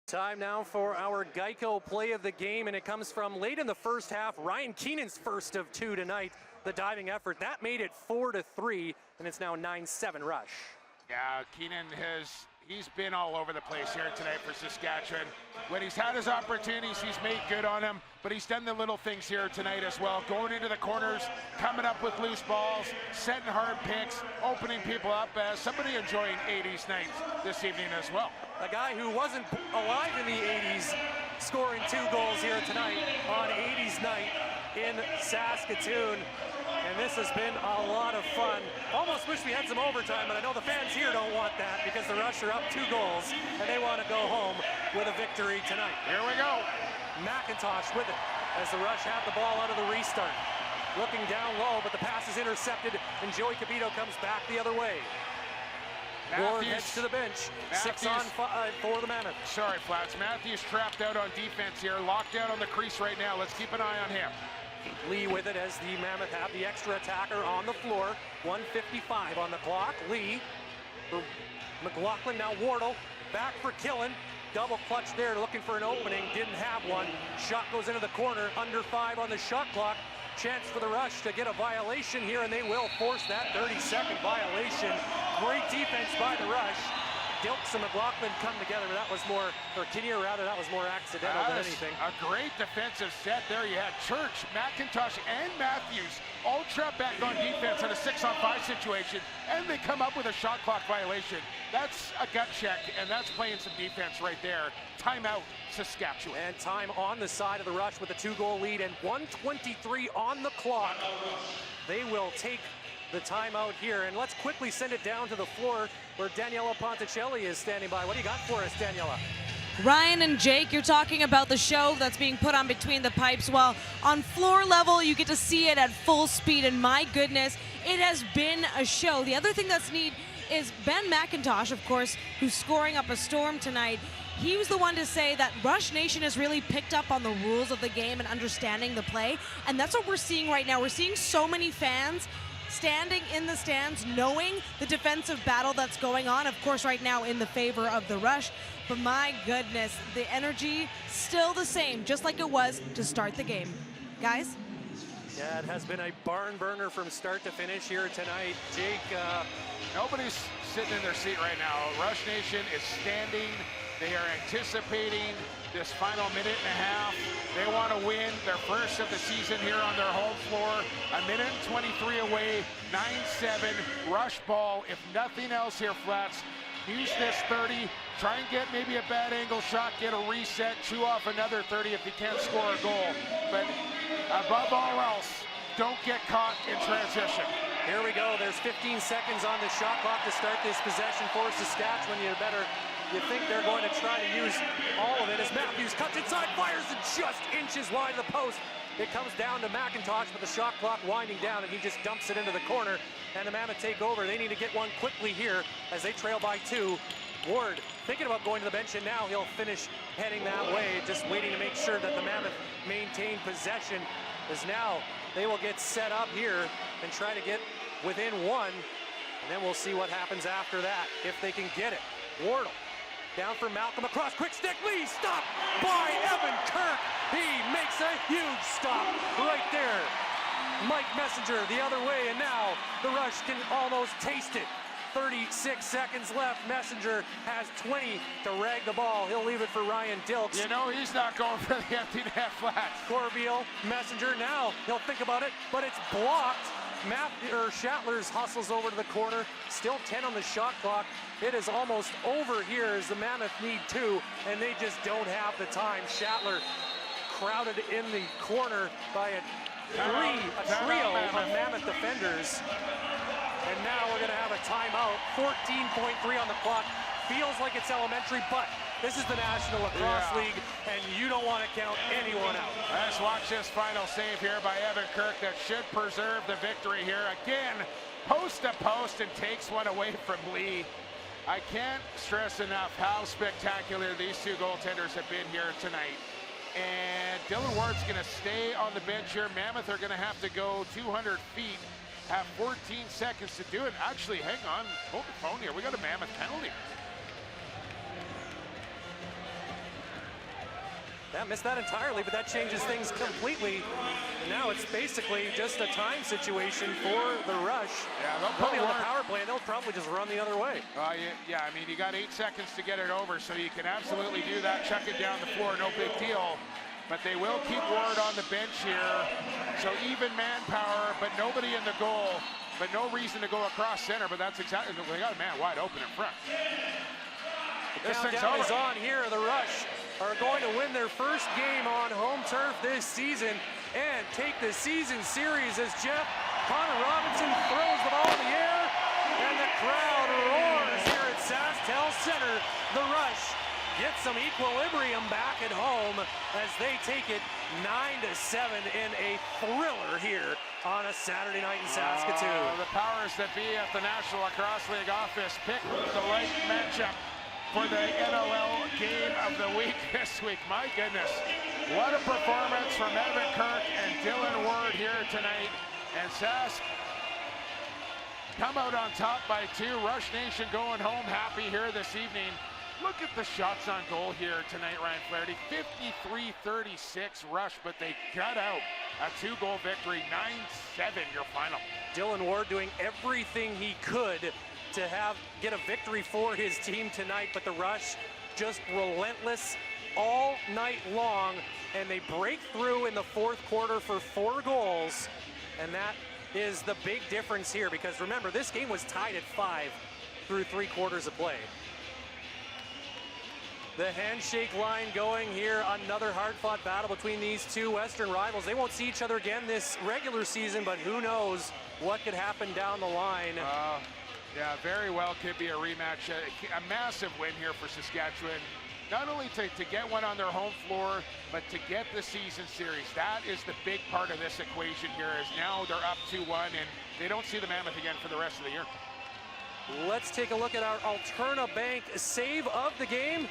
Time now for our Geico play of the game, and it comes from late in the first half. Ryan Keenan's first of 2 tonight. The diving effort, that made it 4-3, and it's now 9-7 Rush. Yeah, Keenan he's been all over the place here tonight for Saskatchewan. When he's had his opportunities, he's made good on them, but he's done the little things here tonight as well. Going into the corners, coming up with loose balls, setting hard picks, opening people up. Somebody enjoying 80s nights this evening as well. A guy who wasn't alive in the 80s scoring 2 goals here tonight on 80s night in Saskatoon. And this has been a lot of fun. Almost wish we had some overtime, but I know the fans here don't want that because the Rush are up 2 goals and they want to go home with a victory tonight. Here we go. McIntosh with it as the Rush have the ball out of the restart. Looking down low, but the pass is intercepted and Joey Capito comes back the other way. Ward heads to the bench. 6 on 5 for the Mammoth. Sorry, Flats. Matthews trapped out on defense here. Locked out on the crease right now. Let's keep an eye on him. Lee with it as the Mammoth have the extra attacker on the floor. 1:55 on the clock. Lee for McLaughlin, now Wardle. Back for Killen. Double clutch there, looking for an opening. Didn't have one. Shot goes into the corner. Under 5 on the shot clock. chance for the Rush to get a violation here, and they will force that 30-second violation. Great defense by the Rush. Dilks and McLaughlin come together, but that was more, or Kinnear rather, that was more accidental than anything. A great defensive set there. You had Church, McIntosh, and Matthews all trapped back on defense in a 6-on-5 situation, and they come up with a shot clock violation. That's a gut check, and that's playing some defense right there. Timeout, Saskatchewan. And time on the side of the Rush with a 2-goal lead and 1:23 on the clock. They will take the timeout here, and let's quickly send it down to the floor where Daniela Ponticelli is standing by. What do you got for us, Daniela? Ryan and Jake, you're talking about the show that's being put on between the pipes. Well, on floor level, you get to see it at full speed, and my goodness, it has been a show. The other thing that's neat is Ben McIntosh, of course, who's scoring up a storm tonight. He was the one to say that Rush Nation has really picked up on the rules of the game and understanding the play, and that's what we're seeing right now. We're seeing so many fans standing in the stands, knowing the defensive battle that's going on, of course, right now in the favor of the Rush. But my goodness, the energy still the same, just like it was to start the game. Guys? Yeah, it has been a barn burner from start to finish here tonight. Jake, nobody's sitting in their seat right now. Rush Nation is standing. They are anticipating this final minute and a half. They want to win their first of the season here on their home floor. A minute and 23 away, 9-7, Rush ball. If nothing else here, Flats, use this 30, try and get maybe a bad angle shot, get a reset, chew off another 30 if you can't score a goal. But above all else, don't get caught in transition. Here we go. There's 15 seconds on the shot clock to start this possession for Saskatchewan. You think they're going to try to use all of it as Matthews cuts inside, fires it just inches wide of the post. It comes down to McIntosh, but the shot clock winding down, and he just dumps it into the corner, and the Mammoth take over. They need to get one quickly here as they trail by 2. Ward thinking about going to the bench, and now he'll finish heading that way, just waiting to make sure that the Mammoth maintain possession, as now they will get set up here and try to get within 1, and then we'll see what happens after that, if they can get it. Wardle down for Malcolm, across, quick stick, Lee, stop by Evan Kirk. He makes a huge stop right there. Mike Messenger the other way, and now the Rush can almost taste it. 36 seconds left. Messenger has 20 to rag the ball. He'll leave it for Ryan Dilks. You know he's not going for the empty net Flats. Corbeil, Messenger, now he'll think about it, but it's blocked. Schattler's hustles over to the corner. Still 10 on the shot clock. It is almost over here as the Mammoth need 2, and they just don't have the time. Schattler crowded in the corner by a trio of Mammoth defenders. And now we're going to have a timeout. 14.3 on the clock. Feels like it's elementary, but this is the National Lacrosse League, and you don't want to count anyone out. Let's watch this final save here by Evan Kirk that should preserve the victory here. Again, post to post and takes one away from Lee. I can't stress enough how spectacular these 2 goaltenders have been here tonight. And Dylan Ward's going to stay on the bench here. Mammoth are going to have to go 200 feet, have 14 seconds to do it. Actually, hang on, hold the phone here. We got a Mammoth penalty. Yeah, missed that entirely, but that changes things completely. Now it's basically just a time situation for the Rush. Yeah, they'll probably on the power play, and they'll probably just run the other way. Yeah, I mean, you got 8 seconds to get it over, so you can absolutely do that. Chuck it down the floor, no big deal. But they will keep Ward on the bench here. So even manpower, but nobody in the goal. But no reason to go across center, but that's exactly, they got a man wide open in front. The countdown is on here. The Rush are going to win their first game on home turf this season and take the season series as Connor Robinson throws the ball in the air, and the crowd roars here at SaskTel Center. The Rush get some equilibrium back at home as they take it 9-7 in a thriller here on a Saturday night in Saskatoon. The powers that be at the National Lacrosse League office picked the right matchup for the NLL game of the week this week. My goodness, what a performance from Evan Kirk and Dylan Ward here tonight. And Sask come out on top by 2. Rush Nation going home happy here this evening. Look at the shots on goal here tonight, Ryan Flaherty. 53-36 Rush, but they cut out a 2-goal victory, 9-7 your final. Dylan Ward doing everything he could to get a victory for his team tonight, but the Rush just relentless all night long, and they break through in the fourth quarter for 4 goals, and that is the big difference here, because remember, this game was tied at 5 through 3 quarters of play. The handshake line going here, another hard-fought battle between these two Western rivals. They won't see each other again this regular season, but who knows what could happen down the line. Yeah, very well could be a rematch. A massive win here for Saskatchewan. Not only to get one on their home floor, but to get the season series. That is the big part of this equation here, is now they're up 2-1, and they don't see the Mammoth again for the rest of the year. Let's take a look at our Alterna Bank save of the game.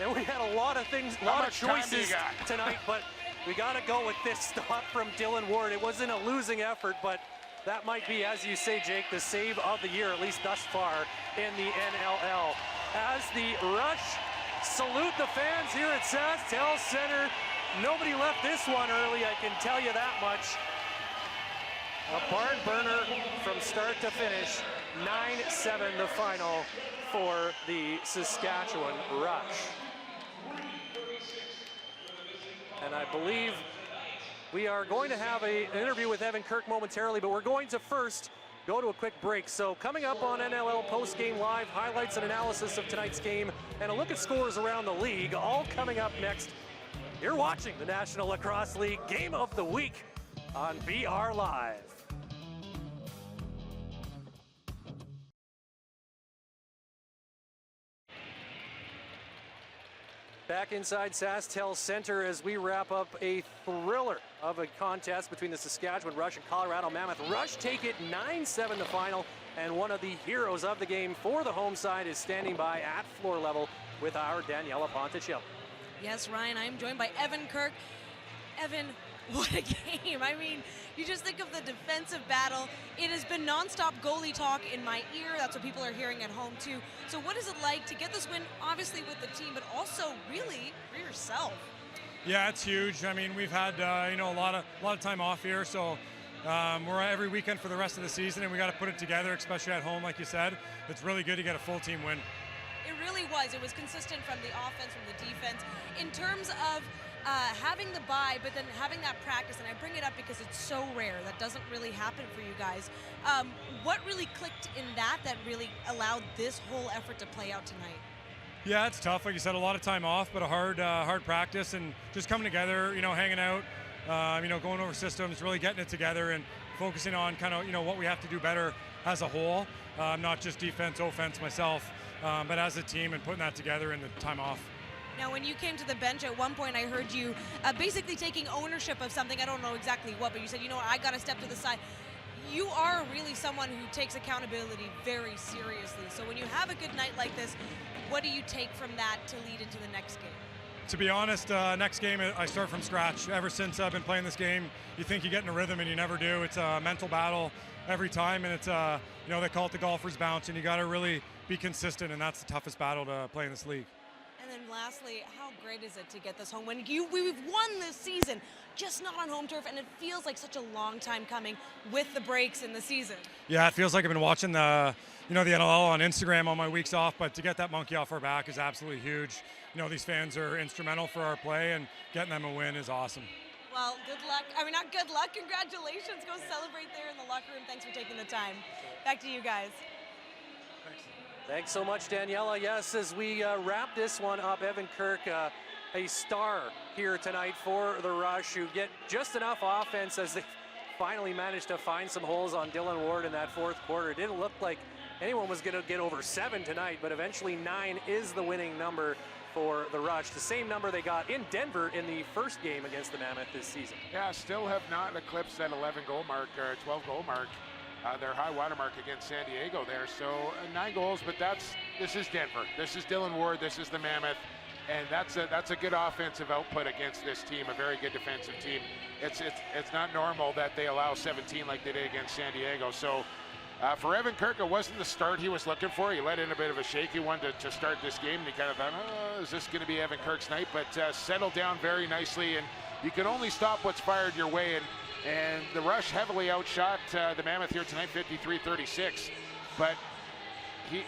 And we had a lot of things, a lot of choices tonight, but we got to go with this stop from Dylan Ward. It wasn't a losing effort, but that might be, as you say, Jake, the save of the year, at least thus far in the NLL. As the Rush salute the fans here at SaskTel Center. Nobody left this one early, I can tell you that much. A barn burner from start to finish. 9-7 the final for the Saskatchewan Rush. And I believe we are going to have an interview with Evan Kirk momentarily, but we're going to first go to a quick break. So coming up on NLL Post-Game Live, highlights and analysis of tonight's game, and a look at scores around the league, all coming up next. You're watching the National Lacrosse League Game of the Week on BR Live. Back inside SaskTel Center as we wrap up a thriller of a contest between the Saskatchewan Rush and Colorado Mammoth. Rush take it 9-7 the final, and one of the heroes of the game for the home side is standing by at floor level with our Daniela Ponticelli. Yes, Ryan, I'm joined by Evan Kirk. Evan, what a game. I mean, you just think of the defensive battle. It has been nonstop goalie talk in my ear. That's what people are hearing at home too. So what is it like to get this win, obviously with the team, but also really for yourself? Yeah, it's huge. I mean, we've had a lot of time off here, so we're every weekend for the rest of the season, and we got to put it together, especially at home, like you said. It's really good to get a full team win. It really was. It was consistent from the offense, from the defense. In terms of having the bye, but then having that practice, and I bring it up because it's so rare. That doesn't really happen for you guys. What really clicked in that really allowed this whole effort to play out tonight? Yeah, it's tough. Like you said, a lot of time off, but a hard practice, and just coming together, hanging out, going over systems, really getting it together and focusing on kind of, what we have to do better as a whole, not just defense, offense myself, but as a team, and putting that together in the time off. Now, when you came to the bench at one point, I heard you basically taking ownership of something. I don't know exactly what, but you said, I got to step to the side. You are really someone who takes accountability very seriously. So when you have a good night like this, what do you take from that to lead into the next game? To be honest, next game I start from scratch. Ever since I've been playing this game, you think you get in a rhythm and you never do. It's a mental battle every time, and it's they call it the golfer's bounce, and you got to really be consistent, and that's the toughest battle to play in this league. And then lastly, how great is it to get this home when we've won this season, just not on home turf, and it feels like such a long time coming with the breaks in the season. Yeah, it feels like I've been watching the NLL on Instagram on my weeks off, but to get that monkey off our back is absolutely huge. These fans are instrumental for our play, and getting them a win is awesome. Well, good luck. I mean, not good luck. Congratulations. Go celebrate there in the locker room. Thanks for taking the time. Back to you guys. Thanks so much, Daniela. Yes, as we wrap this one up, Evan Kirk, a star here tonight for the Rush, who get just enough offense as they finally managed to find some holes on Dylan Ward in that fourth quarter. It didn't look like anyone was going to get over 7 tonight, but eventually 9 is the winning number for the Rush. The same number they got in Denver in the first game against the Mammoth this season. Yeah, still have not eclipsed that 11-goal mark or 12-goal mark. Their high watermark against San Diego there. So 9 goals, but this is Denver. This is Dylan Ward. This is the Mammoth, and that's a good offensive output against this team. A very good defensive team. It's not normal that they allow 17 like they did against San Diego. So For Evan Kirk, it wasn't the start he was looking for. He let in a bit of a shaky one to start this game, and he kind of thought, oh, is this going to be Evan Kirk's night? But settled down very nicely, and you can only stop what's fired your way. And the Rush heavily outshot the Mammoth here tonight, 53-36. But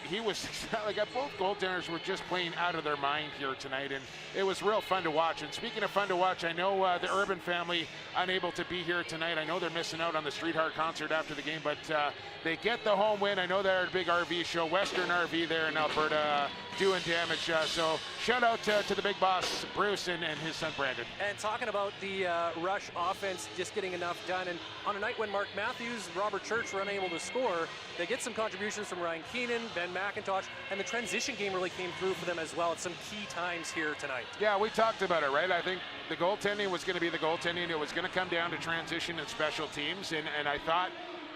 he was like, both goaltenders were just playing out of their mind here tonight, and it was real fun to watch. And speaking of fun to watch, I know the Urban family unable to be here tonight. I know they're missing out on the Street Heart concert after the game, but they get the home win. I know they're a big RV show, Western RV there in Alberta, doing damage. So shout out to the big boss, Bruce, and his son, Brandon. And talking about the Rush offense just getting enough done, and on a night when Mark Matthews and Robert Church were unable to score, they get some contributions from Ryan Keenan, Ben McIntosh, and the transition game really came through for them as well at some key times here tonight. Yeah, we talked about it, right? I think the goaltending was going to be the goaltending. It was going to come down to transition and special teams, and I thought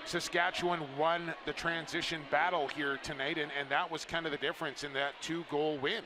Saskatchewan won the transition battle here tonight, and that was kind of the difference in that 2-goal win.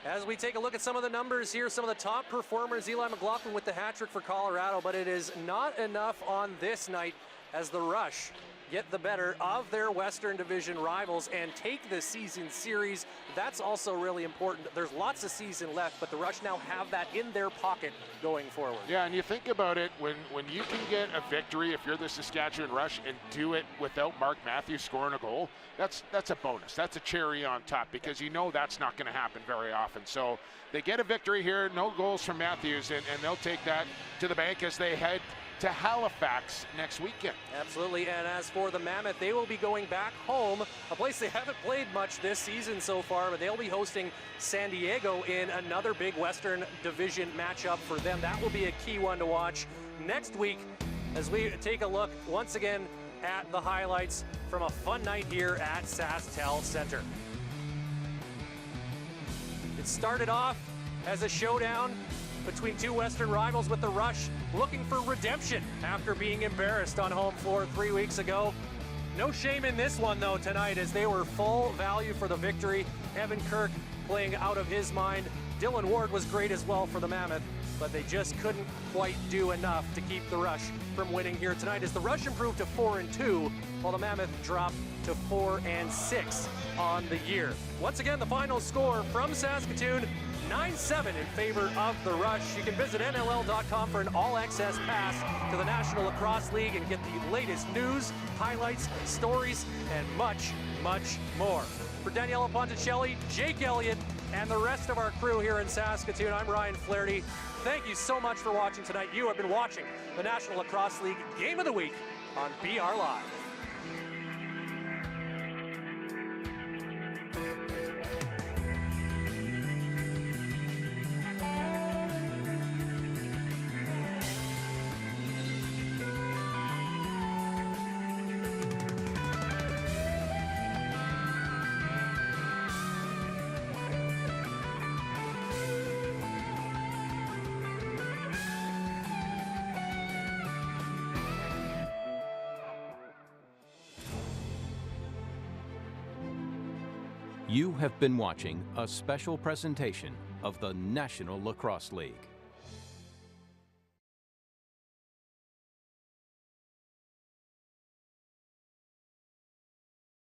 As we take a look at some of the numbers here, some of the top performers, Eli McLaughlin with the hat trick for Colorado, but it is not enough on this night as the Rush get the better of their Western Division rivals and take the season series. That's also really important. There's lots of season left, but the Rush now have that in their pocket going forward. Yeah, and you think about it, when you can get a victory, if you're the Saskatchewan Rush, and do it without Mark Matthews scoring a goal, that's a bonus. That's a cherry on top, because you know that's not going to happen very often. So they get a victory here, no goals from Matthews, and they'll take that to the bank as they head to Halifax next weekend. Absolutely, and as for the Mammoth, they will be going back home, a place they haven't played much this season so far, but they'll be hosting San Diego in another big Western Division matchup for them. That will be a key one to watch next week as we take a look once again at the highlights from a fun night here at SaskTel Center. It started off as a showdown between two Western rivals, with the Rush looking for redemption after being embarrassed on home floor 3 weeks ago. No shame in this one, though, tonight, as they were full value for the victory. Evan Kirk playing out of his mind. Dylan Ward was great as well for the Mammoth, but they just couldn't quite do enough to keep the Rush from winning here tonight, as the Rush improved to 4-2, while the Mammoth dropped to 4-6 on the year. Once again, the final score from Saskatoon, 9-7 in favor of the Rush. You can visit NLL.com for an all-access pass to the National Lacrosse League and get the latest news, highlights, stories, and much, much more. For Daniela Ponticelli, Jake Elliott, and the rest of our crew here in Saskatoon, I'm Ryan Flaherty. Thank you so much for watching tonight. You have been watching the National Lacrosse League Game of the Week on BR Live. You have been watching a special presentation of the National Lacrosse League.